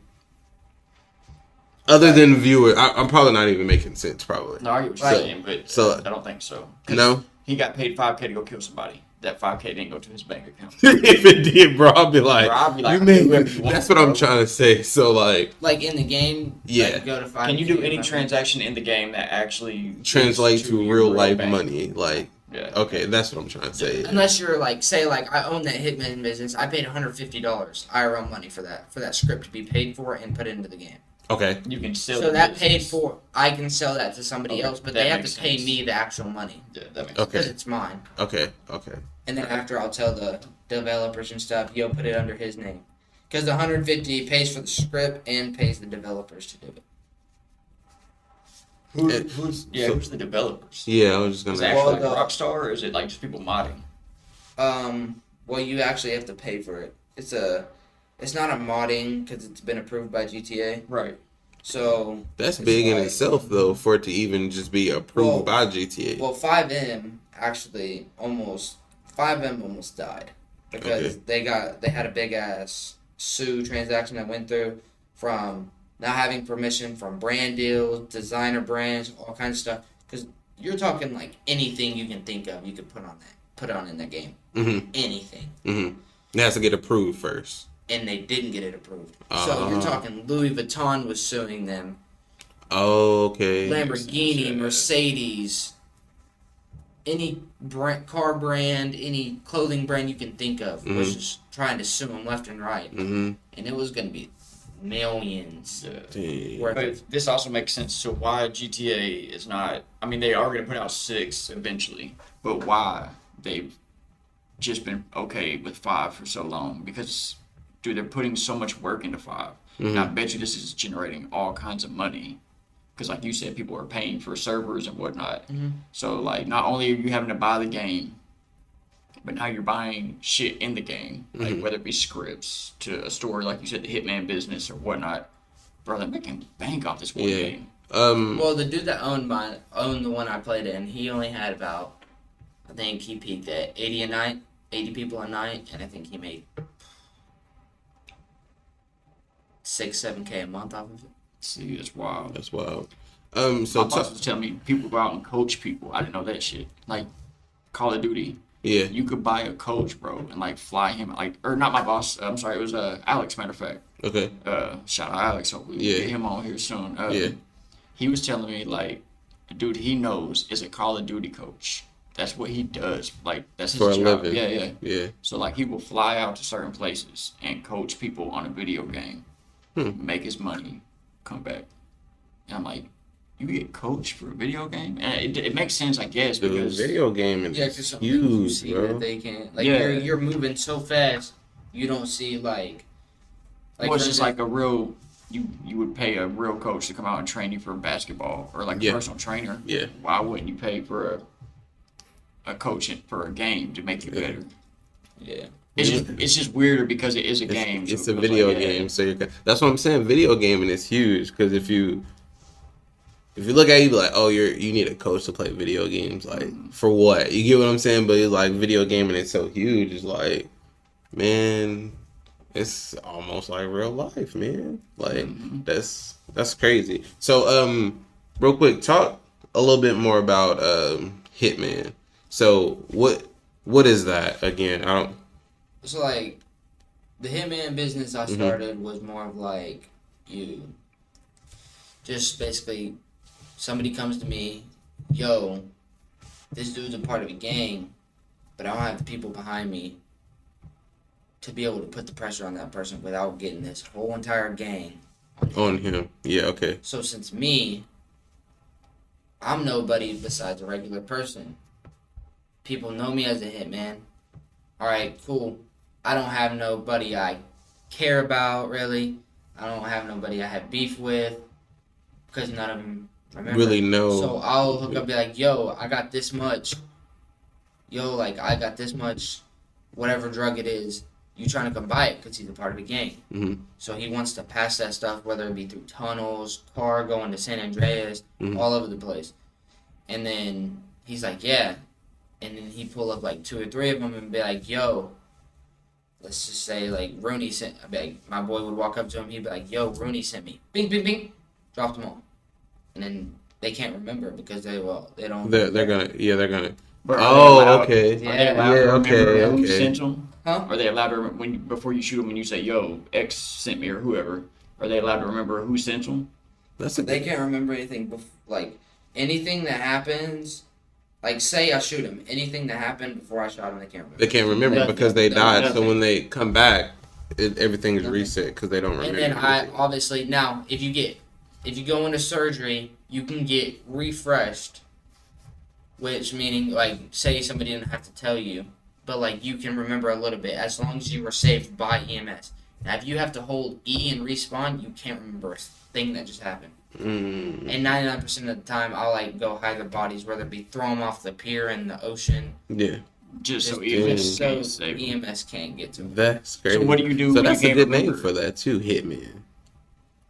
A: Other than viewer, I'm probably not even making sense. Probably.
B: No, I get what you're saying, but
A: so-
B: I don't think so. 'Cause
A: No?
B: He got paid 5K to go kill somebody. That 5K didn't go to his bank account.
A: If it did, bro, I'll be like,
B: Bro, I'll be like,
A: you made.
B: whoever you want,
A: That's what I'm
B: bro.
A: trying to say. So like,
C: Like in the game,
A: Yeah.
C: like, go to 5K.
B: Can you do any transaction in the game that actually
A: translate
B: leads
A: to
B: your
A: real life
B: bank?
A: money. Like,
B: Yeah.
A: okay, that's what I'm trying to say.
C: Unless you're like, say, like I own that Hitman business, I paid $150 IRL money for that script to be paid for and put into the game.
A: Okay,
B: You can still.
C: So that paid for, I can sell that to somebody
B: Okay,
C: else, but
B: that
C: they have
B: makes
C: to pay
B: sense.
C: me the actual money
B: Yeah, that makes
A: Okay.
C: because it's mine.
A: okay.
C: And then after, I'll tell the developers and stuff, yo, put it under his name, because the 150 pays for the script and pays the developers to do it.
B: Who's
A: so-
B: who's the developers?
A: Yeah, I was just
B: Is it
A: gonna.
B: actually
C: Well,
B: like Rockstar, or is it like just people modding?
C: Well, you actually have to pay for it. It's not a modding because it's been approved by GTA.
B: Right.
C: So
A: That's
C: it's
A: big in
C: like-
A: itself, though, for it to even just be approved
C: Well-
A: by GTA.
C: Well, 5M actually almost died because they had a big ass sue transaction that went through from not having permission from brand deals, designer brands, all kinds of stuff. Because you're talking like anything you can think of, you could put on in the game.
A: Mm-hmm.
C: Anything.
A: Mm-hmm. It has to get approved first.
C: And they didn't get it approved. So you're talking Louis Vuitton was suing them.
A: Oh, okay.
C: Lamborghini,
B: Yeah.
C: Mercedes, any car brand, any clothing brand you can think of was just trying to sue them left and right.
A: Mm-hmm.
C: And it was going to be millions worth
B: But
C: of.
B: this also makes sense. So why GTA is not? I mean, they are going to put out 6 eventually, but why they've just been okay with 5 for so long? Because, dude, they're putting so much work into 5. And I bet you this is generating all kinds of money. Because, like you said, people are paying for servers and whatnot. So, like, not only are you having to buy the game, But now you're buying shit in the game, like whether it be scripts to a store, like you said, the Hitman business or whatnot. Bro, they're making bank off this one game.
C: Well, the dude that owned the one I played in, he only had about, I think he peaked at 80 a night, 80 people a night, and I think he made 6-7K a month off of it.
B: See, that's wild.
A: That's wild.
B: My boss was telling me people go out and coach people. I didn't know that shit. Like Call of Duty.
A: Yeah.
B: You could buy a coach, bro, and like fly him, like, or not my boss. I'm sorry, it was Alex. Matter of fact.
A: Okay.
B: Shout out Alex. Hopefully we get him on here soon.
A: Yeah.
B: He was telling me like, a dude he knows is a Call of Duty coach. That's what he does. Like that's his
A: For a
B: job.
A: living.
B: Yeah. So like he will fly out to certain places and coach people on a video game, make his money, come back. And I'm like, you get coached for a video game, and it makes sense, I guess,
A: Dude,
B: because
A: video gaming is huge,
C: see
A: bro.
C: that they can't. Like you're moving so fast, you don't see like.
B: Well, it's just like a real. You would pay a real coach to come out and train you for basketball or like a personal trainer.
A: Yeah.
B: Why wouldn't you pay for a coach for a game to make you better?
C: Yeah.
B: It's just weirder because it is a game.
A: It's
B: so
A: a
B: it
A: video
B: like,
A: game, so that's what I'm saying. Video gaming is huge because if you look at it, you be like, oh, you need a coach to play video games. Like for what? You get what I'm saying? But it's like video gaming is so huge. It's like, man, it's almost like real life, man. Like that's crazy. So real quick, talk a little bit more about Hitman. So what is that again? I don't.
C: So like, the Hitman business I started was more of like you. Just basically, somebody comes to me, yo, this dude's a part of a gang, but I don't have the people behind me to be able to put the pressure on that person without getting this whole entire gang
A: on him. Yeah, okay.
C: So since me, I'm nobody besides a regular person. People know me as a hitman. Alright, cool. I don't have nobody I care about, really. I don't have nobody I have beef with. Because none of them remember.
A: Really know.
C: So I'll hook up and be like, yo, I got this much. Yo, like, I got this much, whatever drug it is. You trying to come buy it because he's a part of a gang.
A: Mm-hmm.
C: So he wants to pass that stuff, whether it be through tunnels, car going to San Andreas, all over the place. And then he's like, yeah. And then he pull up like 2 or 3 of them and be like, yo, let's just say like Rooney sent, like, my boy would walk up to him, he'd be like, yo, Rooney sent me. Bing, bing, bing. Dropped them all. And then they can't remember because they don't.
A: They're gonna.
B: But
A: okay.
B: Are they allowed to remember who sent them?
C: Huh?
B: Are they allowed to remember before you shoot them, when you say, yo, X sent me or whoever, are they allowed to remember who sent them?
C: They can't remember anything, like, anything that happens, like, say I shoot him, anything that happened before I shot him, they can't remember.
A: They can't remember because they died, so when they come back, everything is reset because they don't remember.
C: And then obviously, now, if you go into surgery, you can get refreshed, which meaning, like, say somebody didn't have to tell you, but, like, you can remember a little bit as long as you were saved by EMS. Now, if you have to hold E and respawn, you can't remember a thing that just happened. And 99% of the time, I'll, like, go hide their bodies, whether it be throw them off the pier in the ocean.
A: Yeah.
B: Just so EMS can't save them.
C: EMS can't get to them.
A: That's crazy.
B: So what do you do?
A: So
B: when
A: that's
B: you
A: a
B: can't
A: good name
B: remember?
A: for that too, Hitman.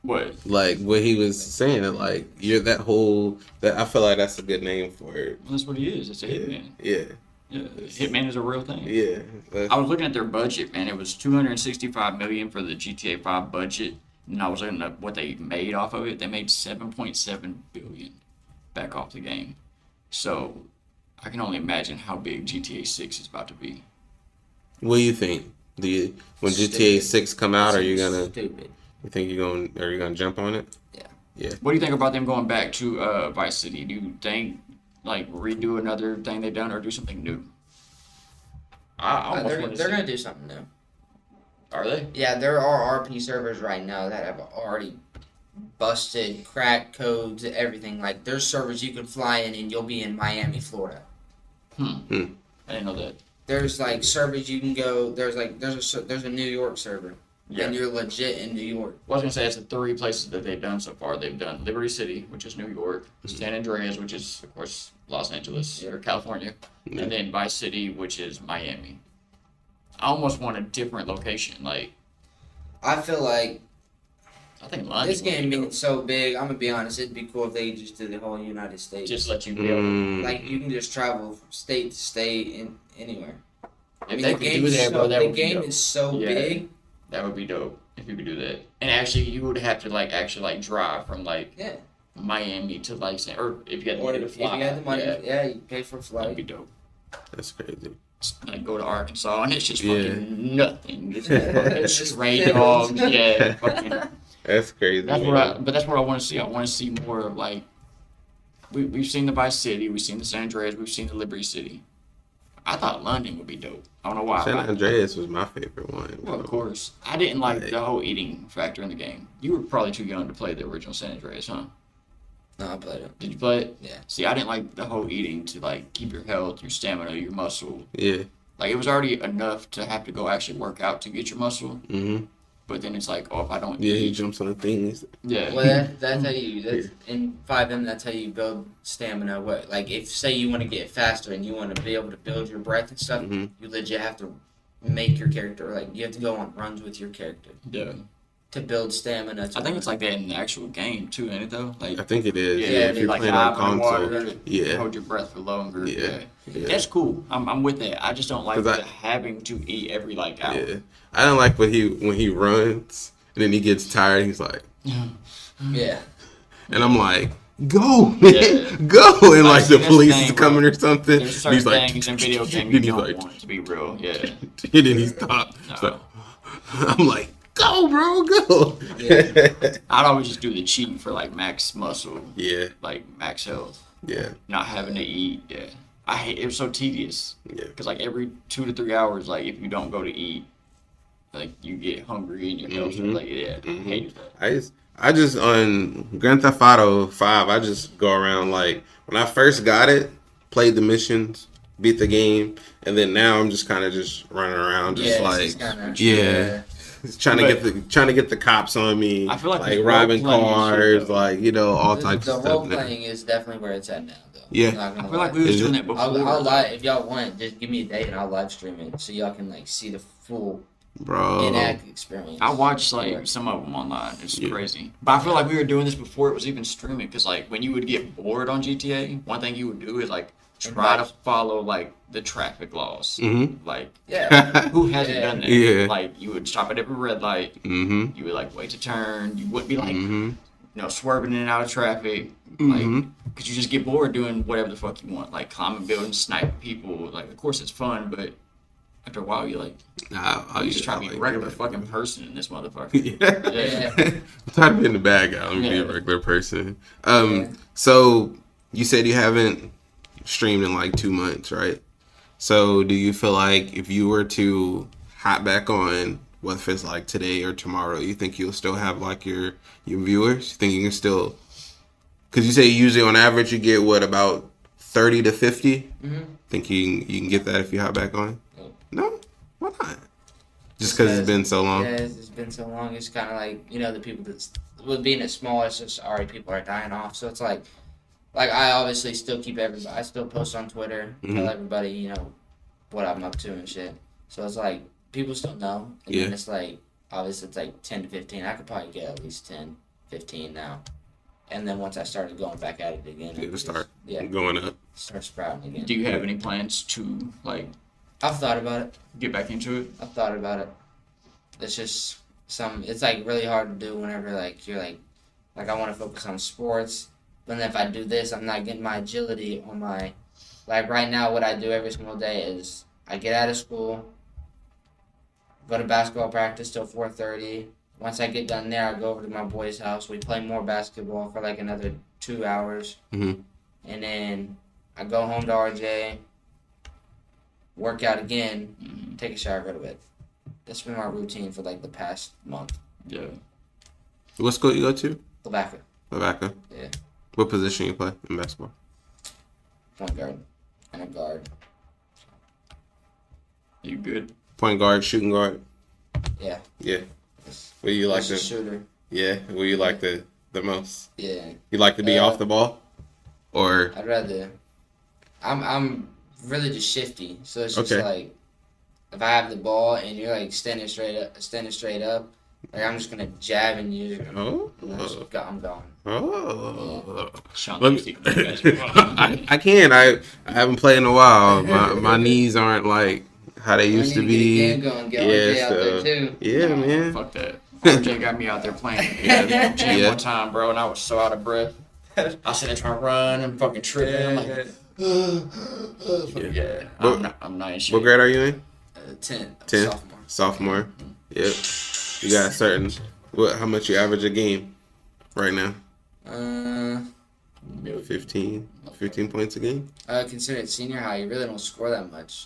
B: What?
A: Like what he was saying, that like you're that I feel like that's a good name for it.
B: Well, that's what he is. It's a hitman.
A: Yeah.
B: Yeah, Hitman is a real thing.
A: Yeah.
B: I was looking at their budget, man. It was $265 million for the GTA 5 budget, and I was looking at what they made off of it. They made $7.7 billion back off the game. So I can only imagine how big GTA 6 is about to be.
A: What do you think? When GTA 6 come out, are you gonna?
C: Stupid.
A: You think are you gonna jump on it?
C: Yeah.
A: Yeah.
B: What do you think about them going back to Vice City? Do you think like redo another thing they've done or do something new?
C: They're gonna do something new.
B: Are they?
C: Yeah, there are RP servers right now that have already busted crack codes, everything. Like there's servers you can fly in and you'll be in Miami, Florida.
B: I didn't know that.
C: There's like servers you can go. There's a New York server and you're legit in New York.
B: Well, I was gonna say it's the 3 places that they've done so far. They've done Liberty City, which is New York, San Andreas, which is of course Los Angeles or California, and then Vice City, which is Miami. I almost want a different location. Like,
C: I feel like
B: I think London.
C: this game being so big, I'm gonna be honest, it'd be cool if they just did the whole United States.
B: Just let you be able to,
C: like you can just travel from state to state in anywhere.
B: if they could do that, bro, that
C: the
B: would be
C: game
B: dope.
C: is so big.
B: That would be dope if you could do that. And actually, you would have to drive from
C: Yeah.
B: Miami to or if you had the
C: Or
B: money to
C: if
B: fly.
C: you had the money, you pay for a flight.
B: That'd be dope.
A: That's crazy.
B: Like go to Arkansas and it's just
A: Yeah.
B: fucking nothing. It's fucking stray dogs. Yeah, fucking.
A: That's crazy.
B: That's what I want to see. I want to see more of like. We've seen the Vice City, we've seen the San Andreas, we've seen the Liberty City. I thought London would be dope. I don't know why.
A: San Andreas was my favorite one.
B: Well, of course. I didn't like the whole eating factor in the game. You were probably too young to play the original San Andreas, huh?
C: No, I played it.
B: Did you play it?
C: Yeah.
B: See, I didn't like the whole eating to like keep your health, your stamina, your muscle.
A: Yeah.
B: Like it was already enough to have to go actually work out to get your muscle.
A: Mm-hmm.
B: But then it's like, oh, if I don't
A: Yeah,
B: eat,
A: he jumps on the things.
B: yeah.
C: Well, that's how you. In 5M, that's how you build stamina. What if say you want to get faster and you want to be able to build your breath and stuff, you legit have to make your character you have to go on runs with your character.
B: Yeah.
C: To build stamina.
B: I think it's like that in the actual game too, ain't it though? Like
A: I think it is.
B: yeah,
A: If you're
B: like
A: playing on
B: dive underwater,
A: console. Yeah.
B: hold your breath for longer.
A: Yeah.
B: That's cool. I'm with that. I just don't like
A: 'Cause
B: the having to eat every hour.
A: Yeah. I don't like when he runs and then he gets tired. He's like,
C: Yeah.
A: and I'm like, go, man,
B: Yeah.
A: go, and like the
B: that's
A: police
B: the
A: is
B: thing,
A: coming
B: bro.
A: or something.
B: There's
A: And
B: certain
A: he's like,
B: things in video games
A: and
B: you
A: he's
B: don't
A: like,
B: want to be real. Yeah.
A: and then he stopped. So, I'm like, go, bro, go.
B: I'd always just do the cheat for like max muscle,
A: Yeah,
B: like max health,
A: yeah,
B: not having to eat. Yeah. I hate it. Was so tedious.
A: yeah.
B: Because like every 2 to 3 hours, like if you don't go to eat, like you get hungry and your health. Like I hated that.
A: I just on Grand Theft Auto 5, I just go around like when I first got it, played the missions, beat the game, and then now I'm just kind of just running around, just trying to get the cops on me.
B: I feel like
A: robbing cars,
B: shit,
A: all types
C: The
A: of
C: role
A: stuff. now.
C: playing is definitely where it's at now, though.
A: Yeah.
C: I'm not
B: I
C: gonna
B: feel like
C: lie.
B: we was
A: Is
B: doing
A: it?
B: that
C: I'll
B: before.
C: live if y'all want. Just give me a day and I'll live stream it so y'all can see the full
A: Bro.
C: in-act experience.
B: I watched some of them online. It's crazy. But I feel like we were doing this before it was even streaming. Because when you would get bored on GTA, one thing you would do is try to follow the traffic laws.
A: Mm-hmm.
C: Yeah.
B: Who hasn't done that?
A: Yeah.
B: You would stop at every red light.
A: Mm-hmm.
B: You would wait to turn. You wouldn't be
A: Mm-hmm.
B: swerving in and out of traffic. Because you just get bored doing whatever the fuck you want. Climbing buildings, sniping people. Of course it's fun, but after a while you're you just try to be a regular fucking person in this motherfucker.
A: Yeah.
B: Yeah.
A: I'm tired of being the bad guy. Let me be a regular person. So you said you haven't streamed in 2 months, right? So do you feel like if you were to hop back on, whether if it's today or tomorrow, you think you'll still have your viewers? You think you can still? Because you say usually on average you get about 30 to 50. Think you can get that if you hop back on? No, why not? Just because it's been so long.
C: Yeah, it's been so long. It's kind of the people that's with being as small, it's just already people are dying off. So it's like I obviously still keep everybody. I still post on Twitter, tell everybody what I'm up to and shit. So it's people still know. And then it's obviously it's 10 to 15. I could probably get at least 10, 15 now. And then once I started going back at it again,
A: It'll start going up.
C: Start sprouting again.
B: Do you have any plans to
C: I've thought about it.
B: get back into it?
C: I've thought about it. It's just it's really hard to do whenever you're I want to focus on sports, but then if I do this, I'm not getting my agility on my right now. What I do every single day is I get out of school, go to basketball practice till 4:30. Once I get done there, I go over to my boy's house. We play more basketball for another 2 hours, and then I go home to RJ. Work out again, take a shower, go to bed. That's been my routine for the past month.
B: Yeah.
A: What school you go to?
C: Lavaca. Yeah.
A: What position you play in basketball?
C: Point guard and a guard.
B: You good?
A: Point guard, shooting guard.
C: Yeah.
A: Yeah. What do you like
C: He's a shooter.
A: Yeah, what do you like the most?
C: Yeah.
A: You like to be off the ball, or
C: I'd rather. I'm really just shifty, so it's just like if I have the ball and you're like standing straight up, like I'm just gonna jab and you. I'm gone.
A: Oh.
B: Sean,
A: I can't. I haven't played in a while. My knees aren't like how they used to be.
C: Get RJ out there too.
A: Yeah, man.
B: Fuck that. RJ got me out there playing gym one time, bro, and I was so out of breath. I was sitting there trying to run and fucking tripping. I'm like, I'm not in shape.
A: What grade are you in?
C: 10.
A: 10. Sophomore. Yep. You got a certain. How much you average a game right now? 15 points a game.
C: Considering senior high, you really don't score that much.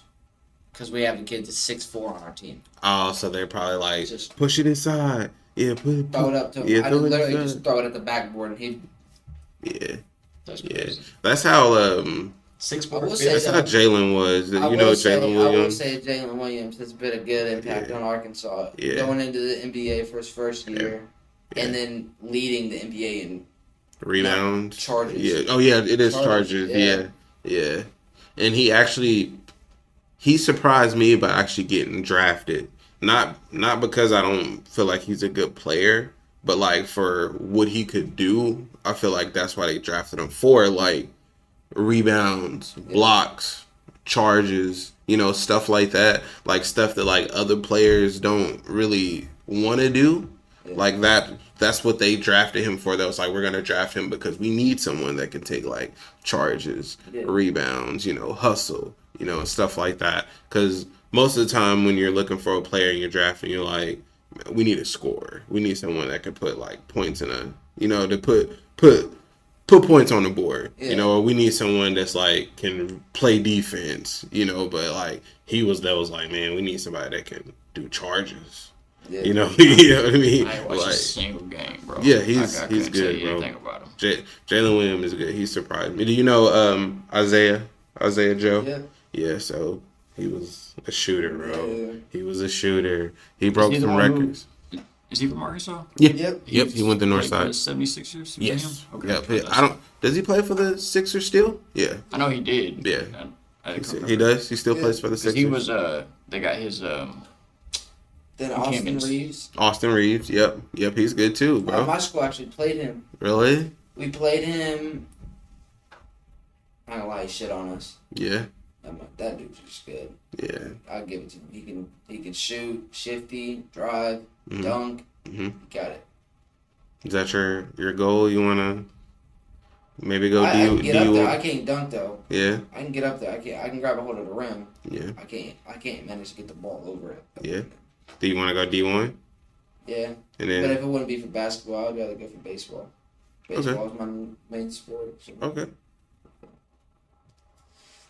C: Because we have a kid that's 6'4" on our team.
A: Oh, so they're probably like, just push it inside. Yeah,
C: throw it up to him.
A: Yeah,
C: I literally just throw it at the backboard and he'd.
A: Yeah.
B: That's crazy.
A: That's how
B: 6'4".
A: That's how Jalen was. You know Jalen Williams.
C: I will say Jalen Williams has been a good impact on Arkansas.
A: Yeah.
C: Going into the NBA for his first year, and then leading the NBA in
A: rebounds,
C: charges.
A: Yeah. Oh yeah, it is charges. Yeah. And he surprised me by actually getting drafted. Not because I don't feel like he's a good player, but like for what he could do, I feel like that's why they drafted him for like rebounds, blocks, charges, stuff like that. Like stuff that like other players don't really want to do. Like that's what they drafted him for. That was like, we're going to draft him because we need someone that can take like charges, rebounds, hustle, and stuff like that. Because most of the time when you're looking for a player and you're drafting, you're like, we need a scorer. We need someone that can put like points in to put points on the board. Or we need someone that's like can play defense, but like that was like, man, we need somebody that can do charges. Yeah. You know what I mean?
B: I ain't watched a single game, bro.
A: Yeah, he's good, bro.
B: About him.
A: Jalen Williams is good. He surprised me. Do you know Isaiah Joe?
C: Yeah.
A: Yeah, so he was a shooter, bro. Yeah. He was a shooter. He broke some records.
B: Is he from Arkansas?
A: Yeah. Yep. He went to Northside.
B: 76ers?
A: Yes.
B: Okay.
A: Yep. Does he play for the Sixers still? Yeah.
B: I know he did.
A: Yeah. He does? He still plays for the Sixers?
B: He was, they got his,
C: Then Austin Reeves.
A: Austin Reeves, yep, he's good too, bro.
C: My school actually played him.
A: Really?
C: We played him. I don't know why he shit on us.
A: Yeah.
C: That dude's just good.
A: Yeah.
C: I'll give it to him. He can shoot, shifty, drive, dunk. He got it.
A: Is that your goal? You wanna maybe go
C: I can get up there. I can't dunk though.
A: Yeah.
C: I can get up there. I can grab a hold of the rim.
A: Yeah.
C: I can't manage to get the ball over it.
A: Yeah. Do you want to go D1?
C: Yeah.
A: And then,
C: but if it wouldn't be for basketball, I'd rather go for baseball. Baseball is my main sport. So.
A: Okay.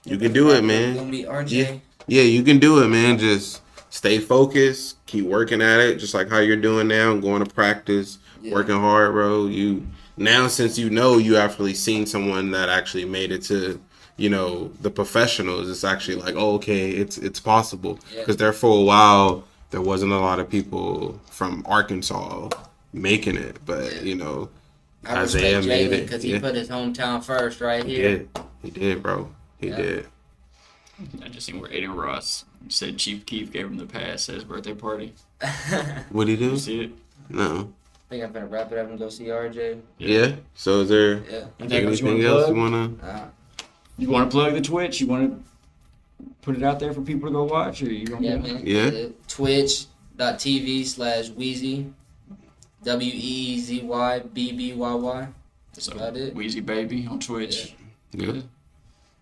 A: You can do it, man.
C: Gonna be RJ.
A: Yeah, you can do it, man. Just stay focused, keep working at it, just like how you're doing now, going to practice, working hard, bro. Since you actually seen someone that actually made it to, the professionals, it's actually like, oh, okay, it's possible. Because there for a while, there wasn't a lot of people from Arkansas making it, but Isaiah made it
C: because he put his hometown first right here.
A: He did, bro. He did.
B: I just seen where Aiden Ross said Chief Keef gave him the pass at his birthday party.
A: What'd he do?
B: You see it?
A: No.
C: I think I'm gonna wrap it up and go see RJ.
A: Yeah. So is there anything else you wanna?
B: You want to plug the Twitch? You want to put it out there for people to go watch, or you gonna
C: man.
A: Yeah.
C: Twitch.tv/weezy. WEEZYBBYY. That's about it.
B: Weezy Baby on Twitch.
A: Yeah.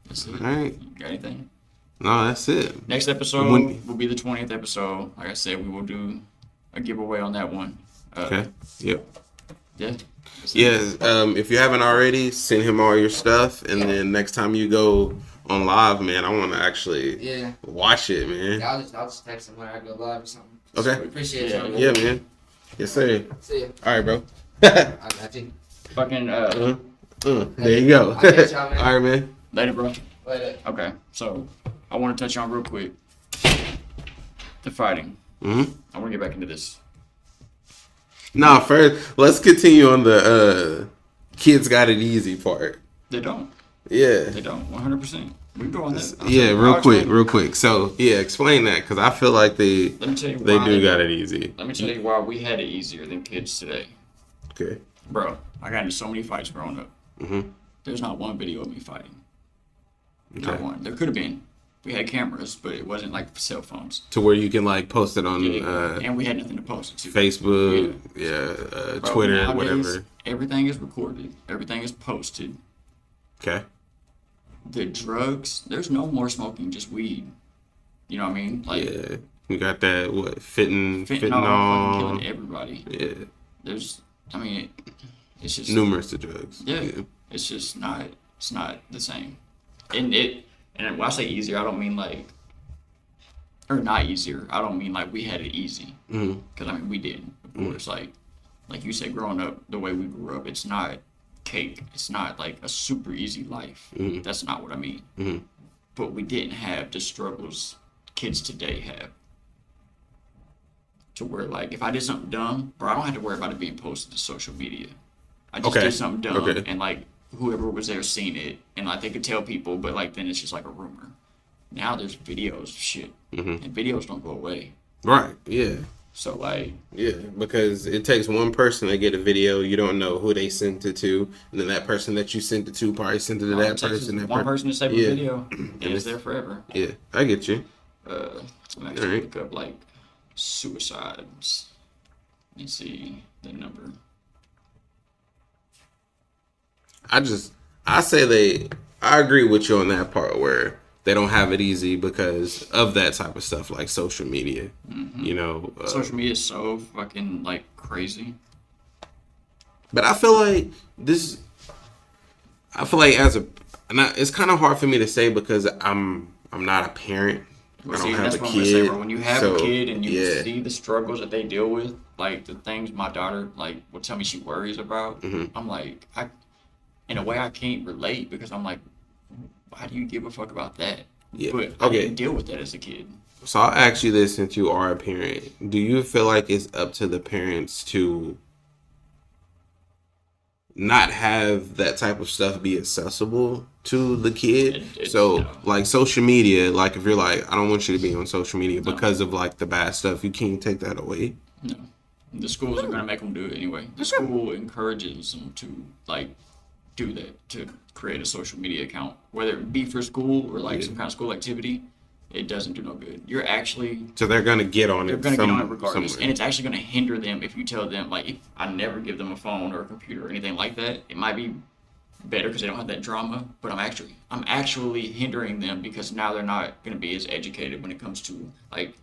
B: That's it.
A: All right.
B: You got anything?
A: No, that's it.
B: Next episode will be the 20th episode. Like I said, we will do a giveaway on that one.
A: Okay. Yep.
B: Yeah.
A: If you haven't already, send him all your stuff, and then next time you go on live, man, I want to actually watch it, man.
C: Yeah, I'll just text him when I go live or something.
A: Okay.
C: So appreciate it.
A: Yeah, man. Yes, sir.
C: See ya.
A: All right, bro.
C: I got you.
B: Fucking
A: there you go.
C: I'll catch y'all, man.
A: All right, man.
B: Later, bro.
C: Later.
B: Okay, so I want to touch on real quick the fighting.
A: I
B: want to get back into this.
A: Nah, first let's continue on the kids got it easy part.
B: They don't.
A: Yeah.
B: They don't. 100%. We go on that.
A: Yeah, real quick. So yeah, explain that because I feel like they do got it easy.
B: Let me tell you why we had it easier than kids today.
A: Okay.
B: Bro, I got into so many fights growing up.
A: Mm-hmm.
B: There's not one video of me fighting. Not
A: Okay.
B: one. There could have been. We had cameras, but it wasn't like cell phones.
A: To where you can like post it on
B: And we had nothing to post it to.
A: Facebook,
B: Bro,
A: Twitter,
B: nowadays,
A: whatever.
B: Everything is recorded. Everything is posted.
A: Okay.
B: The drugs, there's no more smoking, just weed. You know what I mean? Like
A: Yeah. You got that
B: fentanyl fucking
A: fentanyl.
B: killing everybody.
A: Yeah.
B: There's, I mean, it's just
A: Numerous of drugs.
B: yeah. It's just not. It's not the same. And when I say easier, I don't mean like, or not easier. I don't mean like we had it easy.
A: Mm-hmm.
B: Because I mean we did. Of course, like you said, growing up the way we grew up, it's not cake. It's not like a super easy life.
A: Mm-hmm.
B: That's not what I mean.
A: Mm-hmm.
B: But we didn't have the struggles kids today have. To where like if I did something dumb, bro, I don't have to worry about it being posted to social media. I just did something dumb and like whoever was there seen it and like they could tell people, but like then it's just like a rumor. Now there's videos of shit.
A: Mm-hmm.
B: And videos don't go away.
A: Right. Yeah.
B: So like
A: Yeah, because it takes one person to get a video. You don't know who they sent it to, and then that person that you sent it to probably sent it to that person. That
B: one person to save a video, and it's there forever.
A: Yeah, I get you.
B: I'm actually look up like suicides. Let me see the number.
A: I agree with you on that part where they don't have it easy because of that type of stuff like social media.
B: Mm-hmm.
A: You know,
B: social media is so fucking like crazy.
A: But I feel like it's kind of hard for me to say because I'm not a parent.
B: Well,
A: I don't have
B: that's
A: a
B: what
A: kid.
B: I'm saying, bro. When you have a kid and you
A: yeah.
B: see the struggles that they deal with, like the things my daughter like will tell me she worries about, I'm like, in a way I can't relate because I'm like, why do you give a fuck about that?
A: Yeah.
B: But I didn't deal with that as a kid.
A: So I'll ask you this since you are a parent. Do you feel like it's up to the parents to not have that type of stuff be accessible to the kid? So like social media, like if you're like, I don't want you to be on social media because of like the bad stuff, you can't take that away.
B: No. The schools are going to make them do it anyway. The school encourages them to like do that, to create a social media account, whether it be for school or like some kind of school activity. It doesn't do no good. You're actually
A: so they're gonna get on it.
B: They're gonna get on it regardless,
A: somewhere.
B: and it's actually gonna hinder them if you tell them like if I never give them a phone or a computer or anything like that. It might be better because they don't have that drama, but I'm actually hindering them because now they're not gonna be as educated when it comes to like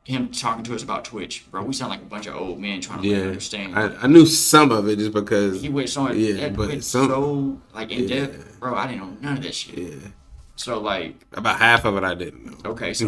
B: him talking to us about Twitch, bro. We sound like a bunch of old men trying to understand.
A: I knew some of it just because
B: he went so so like in depth, bro. I didn't know none of that shit.
A: Yeah.
B: So like
A: about half of it I didn't know.
B: Okay, so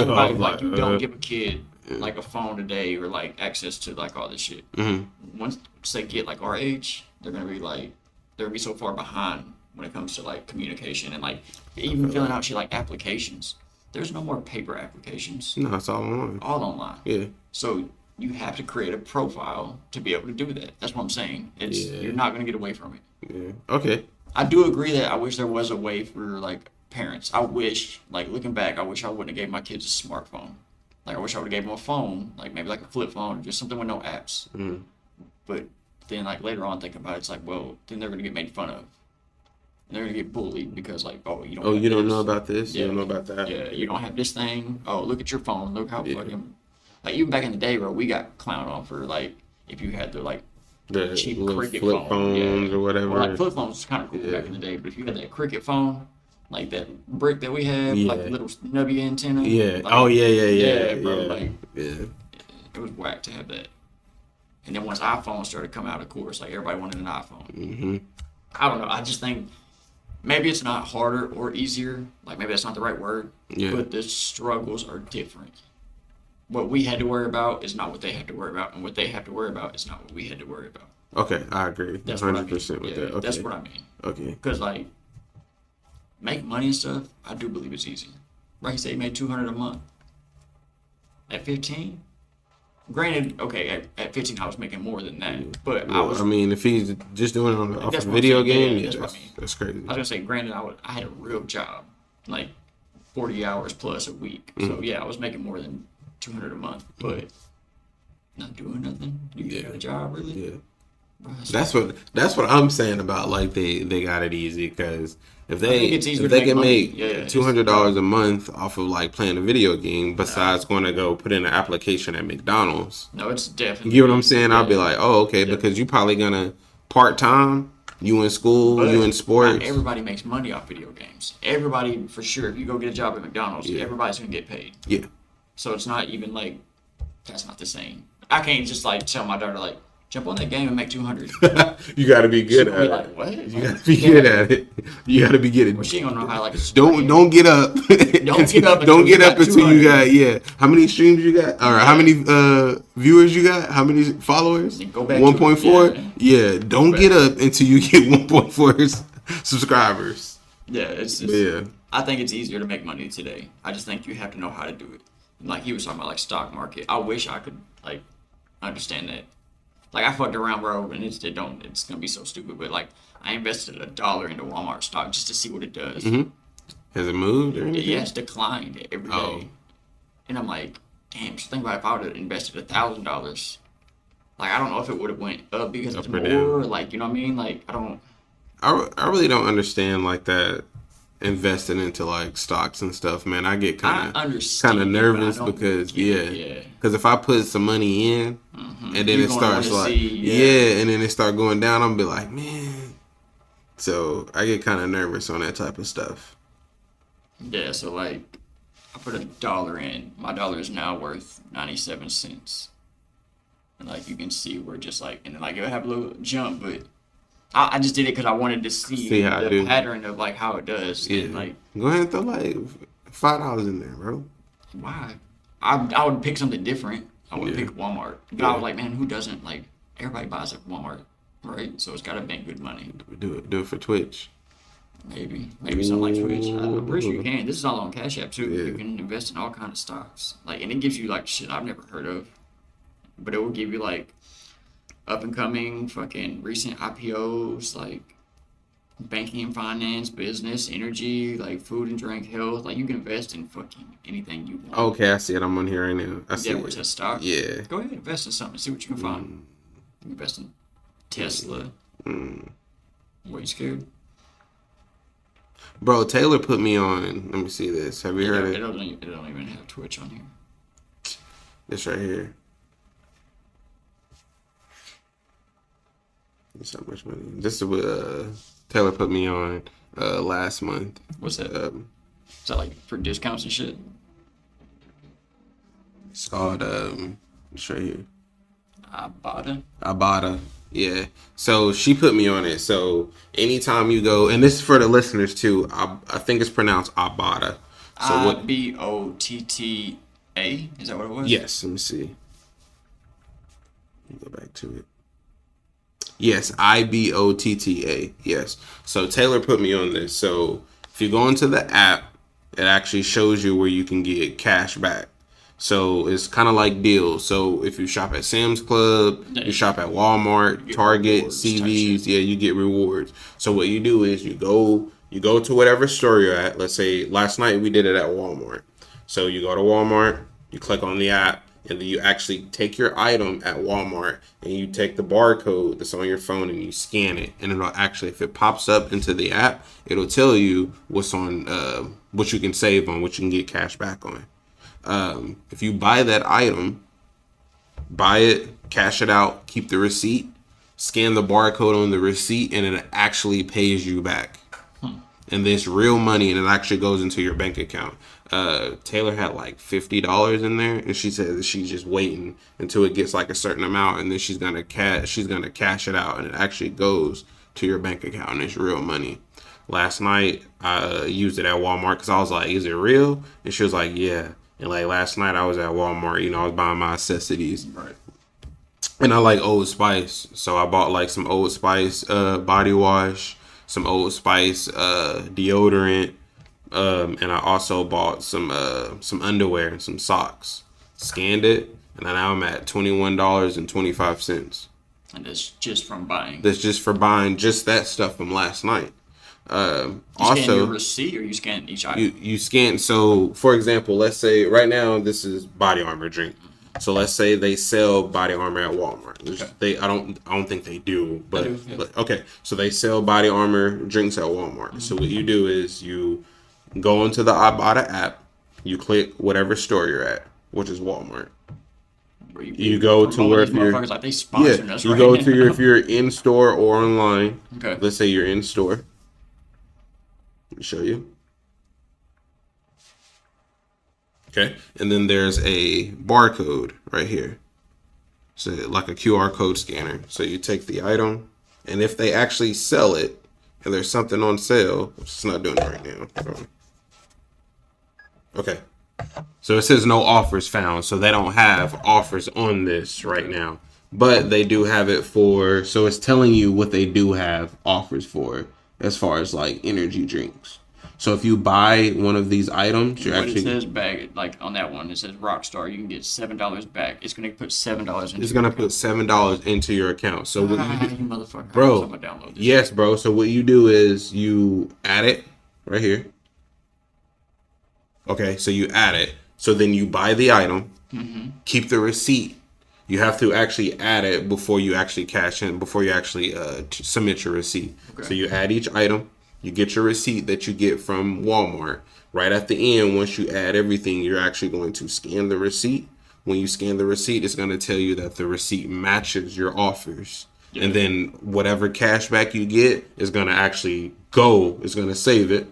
B: like you don't give a kid like a phone today or like access to like all this shit.
A: Mm-hmm.
B: Once they get like our age, they're gonna be so far behind when it comes to like communication and like even filling out shit like applications. There's no more paper applications.
A: No, it's all online.
B: All online.
A: Yeah.
B: So you have to create a profile to be able to do that. That's what I'm saying. You're not gonna get away from it.
A: Yeah. Okay.
B: I do agree that I wish there was a way for like parents. I wish, like looking back, I wish I wouldn't have gave my kids a smartphone. Like I wish I would have gave them a phone, like maybe like a flip phone, just something with no apps.
A: Mm-hmm.
B: But then like later on thinking about it, it's like, well, then they're gonna get made fun of. And they're gonna get bullied because like, oh, you don't.
A: Oh, you don't know about this. You don't know about that.
B: Yeah, you don't have this thing. Oh, look at your phone. Look how fucking. Like even back in the day, bro, we got clowned on for like if you had the cheap cricket
A: flip phones or whatever.
B: Or like flip phones was kind of cool back in the day, but if you had that cricket phone. Like that brick that we have, like the little nubby antenna.
A: Yeah.
B: Like,
A: yeah,
B: bro.
A: Yeah.
B: Like,
A: yeah.
B: It was whack to have that. And then once iPhones started coming out, of course, like everybody wanted an iPhone.
A: Mm-hmm.
B: I don't know. I just think maybe it's not harder or easier. Like maybe that's not the right word.
A: Yeah.
B: But the struggles are different. What we had to worry about is not what they had to worry about, and what they have to worry about is not what we had to worry about.
A: Okay, I agree.
B: That's
A: 100%
B: what I mean.
A: with that. Okay.
B: That's what I mean.
A: Okay.
B: Because like. Make money and stuff, I do believe it's easy. Like you say, he made $200 a month. At 15, Granted, okay, at 15 I was making more than that, but
A: I mean, if he's just doing it off
B: that's
A: a
B: what I'm
A: video
B: saying.
A: game,
B: That's what I mean.
A: that's crazy.
B: I was gonna say, granted, I had a real job, like 40 hours plus a week. So yeah, I was making more than 200 a month, but not doing nothing. You got a job, really?
A: Yeah.
B: Bro,
A: That's what I'm saying about like they got it easy because if
B: think it's easier
A: if
B: to
A: they
B: make
A: can
B: money.
A: make $200 a month off of like playing a video game besides going to go put in an application at McDonald's.
B: No, it's definitely.
A: You know what I'm saying?
B: Yeah.
A: I'll be like, oh, okay, because you probably gonna part time. You in school,
B: But
A: you in sports.
B: not everybody makes money off video games. Everybody, for sure, if you go get a job at McDonald's, everybody's gonna get paid.
A: Yeah.
B: So it's not even like that's not the same. I can't just like tell my daughter like jump on that game and make 200.
A: You got to be good at it.
B: Like, what?
A: You got to be good at it. You got to be good at it.
B: Well, she ain't gonna know how like.
A: Don't get up. Don't get up until you got how many streams you got or how many viewers you got? How many followers? 1.4. Yeah. Don't get up until you get 1.4 subscribers.
B: Yeah, it's I think it's easier to make money today. I just think you have to know how to do it. Like he was talking about like stock market. I wish I could like understand that. Like I fucked around, bro, and it's gonna be so stupid. But like I invested $1 into Walmart stock just to see what it does.
A: Mm-hmm. Has it moved or anything?
B: Yeah, it's declined every day. And I'm like, damn. So think about if I would have invested $1,000. Like I don't know if it would have went up because it's more. Down. Like you know what I mean? Like I don't.
A: I really don't understand like that. Investing into like stocks and stuff, man. I get kind of nervous because because if I put some money in and then it starts like and then it start going down, I'm be like, man. So I get kind of nervous on that type of stuff.
B: Yeah, so like I put $1 in. My dollar is now worth 97 cents, and like you can see we're just like and then like it'll have a little jump, but. I just did it because I wanted to see
A: how
B: the pattern of like how it does.
A: Yeah.
B: And, like,
A: go ahead and throw like $5 in there, bro.
B: Why? I would pick something different. I would pick Walmart. But I was like, man, who doesn't like? Everybody buys at Walmart, right? So it's got to make good money.
A: Do it for Twitch.
B: Maybe something like Twitch. I'm pretty sure you can. This is all on Cash App too. You can invest in all kinds of stocks. Like, and it gives you like shit I've never heard of. But it will give you like. Up and coming, fucking recent IPOs, like banking and finance, business, energy, like food and drink, health. Like you can invest in fucking anything you want.
A: Okay, I see it. I'm on here right now. I see
B: it. Where's that stock?
A: Yeah.
B: Go ahead, invest in something. See what you can find. Invest in Tesla. What, you scared?
A: Bro, Taylor put me on. Let me see this. Have you heard it?
B: It don't even have Twitch on here.
A: This right here. So much money. This is what Taylor put me on last month.
B: What's that? Is that like for discounts and shit?
A: It's called it's right here.
B: Ibotta.
A: Yeah. So she put me on it. So anytime you go, and this is for the listeners too. I think it's pronounced Ibotta. So
B: Ibotta. Is that what it was?
A: Yes. Let me see. Go back to it. Yes, Ibotta. Yes. So Taylor put me on this. So if you go into the app, it actually shows you where you can get cash back. So it's kind of like deals. So if you shop at Sam's Club, you shop at Walmart, Target, CVS, you get rewards. So what you do is you go to whatever store you're at. Let's say last night we did it at Walmart. So you go to Walmart, you click on the app. And then you actually take your item at Walmart and you take the barcode that's on your phone and you scan it. And it'll actually, if it pops up into the app, it'll tell you what's on, what you can save on, what you can get cash back on. If you buy that item, buy it, cash it out, keep the receipt, scan the barcode on the receipt, and it actually pays you back. And this real money, and it actually goes into your bank account. Taylor had like $50 in there, and she said that she's just waiting until it gets like a certain amount, and then she's gonna cash it out, and it actually goes to your bank account, and it's real money. Last night I used it at Walmart because I was like, "Is it real?" And she was like, "Yeah." And like last night I was at Walmart, I was buying my necessities,
B: right? And
A: I like Old Spice, so I bought like some Old Spice body wash, some Old Spice deodorant. And I also bought some underwear and some socks. Scanned it, and now I'm at $21.25.
B: And that's just from buying.
A: That's just for buying just that stuff from last night.
B: You
A: Also,
B: scan your receipt or you scan each item?
A: you scan. So, for example, let's say right now this is body armor drink. So let's say they sell body armor at Walmart.
B: Okay.
A: I don't think they do, but,
B: They do, yeah.
A: but okay. So they sell body armor drinks at Walmart. So what you do is you go into the Ibotta app, you click whatever store you're at, which is Walmart. You go to where if you're
B: like they sponsoring us
A: you
B: right
A: go
B: now.
A: to your if you're in store or online.
B: Okay.
A: Let's say you're in store. Let me show you. Okay, and then there's a barcode right here. So like a QR code scanner. So you take the item, and if they actually sell it, and there's something on sale, which it's not doing it right now. Okay. So it says no offers found. So they don't have offers on this right now. But they do have it for, so it's telling you what they do have offers for as far as like energy drinks. So if you buy one of these items, you're
B: What
A: actually...
B: it says back, like on that one, it says Rockstar, you can get $7 back. It's going to put $7 into
A: It's going to put $7 into your account. So what you do,
B: you motherfucker.
A: bro,
B: I'm gonna download this.
A: yes, bro. So what you do is you add it right here. Okay, so you add it. So then you buy the item, keep the receipt. You have to actually add it before you actually cash in, before you actually submit your receipt. Okay. So you add each item, you get your receipt that you get from Walmart. Right at the end, once you add everything, you're actually going to scan the receipt. When you scan the receipt, it's going to tell you that the receipt matches your offers. Yeah. And then whatever cash back you get is going to actually go, it's going to save it,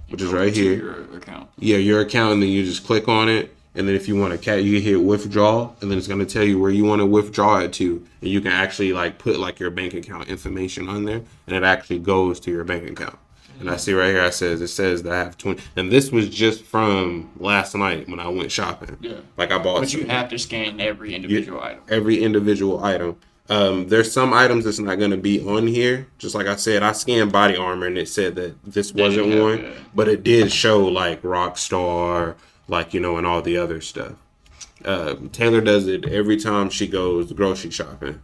A: which is right here.
B: Your account.
A: Yeah, your account, and then you just click on it. And then if you want to, you hit withdraw, and then it's going to tell you where you want to withdraw it to. And you can actually like put like your bank account information on there, and it actually goes to your bank account. And I see right here, it says that I have 20. And this was just from last night when I went shopping.
B: Yeah.
A: Like I bought.
B: But you have to scan every individual item.
A: Every individual item. There's some items that's not going to be on here. Just like I said, I scanned body armor and it said that this wasn't one. Yeah. But it did show like Rockstar, like, you know, and all the other stuff. Taylor does it every time she goes grocery shopping.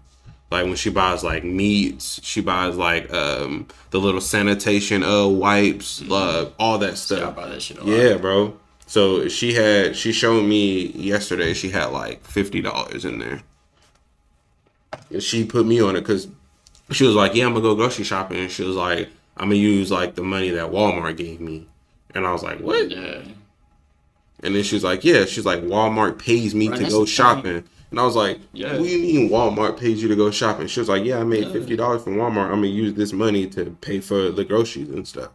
A: Like when she buys like meats, she buys like the little sanitation wipes, all that stuff.
B: Yeah, I buy that shit a lot.
A: Yeah, bro. So she showed me yesterday she had like $50 in there. And she put me on it because she was like, yeah, I'm gonna go grocery shopping. And she was like, I'm gonna use like the money that Walmart gave me. And I was like, what? Yeah. And then she was like, yeah. She's like, Walmart pays me to go shopping. And I was like, yeah. What do you mean Walmart pays you to go shopping? She was like, yeah, I made $50 from Walmart. I'm going to use this money to pay for the groceries and stuff.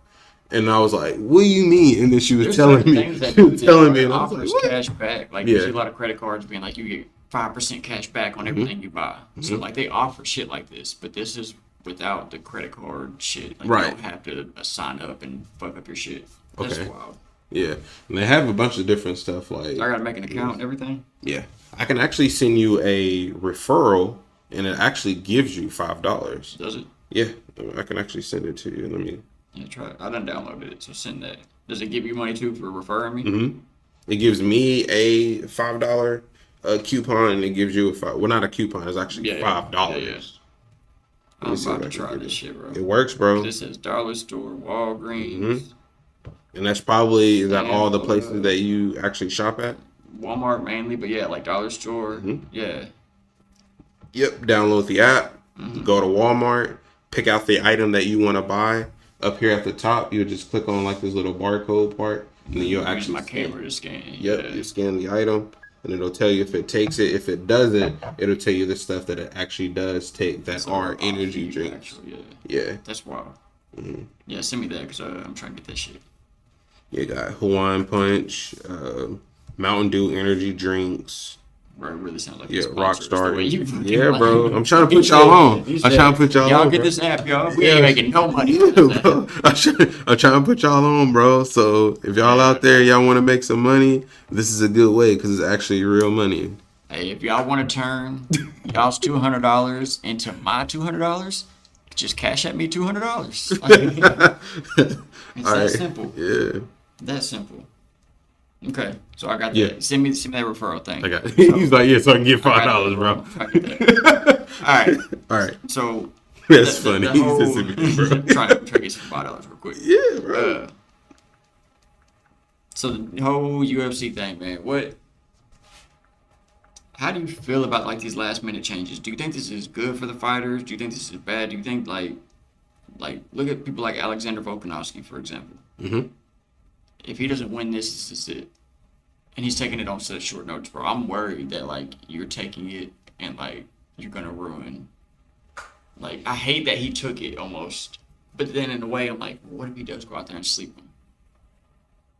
A: And I was like, what do you mean? And then she was telling me. And I was like, what?
B: Cash back. Like, you see a lot of credit cards being like, you get 5% cash back on everything you buy. So, like, they offer shit like this. But this is without the credit card shit. Like, you don't have to sign up and fuck up your shit. That's wild.
A: Yeah. And they have a bunch of different stuff. Like,
B: I got to make an account and everything?
A: Yeah. I can actually send you a referral, and it actually gives you $5.
B: Does it?
A: Yeah, I can actually send it to you. Let me.
B: Yeah, try it. I done downloaded it, so send that. Does it give you money too for referring me?
A: Mm-hmm. It gives me a $5 coupon, and it gives you a $5. Well, not a coupon. It's actually $5. Yeah.
B: I'm about to try this shit, bro.
A: It works, bro.
B: This says dollar store, Walgreens.
A: Mm-hmm. And that's probably is that all the places that you actually shop at?
B: Walmart mainly, but yeah, like dollar store. Mm-hmm. Yeah.
A: Yep. Download the app. Mm-hmm. Go to Walmart. Pick out the item that you want to buy. Up here at the top, you'll just click on like this little barcode part, and then you'll actually
B: use my camera to scan.
A: Yep. You scan the item, and it'll tell you if it takes it. If it doesn't, it'll tell you the stuff that it actually does take that are energy drinks.
B: Actually,
A: yeah.
B: That's wild. Mm-hmm. Yeah, send me that because I'm trying to get that shit.
A: You got Hawaiian Punch, Mountain Dew energy drinks.
B: Bro, it really sounds like
A: Rockstar. Yeah, bro. I'm trying to put y'all on. I'm trying to put y'all on.
B: Y'all get this app, y'all. We ain't making no money.
A: Yeah, bro. I'm trying to put y'all on, bro. So if y'all out there, y'all want to make some money, this is a good way because it's actually real money.
B: Hey, if y'all want to turn y'all's $200 into my $200, just cash at me $200. It's that simple.
A: Yeah.
B: That simple. Okay, so I got that.
A: Yeah.
B: Send me that referral thing.
A: I got. He's like, yeah, so I can get $5, bro.
B: I get that. All right.
A: All right.
B: So
A: That's funny.
B: The
A: He
B: whole,
A: said, "Send me the bro."
B: try to get some $5 real quick.
A: Yeah, bro.
B: So the whole UFC thing, man. How do you feel about like these last minute changes? Do you think this is good for the fighters? Do you think this is bad? Do you think like look at people like Alexander Volkanovski, for example.
A: Mm-hmm.
B: If he doesn't win this is it. And he's taking it on such short notice, bro. I'm worried that like you're taking it and like you're gonna ruin. Like I hate that he took it almost, but then in a way I'm like, what if he does go out there and sleep him?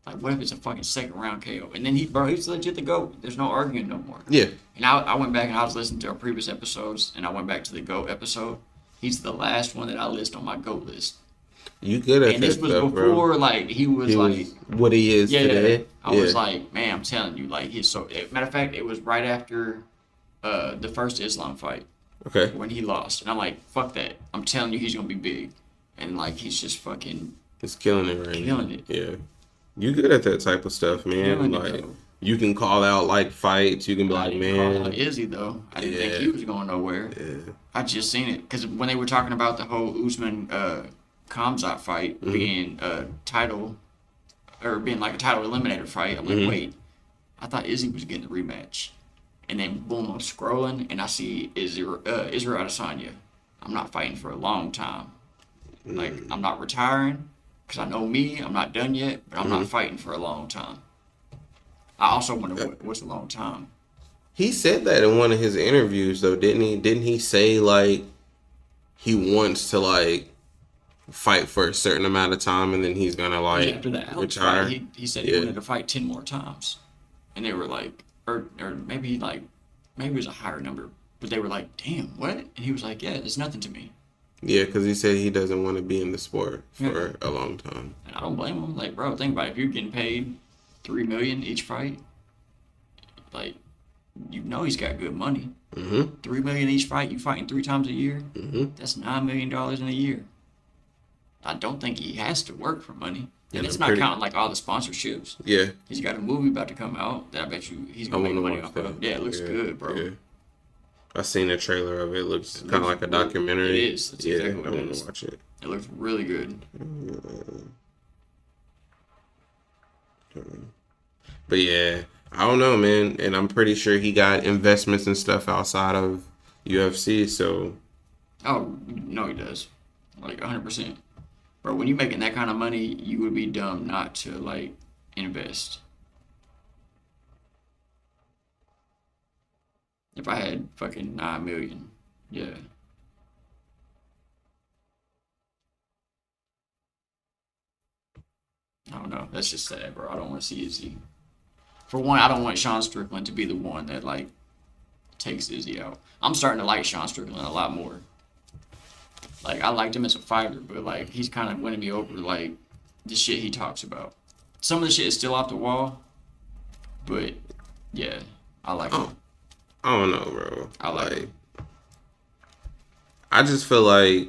B: Like what if it's a fucking second round KO? And then he's legit the GOAT. There's no arguing no more.
A: Yeah.
B: And I went back and I was listening to our previous episodes, and I went back to the GOAT episode. He's the last one that I list on my GOAT list.
A: You good at
B: and
A: that
B: this was
A: stuff,
B: before,
A: bro.
B: like he was
A: what he is today.
B: I was like, man, I'm telling you, like he's so. Matter of fact, it was right after the first Islam fight.
A: Okay.
B: When he lost, and I'm like, fuck that. I'm telling you, he's gonna be big, and like he's just fucking.
A: He's killing it right now.
B: Killing it.
A: Yeah. You good at that type of stuff, man. Like you can call out like fights. You can be like, man.
B: Call out Izzy though. I didn't think he was going nowhere.
A: Yeah.
B: I just seen it because when they were talking about the whole Usman Khamzat fight being a title or being like a title eliminator fight, I'm like, wait, I thought Izzy was getting the rematch, and then boom, I'm scrolling and I see Israel Adesanya. I'm not fighting for a long time. Like I'm not retiring because I know me, I'm not done yet, but I'm not fighting for a long time. I also wonder what's a long time.
A: He said that in one of his interviews, though, didn't he? Didn't he say like he wants to like fight for a certain amount of time and then he's gonna like
B: after that Alex
A: retire?
B: fight, he said he wanted to fight 10 more times, and they were like, or maybe it was a higher number, but they were like, damn, what? And he was like, yeah, it's nothing to me.
A: Yeah, because he said he doesn't want to be in the sport for a long time.
B: And I don't blame him. Like, bro, think about it. If you're getting paid $3 million each fight, like, you know he's got good money. $3 million each fight. You fighting 3 times a year. That's $9 million in a year. I don't think he has to work for money, and it's not counting like all the sponsorships.
A: Yeah,
B: he's got a movie about to come out that I bet you he's gonna make money off of. Yeah, it looks good, bro. Yeah.
A: I seen a trailer of it. It looks kind of like a documentary.
B: It is. That's exactly what it is.
A: I want to watch it.
B: It looks really good.
A: But yeah, I don't know, man. And I'm pretty sure he got investments and stuff outside of UFC. So.
B: Oh no, he does. Like 100%. Bro, when you're making that kind of money, you would be dumb not to like invest. If I had fucking 9 million, yeah. I don't know. That's just sad, bro. I don't want to see Izzy. For one, I don't want Sean Strickland to be the one that like takes Izzy out. I'm starting to like Sean Strickland a lot more. Like I liked him as a fighter, but like he's kind of winning me over. Like the shit he talks about. Some of the shit is still off the wall, but yeah, I like him.
A: I don't know, bro.
B: I like him.
A: I just feel like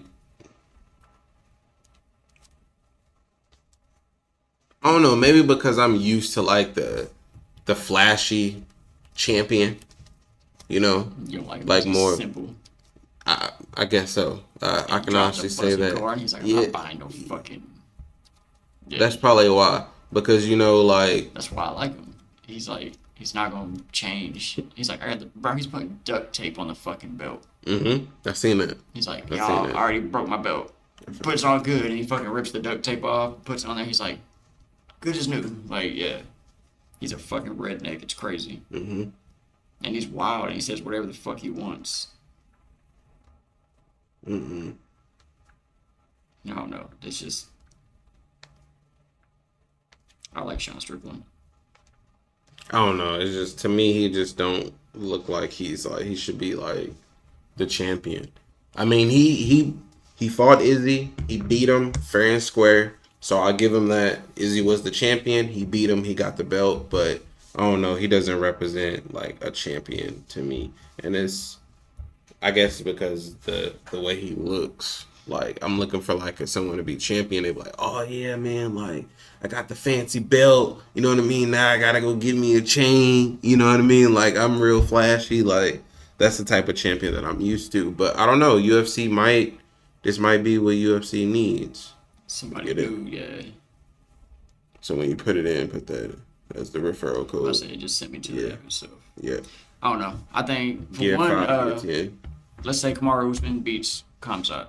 A: I don't know, maybe because I'm used to like the flashy champion, you know,
B: You don't
A: like more
B: simple.
A: I guess so. I can honestly say that.
B: And he's like, I'm not buying no fucking. Yeah.
A: That's probably why, because you know, like
B: That's why I like him. He's like, he's not gonna change. He's like, he's putting duct tape on the fucking belt.
A: I seen that.
B: He's like, y'all, I already broke my belt, but it's all good. And he fucking rips the duct tape off, puts it on there. He's like, good as new. Like, yeah, he's a fucking redneck. It's crazy. And he's wild, and he says whatever the fuck he wants. I don't know. It's just, I like Sean Strickland.
A: I don't know. It's just, to me, he just don't look like he's like, he should be like the champion. I mean, he fought Izzy. He beat him fair and square. So I'll give him that. Izzy was the champion. He beat him. He got the belt. But I don't know. He doesn't represent like a champion to me. And it's, I guess, because the way he looks. Like, I'm looking for like someone to be champion. They be like, oh yeah, man, like I got the fancy belt. You know what I mean? Now I gotta go get me a chain. You know what I mean? Like, I'm real flashy. Like, that's the type of champion that I'm used to. But I don't know. This might be what UFC needs.
B: Somebody new, yeah.
A: So when you put it in, put that as the referral code.
B: I say just send me to the episode.
A: Yeah.
B: I don't know. I think for
A: Yeah,
B: one, let's say Kamaru Usman beats Khamzat.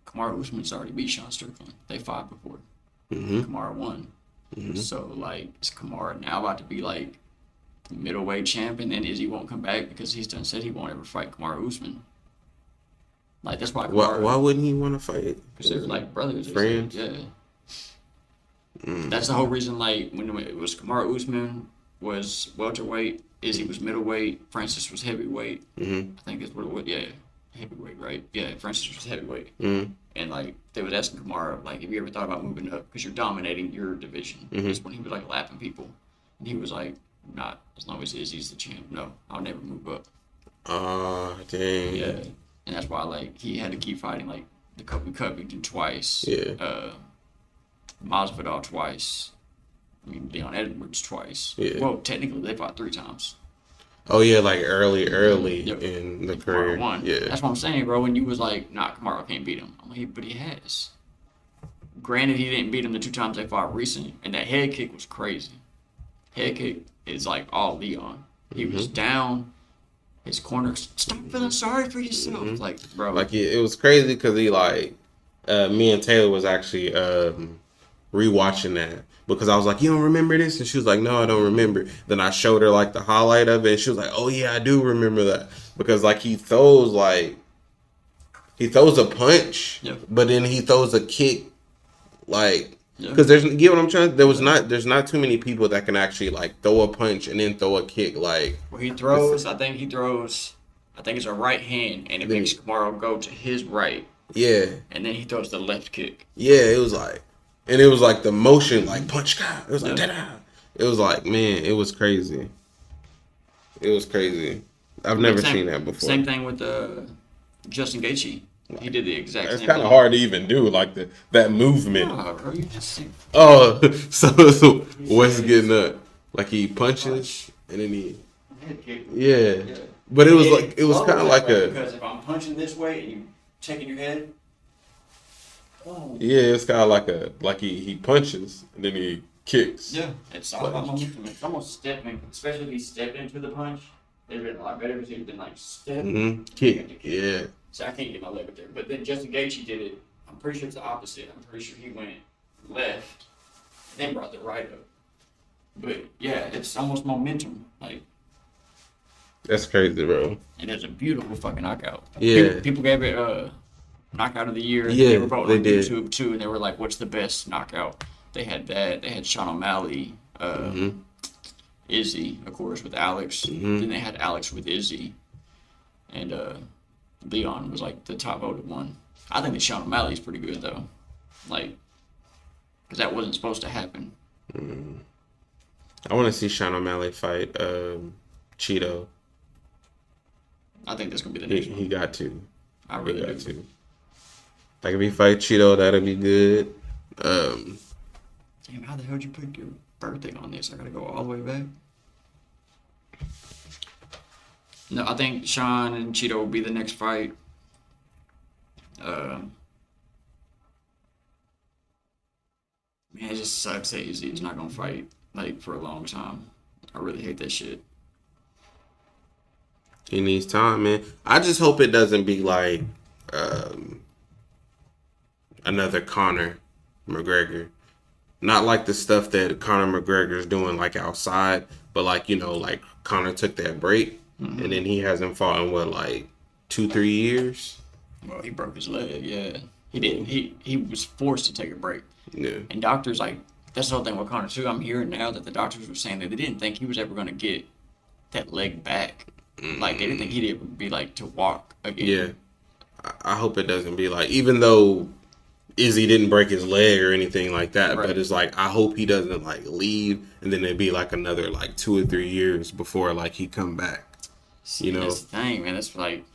B: Kamaru Usman's already beat Sean Strickland. They fought before. Kamaru won. So like, is Kamaru now about to be like the middleweight champion? And Izzy won't come back because he's done said he won't ever fight Kamaru Usman. Like, that's why Kamaru.
A: Why wouldn't he want to fight?
B: Because they're like brothers,
A: friends.
B: Yeah. That's the whole reason. Like, when it was Kamaru Usman was welterweight, Izzy was middleweight, Francis was heavyweight. I think that's what it was. Yeah, heavyweight, right? Yeah, Francis was heavyweight. And like, they was asking Kamaru, like, have you ever thought about moving up because you're dominating your division? That's when he was like lapping people, and he was like, not as long as Izzy's the champ. No, I'll never move up.
A: Dang.
B: Yeah. And that's why, like, he had to keep fighting, like, the Covington twice.
A: Yeah.
B: Masvidal twice. I mean, Leon Edwards twice.
A: Yeah.
B: Well, technically, they fought 3 times.
A: Oh, yeah, like early in the career.
B: Kamaru won.
A: Yeah.
B: That's what I'm saying, bro. When you was like, nah, Kamaru can't beat him. I'm like, but he has. Granted, he didn't beat him the 2 times they fought recently, and that head kick was crazy. Head kick is, like, all Leon. He was down. His corner, stop feeling sorry for yourself. Like, bro.
A: Like, it was crazy because he, like, me and Taylor was actually rewatching that because I was like, you don't remember this? And she was like, no, I don't remember. Then I showed her, like, the highlight of it, and she was like, oh, yeah, I do remember that. Because, like, he throws a punch, but then he throws a kick, like, because you get what I'm trying to, there's not too many people that can actually, like, throw a punch and then throw a kick, like.
B: Well, he throws, I think it's a right hand, and it makes Kamaru go to his right.
A: Yeah.
B: And then he throws the left kick.
A: Yeah, it was like the motion, like, punch, it was like, da-da. It was like, man, it was crazy. It was crazy. I've never seen that before.
B: Same thing with Justin Gaethje. He did the exact same thing.
A: It's kind of hard to even do, like, that movement.
B: Oh, bro, you just see.
A: Oh, so Wes getting up. Like, he punches, and then he... Yeah. But it was kind of like
B: because if I'm punching this way and you taking your head...
A: Oh. Yeah, it's kind of like he punches, and then he kicks.
B: Yeah. It's all about momentum. It's almost stepping, especially if he stepped into the punch. It'd been a lot better if he'd been, like, step.
A: Kick. Yeah.
B: So I can't get my leg up there. But then Justin Gaethje did it. I'm pretty sure it's the opposite. I'm pretty sure he went left, then brought the right up. But yeah, it's almost momentum. Like,
A: that's crazy, bro.
B: And it's a beautiful fucking knockout.
A: Yeah.
B: People gave it knockout of the year.
A: Yeah,
B: they were voting on YouTube too, and they were like, "What's the best knockout?" They had that. They had Sean O'Malley, Izzy, of course, with Alex. Then they had Alex with Izzy, and Leon was like the top voted one. I think that Sean O'Malley is pretty good though, like, because that wasn't supposed to happen.
A: I want to see Sean O'Malley fight Cheeto.
B: I think that's gonna be the next one.
A: He got to.
B: I really got
A: to. Like, if he fight Cheeto, that'll be good.
B: Damn, how the hell did you put your birthday on this? I gotta go all the way back. No, I think Sean and Cheeto will be the next fight. Man, it just sucks that he's not gonna fight, like, for a long time. I really hate that shit.
A: He needs time, man. I just hope it doesn't be like another Conor McGregor. Not like the stuff that Conor McGregor's doing, like, outside, but, like, you know, like, Conor took that break, and then he hasn't fought in, what, like, 2-3 years?
B: Well, he broke his leg, yeah. He didn't. He was forced to take a break.
A: Yeah.
B: And doctors, like, that's the whole thing with Conor, too. I'm hearing now that the doctors were saying that they didn't think he was ever going to get that leg back. Like, they didn't think he'd ever be, like, to walk again.
A: Yeah. I hope it doesn't be like, even though Izzy didn't break his leg or anything like that, but it's like, I hope he doesn't, like, leave and then it'd be like another, like, 2 or 3 years before, like, he come back.
B: See, you know, that's the thing, man. That's like,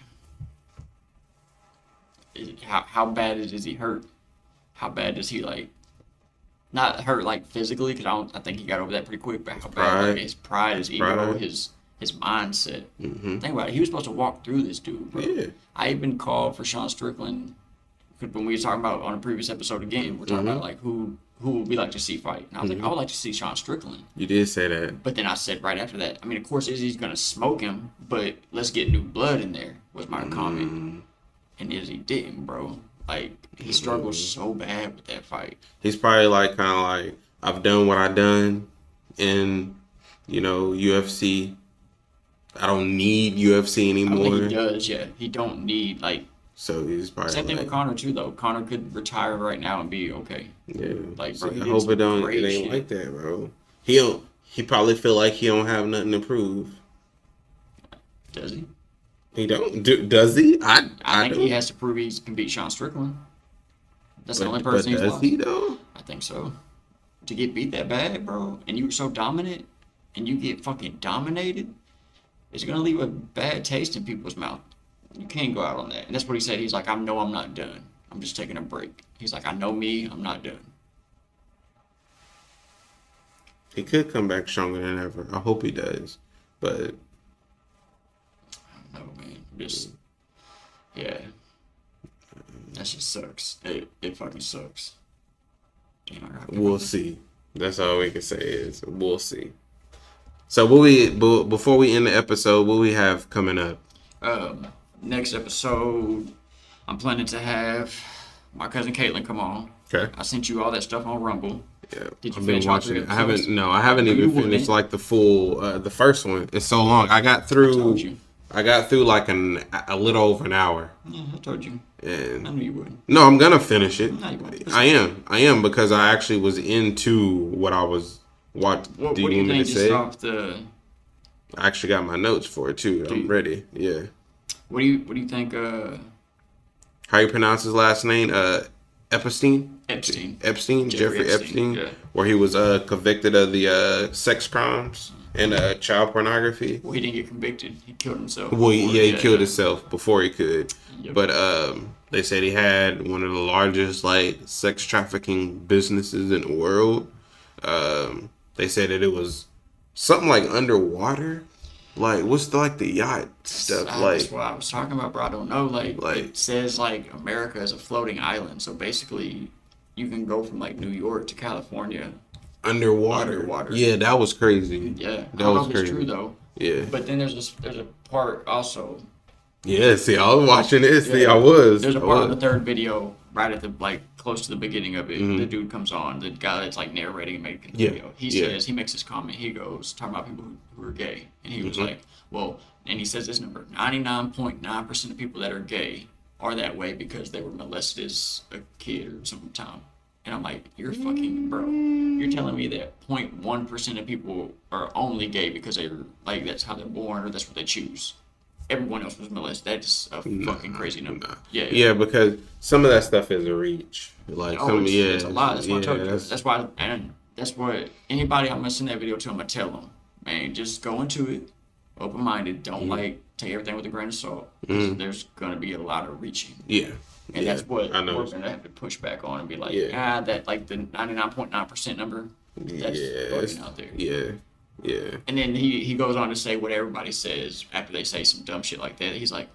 B: how bad is he hurt? How bad does he like? Not hurt like physically, because I think he got over that pretty quick. But how bad like, his pride, his ego, his mindset.
A: Mm-hmm.
B: Think about it. He was supposed to walk through this dude, bro.
A: Yeah.
B: I even called for Sean Strickland when we were talking about on a previous episode again. We're talking about like who would we like to see fight, and I was like, I would like to see Sean Strickland.
A: You did say that.
B: But then I said right after that, I mean, of course, Izzy's gonna smoke him, but let's get new blood in there. Was my comment, and Izzy didn't, bro. Like he struggled so bad with that fight.
A: He's probably like kind of like, I've done what I've done in, UFC. I don't need UFC anymore.
B: I think he does, yeah. He don't need like.
A: So he's probably
B: same thing with Conor too, though. Conor could retire right now and be okay.
A: Yeah.
B: Like, bro,
A: I hope it ain't
B: shit.
A: like that, bro. He probably feel like he don't have nothing to prove.
B: Does he?
A: He don't. Does he?
B: I think he has to prove he can beat Sean Strickland. That's the only person he's lost.
A: Does he though?
B: I think so. To get beat that bad, bro, and you were so dominant, and you get fucking dominated, it's gonna leave a bad taste in people's mouth. You can't go out on that. And that's what he said. He's like, I'm not done. I'm just taking a break. He's like, I know me. I'm not done.
A: He could come back stronger than ever. I hope he does. But
B: I don't know, man. Just yeah. That shit sucks. It fucking sucks. Damn,
A: we'll see. That's all we can say is we'll see. So before we end the episode, what we have coming up?
B: Next episode, I'm planning to have my cousin Caitlin come on.
A: Okay.
B: I sent you all that stuff on Rumble.
A: Yeah.
B: Did you
A: I've
B: finish
A: been watching it. I
B: episodes?
A: haven't even finished like the full the first one. It's so long. I got through like a little over an hour.
B: Yeah, I told you.
A: And
B: I knew you would.
A: No, I'm gonna finish it.
B: No, you won't.
A: I am because I actually was into what I was. What do you want me to say? I actually got my notes for it too. I'm ready. Yeah.
B: What do you think?
A: How you pronounce his last name? Epstein. Jeffrey Epstein.
B: Yeah.
A: Where he was convicted of the sex crimes and child pornography.
B: Well, he didn't get convicted. He killed himself.
A: Well, he killed himself before he could.
B: Yep.
A: But they said he had one of the largest like sex trafficking businesses in the world. They said that it was something like underwater. Like, what's the yacht stuff like?
B: That's what I was talking about, bro. I don't know. Like it says like America is a floating island. So basically, you can go from like New York to California. Underwater.
A: Yeah, that was crazy.
B: Yeah,
A: that was crazy.
B: It's true though.
A: Yeah.
B: But then there's a part also.
A: Yeah, see, I was watching this.
B: Yeah.
A: See, I was.
B: There's a part of the third video right at the close to the beginning of it. Mm-hmm. The dude comes on, the guy that's like narrating and making the video. He says, he makes this comment. He goes talking about people who are gay, and he was like, well, and he says this number: 99.9% of people that are gay are that way because they were molested as a kid or sometime. And I'm like, you're fucking bro. You're telling me that 0.1% of people are only gay because they're like that's how they're born or that's what they choose. Everyone else was molested. That's a fucking crazy number. Nah. Yeah.
A: Yeah, because some of that stuff is a reach. Like
B: it's a lot. That's what I told you. That's why, and that's what anybody I'm gonna send that video to, I'm gonna tell them, man, just go into it, open minded. Don't take everything with a grain of salt. There's gonna be a lot of reaching.
A: Yeah.
B: And that's what we're gonna have to push back on and be like, that like the 99.9% number. That's fucking out there.
A: Yeah. Yeah.
B: And then he goes on to say what everybody says after they say some dumb shit like that. He's like,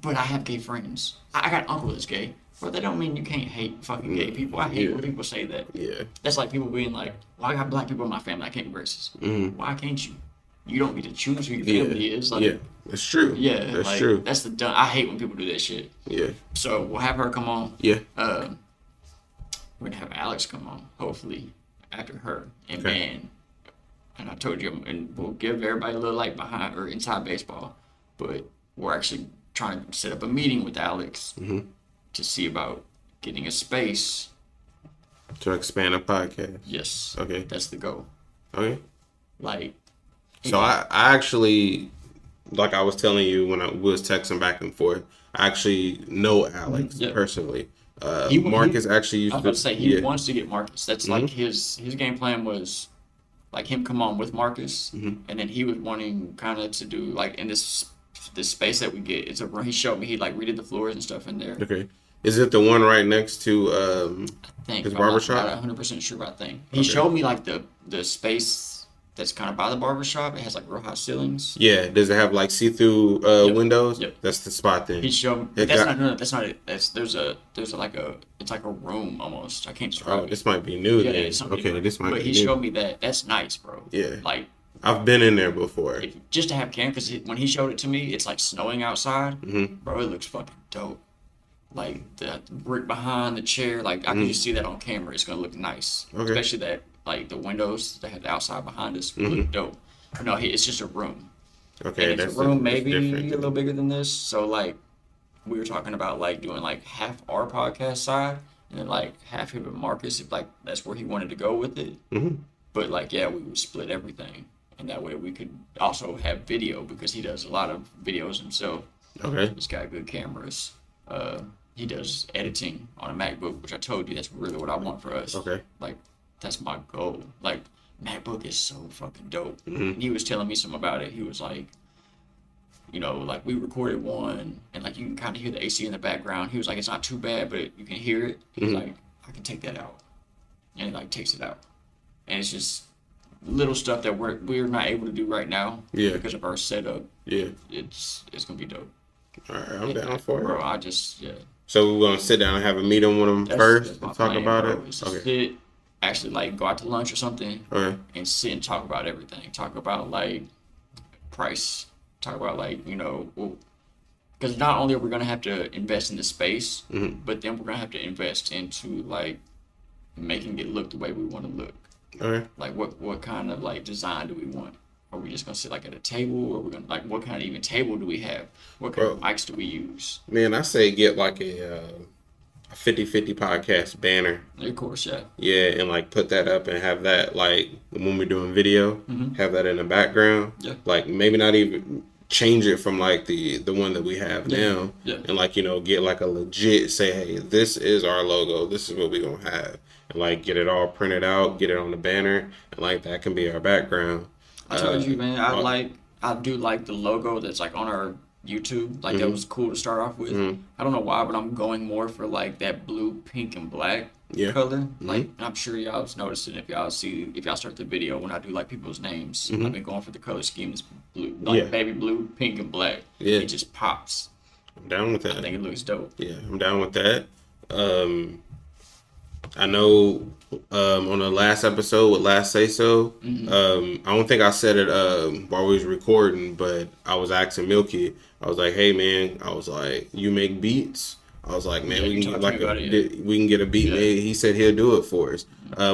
B: but I have gay friends. I got an uncle that's gay. Well, that don't mean you can't hate fucking gay people. I hate when people say that.
A: Yeah.
B: That's like people being like, well, I got black people in my family. I can't be racist. Why can't you? You don't get to choose who your family is. Like,
A: that's true.
B: Yeah,
A: that's true.
B: That's the dumb. I hate when people do that shit.
A: Yeah.
B: So we'll have her come on.
A: Yeah.
B: We're gonna have Alex come on, hopefully, after her. And man, and I told you, and we'll give everybody a little light behind or inside baseball, but we're actually trying to set up a meeting with Alex to see about getting a space
A: to expand a podcast.
B: Yes.
A: Okay.
B: That's the goal.
A: Okay.
B: Like.
A: So I actually, like I was telling you when we was texting back and forth, I actually know Alex personally. Marcus actually used
B: I was about to say he wants to get Marcus. That's like his game plan was like him come on with Marcus, and then he was wanting kind of to do like in this space that we get. He showed me he like redid the floors and stuff in there.
A: Okay. Is it the one right next to
B: Think
A: his
B: I'm not
A: barbershop?
B: 100% sure about thing. He showed me like the space that's kind of by the barbershop. It has like real high ceilings.
A: Yeah. Does it have like see-through
B: Yep.
A: windows?
B: Yep.
A: That's the spot then.
B: He showed
A: It
B: that's
A: got-
B: not no, that's not it. There's a like a it's like a room almost. I can't describe
A: Oh,
B: it.
A: this might be new
B: Yeah,
A: then.
B: it's something
A: Okay,
B: different.
A: this might
B: But
A: be
B: he
A: new.
B: showed me that. That's nice, bro.
A: Yeah.
B: Like
A: I've been in there before.
B: just to have cameras, because when he showed it to me, it's like snowing outside.
A: Mm-hmm.
B: Bro, it looks fucking dope. Like the brick behind the chair, like I can just see that on camera. It's gonna look nice,
A: Okay.
B: especially that like the windows that have the outside behind us
A: Mm-hmm.
B: look dope. But no, it's just a room,
A: Okay,
B: and it's
A: that's
B: a room
A: that's
B: maybe a
A: different.
B: little bigger than this. So like we were talking about like doing like half our podcast side and then like half of it Marcus, if like that's where he wanted to go with it.
A: Mhm.
B: But like yeah, we would split everything, and that way we could also have video because he does a lot of videos himself.
A: Okay.
B: He's got good cameras. He does editing on a MacBook, which I told you that's really what I want for us.
A: Okay.
B: Like that's my goal. Like MacBook is so fucking dope.
A: Mm-hmm.
B: And he was telling me something about it. He was like, you know, like we recorded one, and like you can kind of hear the AC in the background. He was like, it's not too bad, but you can hear it. He's
A: Mm-hmm.
B: like, I can take that out, and he like takes it out, and it's just little stuff that we're not able to do right now.
A: Yeah.
B: Because of our setup.
A: Yeah.
B: It's gonna be dope.
A: All right, I'm down for
B: Bro,
A: it.
B: I just yeah.
A: So we're gonna sit down and have a meeting with him first
B: my
A: and talk
B: plan,
A: about
B: bro.
A: it.
B: Is to
A: Okay.
B: sit, actually like go out to lunch or something,
A: Okay.
B: and sit and talk about everything. Talk about like price. Talk about like because not only are we gonna have to invest in the space,
A: Mm-hmm.
B: but then we're gonna have to invest into like making it look the way we want to look.
A: Okay.
B: Like what kind of like design do we want? Are we just gonna sit like at a table, or we're gonna like what kind of even table do we have? What kind of mics do we use?
A: Man, I say get like a 50-50 podcast banner.
B: Of course, yeah.
A: Yeah, and like put that up and have that like when we're doing video, have that in the background.
B: Yeah.
A: Like maybe not even change it from like the one that we have now.
B: Yeah.
A: And like, you know, get like a legit say, hey, this is our logo, this is what we're gonna have. And like get it all printed out, get it on the banner, and like that can be our background.
B: I told you, man. I do like the logo that's like on our YouTube. Like that was cool to start off with. I don't know why, but I'm going more for like that blue, pink, and black
A: Yeah.
B: color. Like I'm sure y'all's noticed it if y'all start the video when I do like people's names. I've been going for the color scheme is blue, like
A: Yeah.
B: baby blue, pink, and black.
A: Yeah.
B: It just pops.
A: I'm down with that.
B: I think it looks dope.
A: Yeah, I'm down with that. I know on the last episode with Last Say So, I don't think I said it while we was recording, but I was asking Milky. I was like, "Hey man," I was like, "You make beats?" I was like, "Man,
B: Yeah,
A: we
B: you
A: can get
B: talked to
A: like
B: me about
A: we can get a beat
B: Yeah.
A: made." He said he'll do it for us.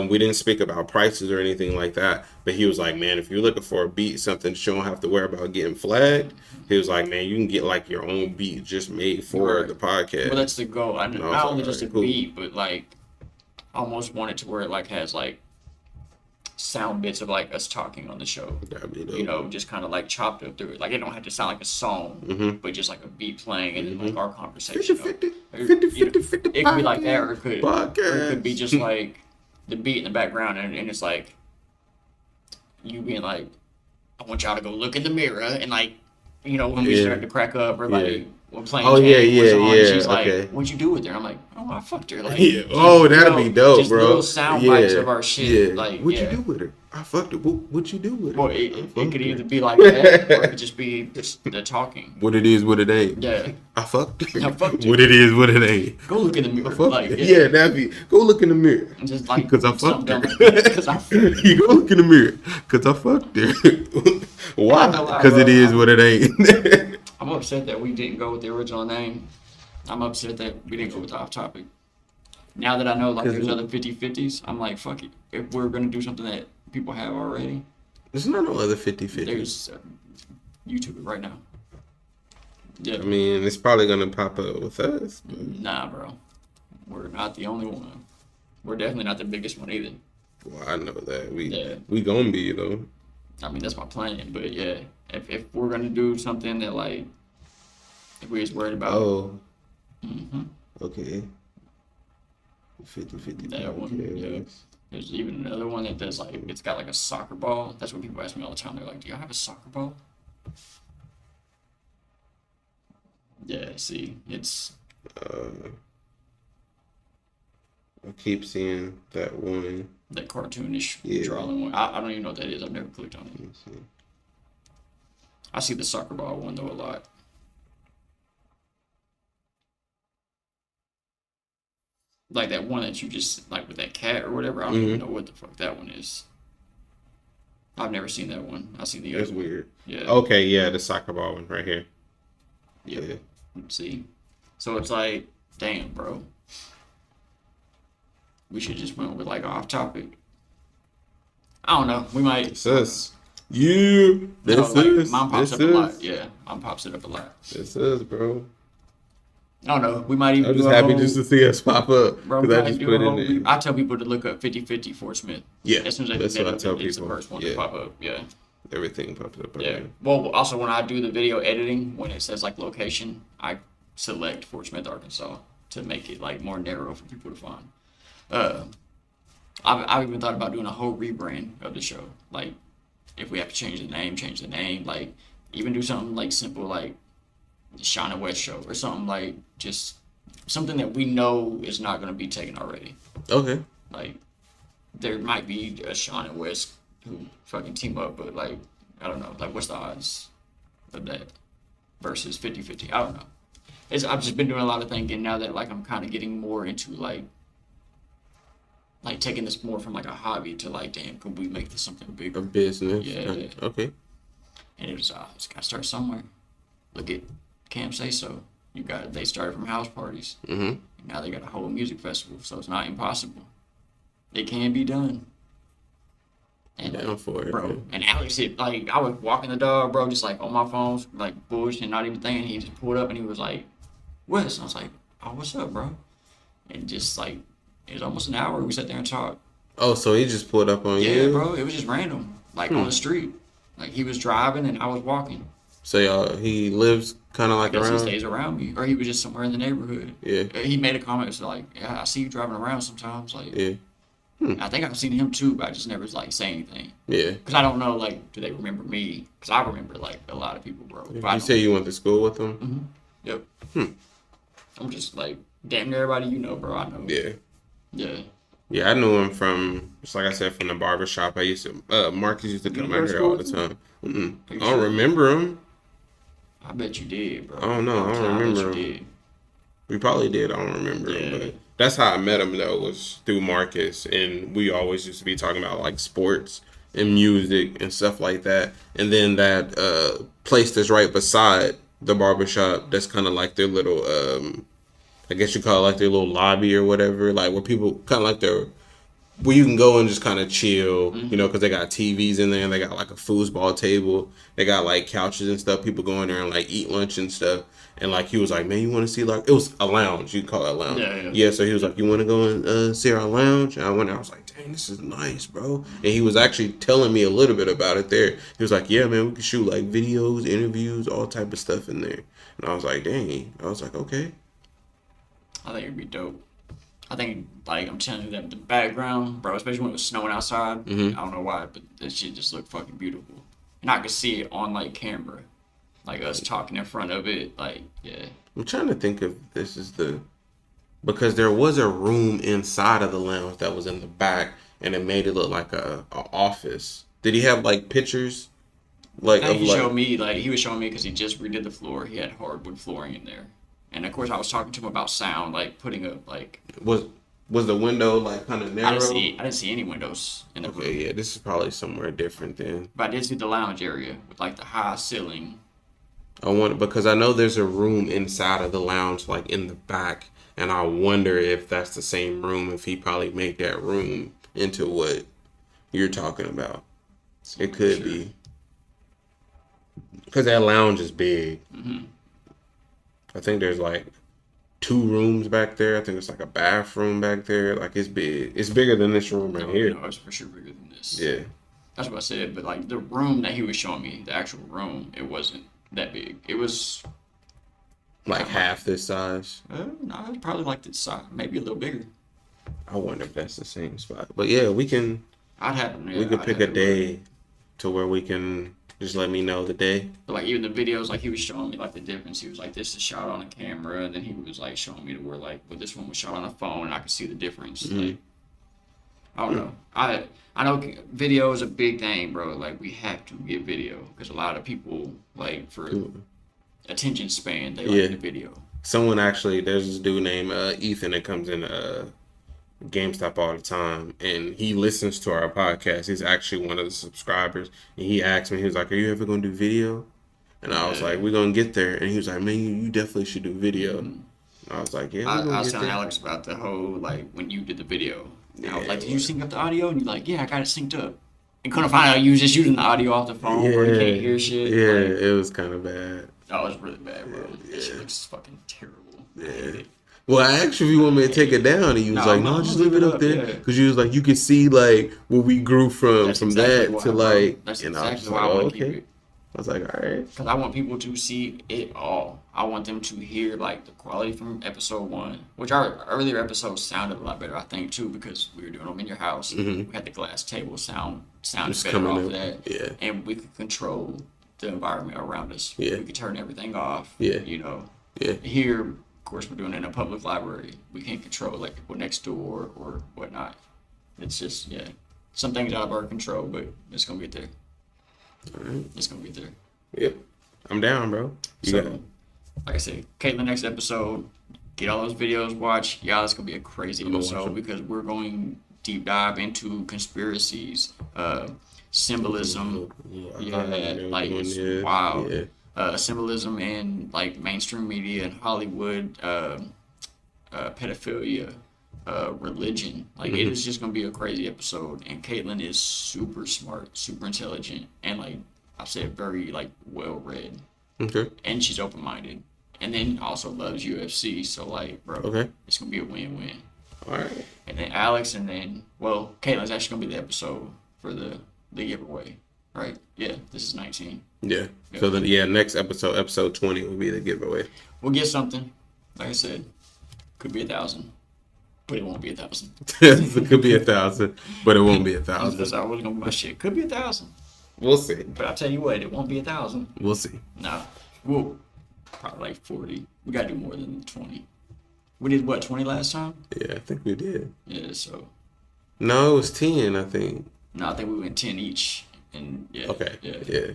A: We didn't speak about prices or anything like that, but he was like, "Man, if you're looking for a beat, something that you don't have to worry about getting flagged," he was like, "Man, you can get like your own beat just made for
B: Right.
A: the podcast."
B: Well, that's the goal.
A: I was
B: Not
A: like,
B: only just a
A: alright, cool.
B: beat, but like I almost want it to where it like has like sound bits of like us talking on the show.
A: That'd be dope.
B: You know, just kind of like chopped up through it. Like it don't have to sound like a song, but just like a beat playing and then like our conversation.
A: 50-50,
B: Or,
A: 50-50
B: it could be like that, or it could
A: podcast.
B: be just like the beat in the background, and it's like you being like, I want y'all to go look in the mirror, and like, you know, when we
A: Yeah.
B: start to crack up, or like
A: Yeah.
B: we're playing.
A: Oh, yeah,
B: Jane,
A: yeah,
B: on,
A: yeah,
B: She's like,
A: okay.
B: what'd you do with her? I'm like, oh, I fucked her. Like,
A: Yeah. Oh, that'd be dope,
B: just
A: bro.
B: little sound bites of our shit. Like,
A: What'd
B: yeah.
A: you do with her? I fucked her. What'd you do with her?
B: Well,
A: I
B: it
A: fucked
B: could
A: her.
B: either be like that, or it could just be just the talking.
A: What it is, what it ain't.
B: Yeah.
A: I fucked her.
B: I fucked her.
A: What it is, what it ain't.
B: Go look in the mirror.
A: I fucked
B: Like,
A: her. Yeah, that'd be. Go look in the mirror.
B: And just like
A: Because I fucked
B: something
A: her.
B: dumb like that, 'cause I fucked her.
A: You go look in the mirror. Because I fucked her. Why?
B: I know why,
A: Because it
B: bro.
A: is what it ain't.
B: I'm upset that we didn't go with the original name. I'm upset that we didn't go with the off topic. Now that I know like there's other 50-50s, I'm like, fuck it. If we're gonna do something that people have already,
A: There's not no other 50-50.
B: there's YouTube it right now. Yeah.
A: I mean, it's probably going to pop up with us. But,
B: Nah, bro. We're not the only one. We're definitely not the biggest one either.
A: well, I know that.
B: Yeah.
A: We going to be, you know.
B: I mean, that's my plan. But yeah, if we're gonna do something that like, if we're just worried about,
A: Oh.
B: Mhm.
A: Okay. 50-50.
B: That one, yeah. There's even another one that does like, it's got like a soccer ball. That's what people ask me all the time. They're like, do y'all have a soccer ball? Yeah, see, it's,
A: I keep seeing that one.
B: That cartoonish
A: Yeah.
B: drawing one. I don't even know what that is. I've never clicked on it.
A: Let me see.
B: I see the soccer ball one though a lot. Like that one that you just like with that cat or whatever. I don't even know what the fuck that one is. I've never seen that one. I've seen the
A: That's
B: other one.
A: weird.
B: Yeah.
A: Okay, yeah, the soccer ball one right here.
B: Yep.
A: Yeah.
B: See? So it's like, damn, bro. We should just went with like off topic. I don't know. We might.
A: This is you. This is.
B: Mine pops
A: This
B: up a lot.
A: is.
B: Yeah, mine pops it up a lot.
A: This is, bro.
B: I don't know. We might even.
A: I'm just
B: do a
A: happy
B: whole,
A: just to see us pop up
B: bro.
A: because I just put it in there.
B: I tell people to look up 50-50 Fort Smith.
A: Yeah,
B: As soon as
A: that's
B: they
A: what I
B: look
A: tell
B: up, it's the
A: people.
B: first one
A: Yeah.
B: to pop up. Yeah.
A: Everything pops up.
B: Yeah. Well, also when I do the video editing, when it says like location, I select Fort Smith, Arkansas, to make it like more narrow for people to find. I've even thought about doing a whole rebrand of the show. Like, if we have to change the name, change the name. Like, even do something like simple, like the Shauna West show or something like just something that we know is not going to be taken already.
A: Okay.
B: Like, there might be a Shauna West who fucking team up, but like, I don't know. Like, what's the odds of that versus 50-50? I don't know. I've just been doing a lot of thinking now that like I'm kind of getting more into like taking this more from like a hobby to like, damn, could we make this something bigger?
A: A business.
B: Yeah.
A: Okay.
B: And it's got to start somewhere. Look at Camp Say So. They started from house parties.
A: Mm-hmm.
B: And now they got a whole music festival, so it's not impossible. It can be done. And
A: Down for it,
B: bro.
A: man.
B: And Alex, I was walking the dog, bro, just like on my phone, like bullshit, not even thinking. He just pulled up and he was like, Wes. I was like, oh, what's up, bro? And just like, it was almost an hour. We sat there and talked.
A: Oh, so he just pulled up on you?
B: Yeah, bro. It was just random, like on the street. Like he was driving and I was walking.
A: So he lives kind of like
B: I guess
A: around?
B: he stays around me, or he was just somewhere in the neighborhood.
A: Yeah.
B: He made a comment. It was like, yeah, I see you driving around sometimes. Like,
A: Yeah.
B: I think I've seen him too, but I just never like say anything.
A: Yeah.
B: Because I don't know, like, do they remember me? Because I remember like a lot of people, bro.
A: You say you went to school with him?
B: Mm-hmm. Yep. I'm just like, damn near everybody you know, bro. I know.
A: Yeah.
B: Yeah.
A: Yeah, I knew him from, just like I said, from the barber shop. I used to, Marcus used to come out here all the time. I don't remember him.
B: I bet you did, bro.
A: I don't know. I don't remember him.
B: Did.
A: We probably did. I don't remember him, but that's how I met him though, was through Marcus, and we always used to be talking about like sports and music and stuff like that. And then that place that's right beside the barbershop, that's kind of like their little, I guess you call it like their little lobby or whatever, like where people kind of like where you can go and just kind of chill, you know, because they got TVs in there and they got like a foosball table. They got like couches and stuff. People go in there and like eat lunch and stuff. And like he was like, man, you want to see like, it was a lounge. You call it a lounge. Yeah. So he was like, you want to go and see our lounge? And I went there. I was like, dang, this is nice, bro. And he was actually telling me a little bit about it there. He was like, yeah, man, we can shoot like videos, interviews, all type of stuff in there. And I was like, dang. I was like, okay.
B: I think it'd be dope. I think, like, I'm telling you that the background, bro, especially when it was snowing outside, I don't know why, but that shit just looked fucking beautiful. And I could see it on, like, camera. Like, us talking in front of it, like, yeah.
A: I'm trying to think if this is because there was a room inside of the lounge that was in the back, and it made it look like a office. Did he have, like, pictures? Like,
B: he showed me, like, he was showing me because he just redid the floor. He had hardwood flooring in there. And of course, I was talking to him about sound, like putting up like.
A: Was the window like kind of narrow?
B: I didn't see any windows in the room.
A: Okay, yeah, this is probably somewhere different then.
B: But I did see the lounge area with like the high ceiling.
A: Because I know there's a room inside of the lounge, like in the back, and I wonder if that's the same room. If he probably made that room into what you're talking about, it could be. Because that lounge is big. Mm-hmm. I think there's like 2 rooms back there. I think it's like a bathroom back there. Like it's big. It's bigger than this room right here.
B: No, it's for sure bigger than this.
A: Yeah.
B: That's what I said. But like the room that he was showing me, the actual room, it wasn't that big. It was
A: like half this size.
B: No, it's probably like this size, maybe a little bigger.
A: I wonder if that's the same spot. But yeah, we can.
B: We
A: could pick a day to where we can Just let me know the day.
B: But like even the videos, like he was showing me like the difference. He was like, "This is shot on a camera," and then he was like showing me to where like, "Well, this one was shot on a phone," and I could see the difference. Like, I don't know. I know video is a big thing, bro. Like we have to get video because a lot of people like for attention span they like the video.
A: Someone actually, there's this dude named Ethan that comes in GameStop all the time, and he listens to our podcast. He's actually one of the subscribers, and he asked me, he was like, "Are you ever gonna do video?" And I was like, "We're gonna get there." And he was like, "Man, you definitely should do video." And I was like, "Yeah."
B: I was telling Alex about the whole like when you did the video. And I was like, "Did you sync up the audio?" And you're like, "Yeah, I got it synced up." And couldn't find out you was just using the audio off the phone where you can't hear shit.
A: Yeah,
B: like,
A: it was kind of bad.
B: Oh, it was really bad, bro. That shit looks fucking terrible. I hate it.
A: Well, I asked you if you want me to take it down, and you was like, "No, just leave it up there," because you was like, you could see like where we grew from that to like,
B: that's
A: and
B: exactly why I want to keep it.
A: I was like, all right,
B: because I want people to see it all. I want them to hear like the quality from episode 1, which our earlier episodes sounded a lot better, I think, too, because we were doing them in your house. We had the glass table sounded better off of that, and we could control the environment around us. We could turn everything off. You know. Here, of course, we're doing it in a public library. We can't control like people next door or whatnot. It's just some things out of our control, but it's gonna get there.
A: All right.
B: It's gonna get there.
A: Yep, I'm down, bro.
B: Like I said, Caitlin, next episode, get all those videos, watch. Yeah, it's gonna be a crazy episode because we're going deep dive into conspiracies, symbolism. Symbolism in like mainstream media and Hollywood, pedophilia, religion. Like it is just gonna be a crazy episode. And Caitlin is super smart, super intelligent, and like I said, very like well read.
A: Okay.
B: And she's open minded, and then also loves UFC. So like, bro, it's gonna be a win-win.
A: All right.
B: And then Alex, and then Caitlin's actually gonna be the episode for the giveaway, right? Yeah, this is 19.
A: Yeah. So then, next episode 20 will be the giveaway.
B: We'll get something. Like I said, could be 1,000, but it won't be 1,000.
A: It could be 1,000, but it won't be 1,000.
B: That's always gonna be my shit. Could be 1,000.
A: We'll see.
B: But I'll tell you what, it won't be 1,000.
A: We'll see.
B: No, we'll probably like 40. We gotta do more than 20. We did what, 20 last time?
A: Yeah, I think we did.
B: Yeah, so.
A: No, it was 10, I think.
B: No, I think we went 10 each, and
A: Okay. Yeah.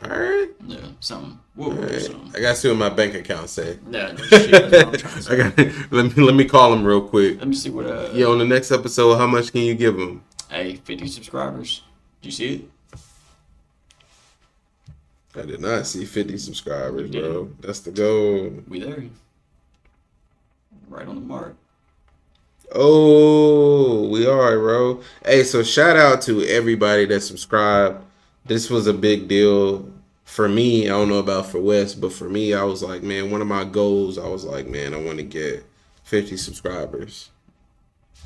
A: All right.
B: Yeah, something. We'll do something.
A: I gotta see what my bank account say.
B: Yeah, no shit. That's what I'm trying to say.
A: Let me call him real quick.
B: Let me see what.
A: On the next episode, how much can you give him?
B: Hey, 50 subscribers. Did you see it?
A: I did not see 50 subscribers, bro. That's the goal.
B: We there. Right on the mark.
A: Oh, we are, bro. Hey, so shout out to everybody that subscribed. This was a big deal for me. I don't know about for Wes, but for me, I was like, man, one of my goals, I was like, man, I want to get 50 subscribers.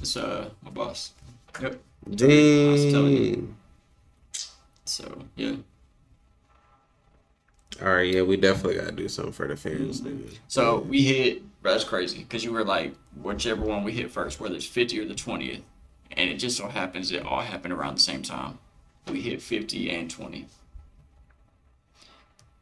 B: It's my boss. Yep.
A: Dang.
B: I was telling you. So, yeah.
A: All right, yeah, we definitely got to do something for the fans, dude.
B: So, we hit, that's crazy, because you were like, whichever one we hit first, whether it's 50 or the 20th, and it just so happens it all happened around the same time. We hit 50 and 20.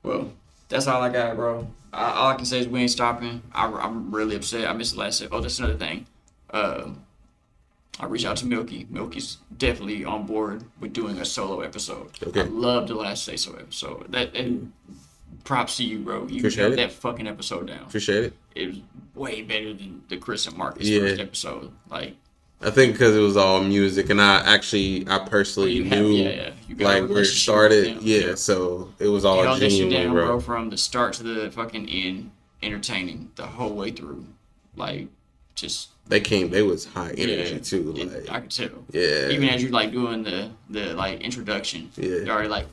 B: Well, that's all I got, bro. All I can say is we ain't stopping. I'm really upset. I missed the last. Oh, that's another thing. I reached out to Milky. Milky's definitely on board with doing a solo episode.
A: Okay.
B: I love the last Say So episode. And props to you, bro. You
A: Appreciate
B: held
A: it.
B: that fucking episode down.
A: Appreciate it.
B: It was way better than the Chris and Marcus first episode. Like,
A: I think because it was all music, and I personally knew like where it started. Yeah, so it was all
B: held that shit
A: genuine,
B: down,
A: bro.
B: From the start to the fucking end, entertaining the whole way through. Like, just
A: they was high energy too. Like
B: I could tell.
A: Yeah.
B: Even as you like doing the like introduction.
A: Yeah.
B: They're already like.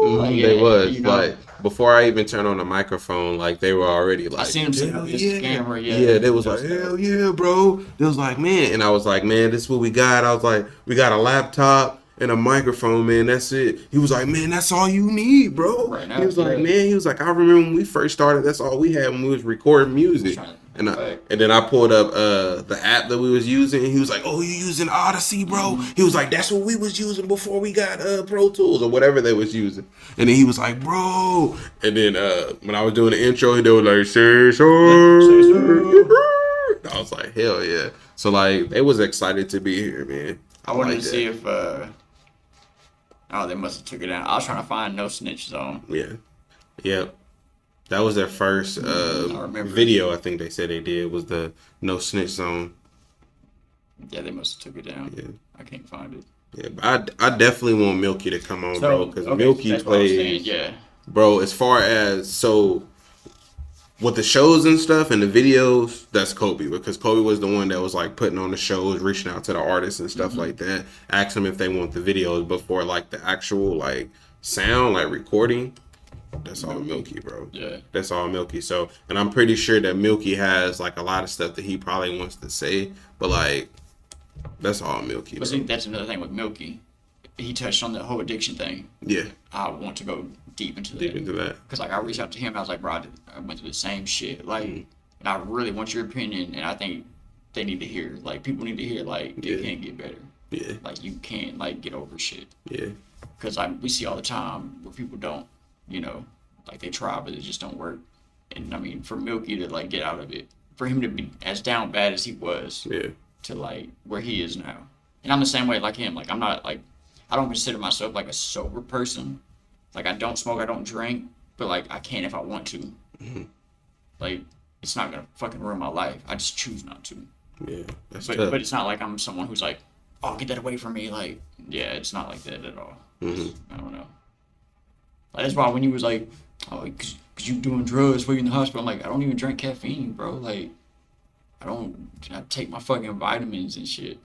A: They was like before I even turned on the microphone, like they were already like.
B: I seen them say this camera,
A: they was like, hell yeah, bro. They was like, man, and I was like, man, this is what we got. I was like, we got a laptop and a microphone, man. That's it. He was like, man, that's all you need, bro.
B: Right now,
A: he was like, man, he was like, I remember when we first started, that's all we had when we was recording music. And then I pulled up the app that we was using. And he was like, "Oh, you using Odyssey, bro?" He was like, "That's what we was using before we got Pro Tools or whatever they was using." And then he was like, "Bro." And then when I was doing the intro, they were like, "Say so." I was like, "Hell yeah!" So like, they was excited to be here, man.
B: I wanted to see if. Oh, they must have took it down. I was trying to find No Snitch Zone.
A: Yeah. Yep. That was their first video. I think they said they did was the No Snitch Zone.
B: Yeah, they must have took it down. Yeah. I can't find it.
A: Yeah, but I definitely want Milky to come on, bro, because Milky plays.
B: Yeah.
A: Bro, as far as with the shows and stuff and the videos, that's Kobe, because Kobe was the one that was like putting on the shows, reaching out to the artists and stuff like that, ask them if they want the videos. But for like the actual like sound, like recording, that's all Milky, bro.
B: Yeah,
A: that's all Milky. So, and I'm pretty sure that Milky has like a lot of stuff that he probably wants to say, but like that's all Milky.
B: But see, that's another thing with Milky. He touched on the whole addiction thing.
A: Yeah,
B: I want to go deep into that. Because like I reached out to him, I was like, bro, I went through the same shit. Like, and I really want your opinion, and I think they need to hear. Like, people need to hear. Like, it can get better.
A: Yeah.
B: Like, you can't like get over shit.
A: Yeah.
B: Because we see all the time where people don't, like they try, but it just don't work. And I mean, for Milky to like get out of it, for him to be as down bad as he was, to like where he is now. And I'm the same way like him. Like, I'm not like, I don't consider myself like a sober person. Like, I don't smoke, I don't drink, but like I can if I want to. Mm-hmm. Like, it's not gonna fucking ruin my life. I just choose not to.
A: Yeah, that's
B: tough. But it's not like I'm someone who's like, oh, get that away from me. Like, yeah, it's not like that at all. I don't know. Like, that's why when you was like, oh, cause you doing drugs while you're in the hospital, I'm like, I don't even drink caffeine, bro. Like, I take my fucking vitamins and shit.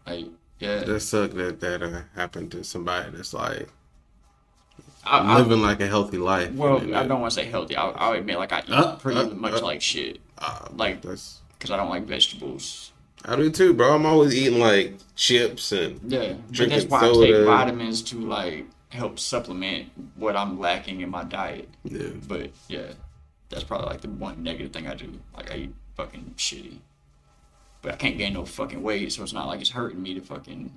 B: Like, yeah.
A: That sucks that happened to somebody that's like living like a healthy life.
B: Well, I don't want to say healthy. I'll admit, like, I eat pretty much like shit. Like, because I don't like vegetables.
A: I do too, bro. I'm always eating like chips and
B: but that's why soda. I take vitamins to like help supplement what I'm lacking in my diet. Yeah. But yeah, that's probably like the one negative thing I do. Like, I eat fucking shitty. But I can't gain no fucking weight, so it's not like it's hurting me to fucking.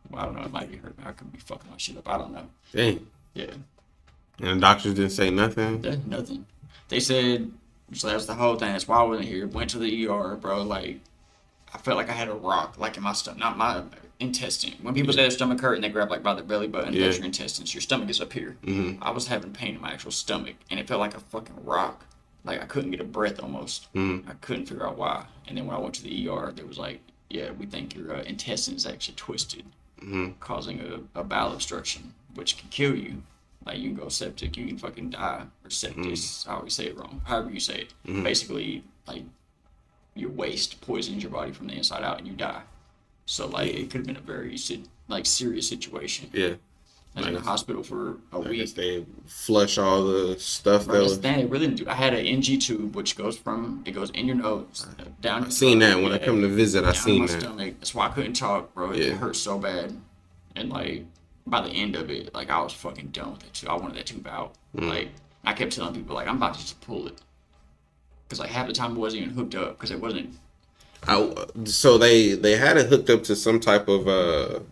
B: Well, I don't know. It might be hurting. I could be fucking my shit up. I don't know.
A: Dang.
B: Yeah.
A: And the doctors didn't say nothing?
B: Yeah, nothing. They said, so that's the whole thing. That's why I wasn't here. Went to the ER, bro. Like, I felt like I had a rock, like, in my stomach. Not my intestine. When people say their stomach hurt and they grab, like, by their belly button, that's your intestines. Your stomach is up here. Mm-hmm. I was having pain in my actual stomach, and it felt like a fucking rock. Like, I couldn't get a breath almost. I couldn't figure out why. And then when I went to the ER, they was like, yeah, we think your intestines actually twisted, causing a bowel obstruction, which can kill you. Like, you can go septic, you can fucking die. Or septis, I always say it wrong. However you say it. Basically, like, your waste poisons your body from the inside out and you die. So, like, it could have been a very, serious situation. Yeah. I was in the hospital for a week.
A: Guess they flush all the stuff that was.
B: They really didn't do. I had an NG tube, which goes in your nose, down.
A: I seen that when I come to visit. I seen that.
B: Stomach. That's why I couldn't talk, bro. It hurt so bad, and like by the end of it, like I was fucking done with it too. I wanted that tube out. Like, I kept telling people, like, I'm about to just pull it, because like half the time it wasn't even hooked up, because it wasn't.
A: So they had it hooked up to some type of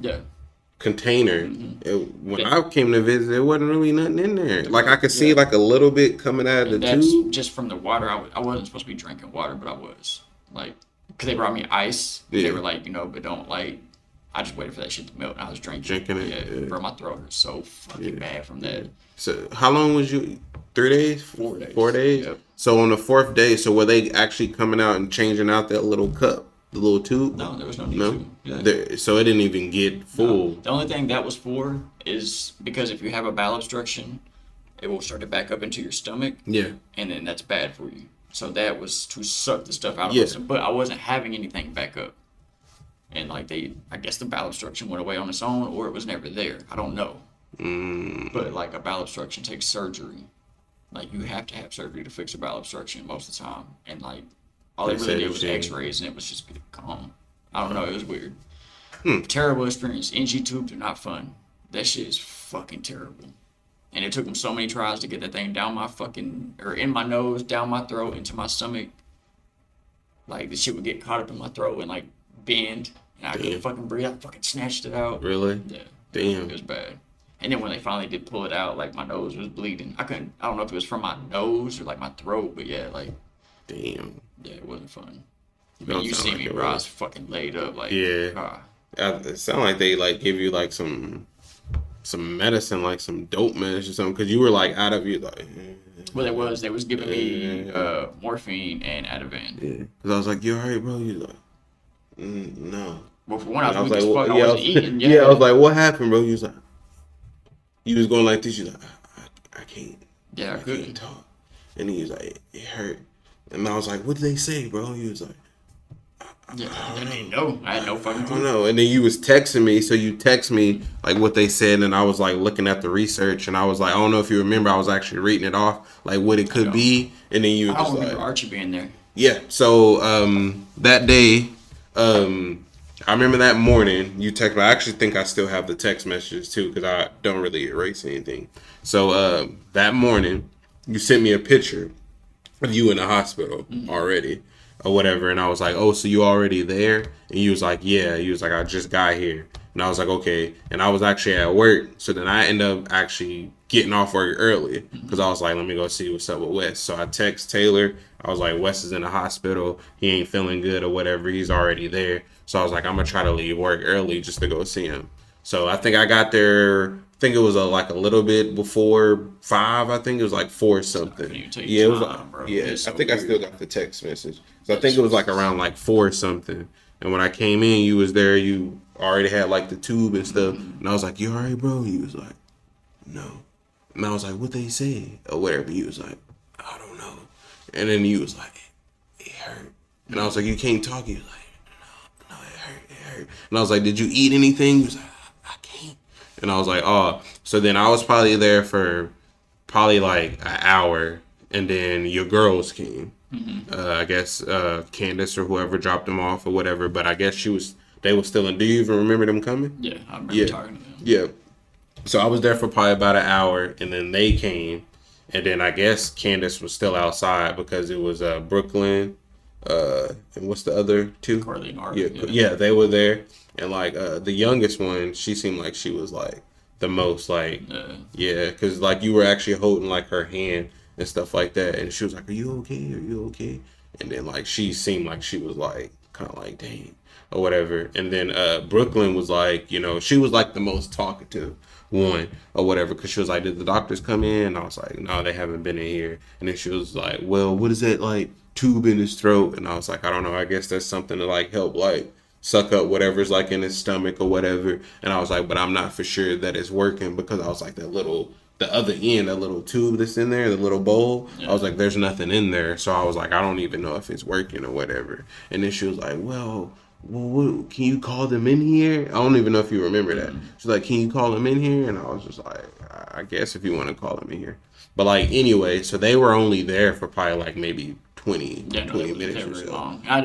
A: container. When I came to visit, there wasn't really nothing in there. Like, I could see like a little bit coming out of the tube.
B: Just from the water. I wasn't supposed to be drinking water, but I was. Like, because they brought me ice. They were like, but don't like. I just waited for that shit to melt, and I was drinking it. Yeah. Bro, my throat hurt so fucking bad from that.
A: So how long was you? 3 days?
B: 4 days.
A: 4 days?
B: Yep.
A: So on the 4th day, so were they actually coming out and changing out that little cup? The little tube?
B: No, there was no need to.
A: Yeah. So it didn't even get full.
B: No. The only thing that was for is because if you have a bowel obstruction, it will start to back up into your stomach. Yeah. And then that's bad for you. So that was to suck the stuff out of my stomach. But I wasn't having anything back up. And like I guess the bowel obstruction went away on its own, or it was never there. I don't know. But like a bowel obstruction takes surgery. Like, you have to have surgery to fix a bowel obstruction most of the time. And like, all they really did was x-rays, and it was just calm. I don't know, it was weird. Terrible experience. NG tubes are not fun. That shit is fucking terrible. And it took them so many tries to get that thing down my fucking, or in my nose, down my throat, into my stomach. like the shit would get caught up in my throat and like bend, and I couldn't fucking breathe. I fucking snatched it out.
A: Really?
B: Yeah.
A: Damn.
B: It was bad. And then when they finally did pull it out, like my nose was bleeding. I don't know if it was from my nose or like my throat, but yeah, like.
A: Damn.
B: Yeah, it wasn't fun.
A: Don't
B: You see
A: sound
B: me,
A: like it
B: bro. I
A: was.
B: was fucking laid up, like.
A: Yeah. It sounded like they like give you like some medicine, like some dope medicine or something, because you were like out of you like.
B: Well, they was giving me morphine and Ativan.
A: Yeah. Because I was like, you alright, bro? You like, no.
B: Well, for one, I
A: And
B: was
A: like,
B: weak as fuck.
A: yeah,
B: I wasn't eating.
A: yeah, I was like, what happened, bro? You was like, you was going like this. You was like, I can't.
B: Yeah, I
A: can't
B: couldn't.
A: talk. And he was like, it hurt. And I was like, what did they say, bro? He was like,
B: Yeah, I didn't know. I had no fucking
A: I
B: clue.
A: don't know. And then you was texting me, so you text me like what they said, and I was like looking at the research, and I was like, I don't know if you remember, I was actually reading it off, like what it could be, and then you were
B: I
A: just
B: don't remember
A: like,
B: Archie being there.
A: yeah. So that day, I remember that morning you text me. I actually think I still have the text messages too, because I don't really erase anything. So that morning, you sent me a picture of you in the hospital already. Or whatever, and I was like, oh, so you already there? And you was like, yeah. He was like, I just got here. And I was like, okay. And I was actually at work, so then I ended up actually getting off work early because I was like, let me go see what's up with Wes. So I text Taylor. I was like, Wes is in the hospital. He ain't feeling good or whatever. He's already there. So I was like, I'm gonna try to leave work early just to go see him. So I think I got there. I think it was like a little bit before 5. I think it was like 4 something. Yeah, it was like, yeah. I think I still got the text message. So I think it was like around like 4 something. And when I came in, you was there. You already had like the tube and stuff. And I was like, you all right, bro? He was like, no. And I was like, what they say or whatever. He was like, I don't know. And then he was like, it hurt. And I was like, you can't talk. He was like, no, it hurt. And I was like, did you eat anything? He was like, I can't. And I was like, oh. So then I was probably there for probably like an hour. And then your girls came. I guess Candace or whoever dropped them off or whatever. But I guess they were still in. Do you even remember them coming?
B: Yeah, I remember talking to them.
A: Yeah. So I was there for probably about an hour. And then they came. And then I guess Candace was still outside because it was Brooklyn. And what's the other two?
B: Carly and Artie.
A: Yeah, they were there. And like the youngest one, she seemed like she was like the most like, yeah, because like you were actually holding like her hand and stuff like that. And she was like, are you okay? Are you okay? And then like she seemed like she was like kind of like, dang, or whatever. And then Brooklyn was like, you know, she was like the most talkative one or whatever, because she was like, did the doctors come in? And I was like, no, they haven't been in here. And then she was like, well, what is that like tube in his throat? And I was like, I don't know, I guess that's something to like help like suck up whatever's like in his stomach or whatever. And I was like, but I'm not for sure that it's working, because I was like, the other end, that little tube that's in there, the little bowl, I was like, there's nothing in there. So I was like, I don't even know if it's working or whatever. And then she was like, well, what, can you call them in here? I don't even know if you remember that. She's like, can you call them in here? And I was just like, I guess if you want to call them in here. But like, anyway, so they were only there for probably like maybe 20 minutes or so.
B: Long. I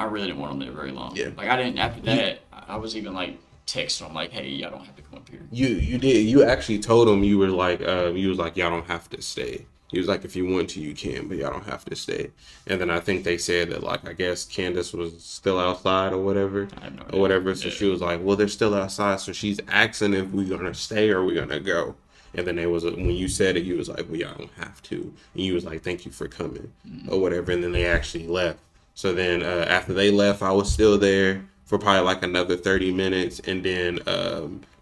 B: really didn't want them there very long.
A: Yeah.
B: Like I didn't, after that, I was even like texting them like, hey, y'all don't have to come up here.
A: You did. You actually told them, you were like, y'all don't have to stay. He was like, if you want to, you can, but y'all don't have to stay. And then I think they said that, like, I guess Candace was still outside or whatever.
B: I have no
A: or whatever.
B: idea.
A: So she was like, well, they're still outside. So she's asking if we're going to stay or we're going to go. And then when you said it, you was like, well, y'all don't have to. And you was like, thank you for coming or whatever. And then they actually left. So then after they left, I was still there for probably like another 30 minutes. And then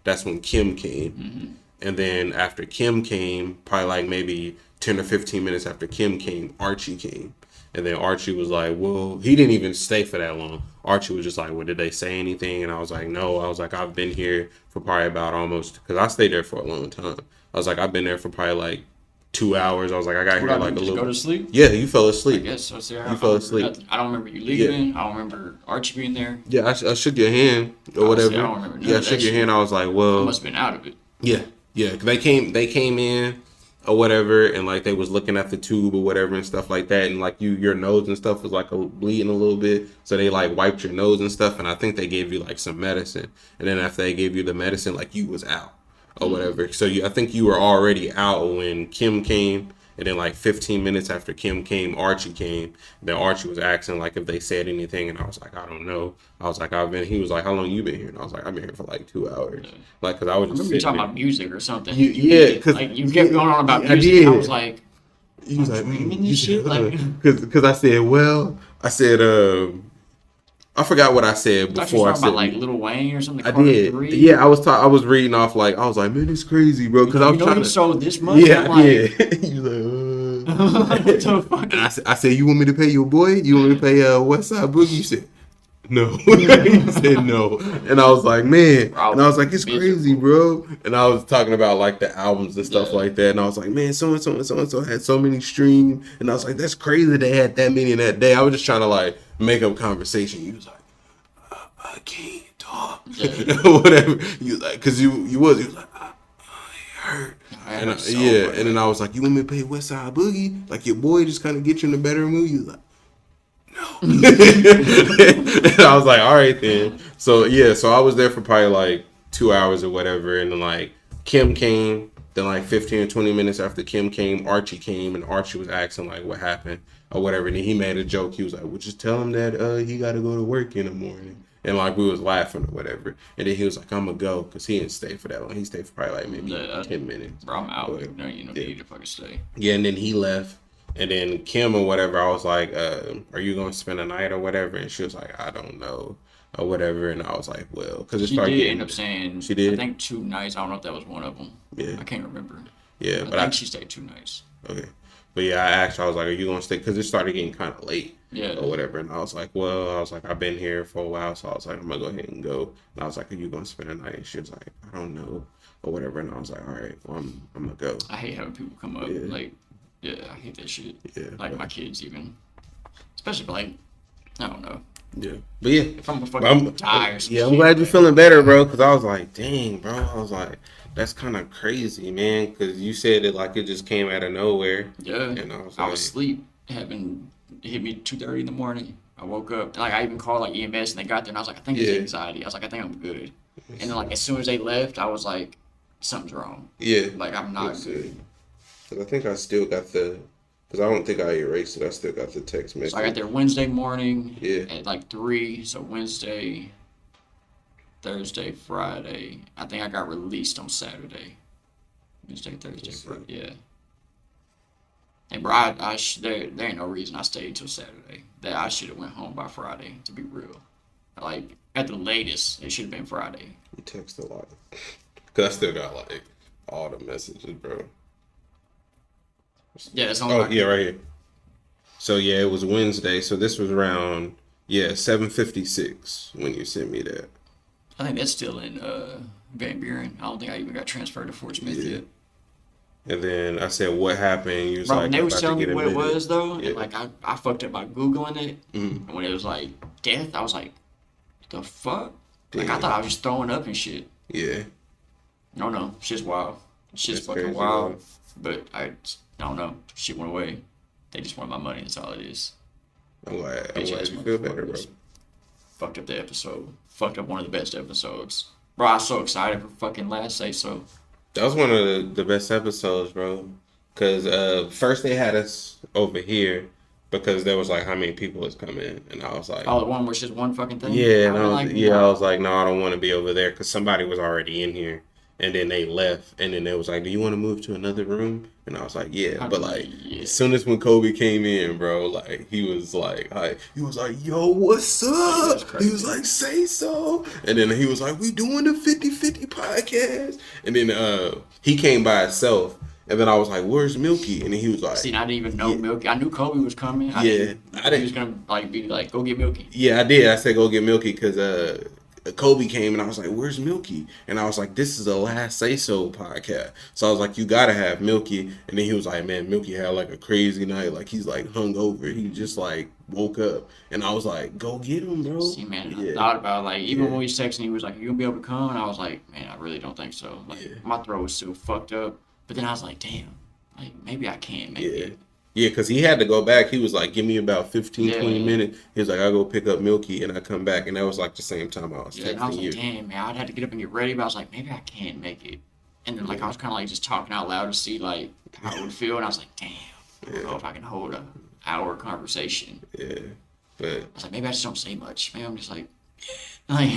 A: that's when Kim came. And then after Kim came, probably like maybe 10 or 15 minutes after Kim came, Archie came. And then Archie was like, well, he didn't even stay for that long. Archie was just like, well, did they say anything? And I was like, no. I was like, I've been here for probably about almost, because I stayed there for a long time. I was like, I've been there for probably like 2 hours. I was like, I got here like a little.
B: Go to sleep?
A: Yeah, you fell asleep.
B: I guess so. See,
A: you fell asleep.
B: I don't remember you leaving. Yeah. I don't remember Archie being there.
A: Yeah, I shook your hand or whatever.
B: See, I don't remember.
A: Yeah, I shook your hand. I was like, well,
B: I must have been out of it.
A: Yeah. They came in or whatever, and like they was looking at the tube or whatever and stuff like that, and like your nose and stuff was like bleeding a little bit, so they like wiped your nose and stuff, and I think they gave you like some medicine, and then after they gave you the medicine, like you was out or whatever. So I think you were already out when Kim came, And then like 15 minutes after Kim came, Archie came. Then Archie was asking like if they said anything, and I was like, I don't know. I was like, He was like, how long you been here? And I was like, I've been here for like 2 hours.
B: Yeah.
A: Like, cause I was
B: I
A: just
B: remember you talking
A: there.
B: about music or something.
A: Yeah, cause
B: like you kept going on about
A: I
B: music.
A: did.
B: And I was like,
A: He was like,
B: dreaming this shit. Like,
A: cause I said, I forgot what I said
B: I thought you
A: before.
B: was talking about like Lil Wayne or something.
A: I
B: Carter
A: did.
B: 3.
A: Yeah, I was reading off like I was like, man, it's crazy, bro. Because I was trying
B: you
A: to.
B: sold this much.
A: Yeah,
B: I'm
A: I
B: like,
A: did. He was like,
B: what the fuck?
A: And I said, you want me to pay your boy? You want me to pay Westside Boogie? You said, no. He said no. And I was like, man. And I was like, it's crazy, bro. And I was talking about like the albums and stuff like that. And I was like, man, so and so had so many streams. And I was like, that's crazy they had that many in that day. I was just trying to like make up conversation. He was like, I can't talk. Whatever. He was like, because he was like, I hurt. And and then I was like, you want me to pay Westside Boogie? Like your boy just kind of get you in the better mood? He was like, no. And I was like, all right then. So I was there for probably like 2 hours or whatever. And then like Kim came. Then like 15 or 20 minutes after Kim came, Archie came, and Archie was asking like what happened or whatever. And then he made a joke. He was like, well, just tell him that he got to go to work in the morning. And like we was laughing or whatever. And then he was like, I'm gonna go, because he didn't stay for that long. He stayed for probably like maybe 10 minutes.
B: Bro, I'm out. No, you need to fucking stay.
A: Yeah, and then he left. And then Kim or whatever, I was like, are you gonna spend a night or whatever? And she was like, I don't know or whatever. And I was like, well, because it started
B: did end up saying,
A: she did?
B: I think 2 nights. I don't know if that was one of them.
A: Yeah.
B: I can't remember.
A: Yeah,
B: but I think she stayed 2 nights.
A: Okay. But yeah, I asked her, I was like, are you going to stay? Because it started getting kind of late.
B: Yeah.
A: Or whatever. And I was like, I've been here for a while. So I was like, I'm going to go ahead and go. And I was like, are you going to spend a night? And she was like, I don't know. Or whatever. And I was like, all right, well, I'm going to go.
B: I hate having people come up.
A: Yeah.
B: Like, yeah, I hate that shit.
A: Yeah.
B: Like my kids even. Especially like, I don't know.
A: Yeah. But yeah.
B: If I'm a fucking die or some
A: yeah, I'm
B: shit,
A: glad you're feeling better, bro. Because I was like, dang, bro. I was like, that's kind of crazy, man. Because you said it like it just came out of nowhere.
B: Yeah.
A: And I was
B: asleep. It hit me 2:30 in the morning. I woke up. Like I even called like EMS and they got there and I was like, I think it's anxiety. I was like, I think I'm good. And then like as soon as they left, I was like, something's wrong.
A: Yeah.
B: Like I'm not good.
A: Because I think I still got because I don't think I erased it. I still got the text message.
B: So I got there Wednesday morning at like 3. So Wednesday, Thursday, Friday. I think I got released on Saturday. Wednesday, Thursday, Friday. Yeah. And bro, there ain't no reason I stayed till Saturday. That I should have went home by Friday, to be real. Like, at the latest, it should have been Friday.
A: You text a lot. Because I still got, like, all the messages, bro.
B: Yeah, that's on
A: right here. So, yeah, it was Wednesday. So, this was around, 7:56 when you sent me that.
B: I think that's still in Van Buren. I don't think I even got transferred to Fort Smith yet.
A: And then I said, what happened? You was
B: bro,
A: like,
B: when they was telling me what it was, though,
A: yeah.
B: and like I fucked up by Googling it.
A: Mm-hmm.
B: And when it was like death, I was like, the fuck?
A: Damn.
B: Like, I thought I was just throwing up and shit.
A: Yeah.
B: No, shit's wild. Shit's
A: That's
B: fucking
A: crazy,
B: wild.
A: man.
B: But I don't know. Shit went away. They just wanted my money. That's all it is.
A: I'm glad
B: Bitch
A: you
B: ass
A: feel better, bro.
B: motherfuckers. Fucked up the episode. Fucked up one of the best episodes. Bro, I was so excited for fucking last say so.
A: That was one of the best episodes, bro. Because first they had us over here because there was like how many people was coming, and I was like,
B: oh, the one where it's just one fucking thing.
A: yeah, and
B: I
A: I was like, no, I don't want to be over there because somebody was already in here, and then they left, and then they was like, do you want to move to another room? And I was like, yeah, but like as soon as when Kobe came in, bro, like he was like, yo, what's up? He was like, say so, and then he was like, we doing the 50-50 podcast, and then he came by himself. And then I was like, where's Milky? And then he was like...
B: See, I didn't even know Milky. I knew Kobe was coming.
A: I
B: didn't. He was going to be like, go get Milky.
A: Yeah, I did. I said, go get Milky because Kobe came and I was like, where's Milky? And I was like, this is a Last Say So podcast. So I was like, you got to have Milky. And then he was like, man, Milky had like a crazy night. Like he's like hungover. He just like woke up. And I was like, go get him, bro.
B: See, man, I thought about like, even when we was texting, he was like, you going to be able to come? And I was like, man, I really don't think so. Like, my throat was still fucked up. But then I was like, damn, like maybe I can make it.
A: Yeah, because he had to go back. He was like, give me about 15, 20 minutes. He was like, I'll go pick up Milky and I come back. And that was like the same time I was texting
B: and I was like,
A: you.
B: damn, man, I'd have to get up and get ready. But I was like, maybe I can make it. And then, like, I was kind of, like, just talking out loud to see, like, how it would feel. And I was like, damn, I don't know if I can hold an hour conversation.
A: Yeah. But
B: I was like, maybe I just don't say much. Maybe I'm just like, like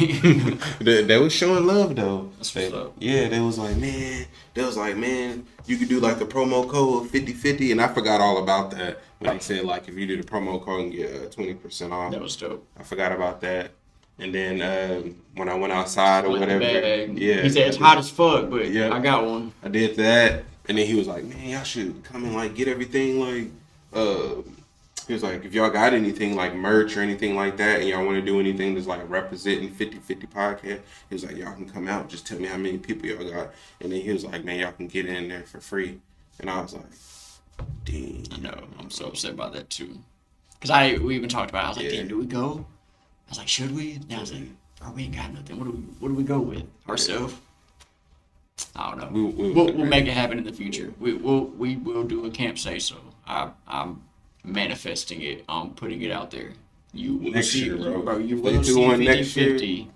A: they was showing love though.
B: That's what's up.
A: Yeah, they was like, man, you could do like the promo code 50/50, and I forgot all about that when they said like if you do the promo code and get 20% off.
B: That was dope.
A: I forgot about that. And then when I went outside or whatever, yeah,
B: he said it's hot as fuck, but
A: yeah,
B: I got one.
A: I did that, and then he was like, man, y'all should come and like get everything like he was like, if y'all got anything like merch or anything like that and y'all want to do anything that's like representing 50/50 podcast, he was like, y'all can come out, just tell me how many people y'all got. And then he was like, man, y'all can get in there for free. And I was like, damn.
B: I know, I'm so upset about that too. Because we even talked about it. I was like, damn, do we go? I was like, should we? And I was like, bro, we ain't got nothing. What do we go with? Ourselves? I don't know. We'll make it happen in the future. We will do a camp say so. I'm manifesting it. I'm putting it out there. You will
A: next
B: see,
A: year, bro.
B: You
A: If
B: will
A: they do
B: see
A: one
B: 50/50.
A: next year,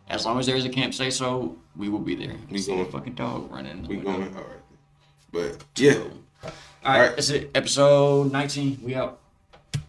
B: As long as there's a camp say so, we will be there.
A: We
B: see
A: going
B: a fucking dog running.
A: We going hard. But yeah.
B: All right, that's it. Episode 19. We out.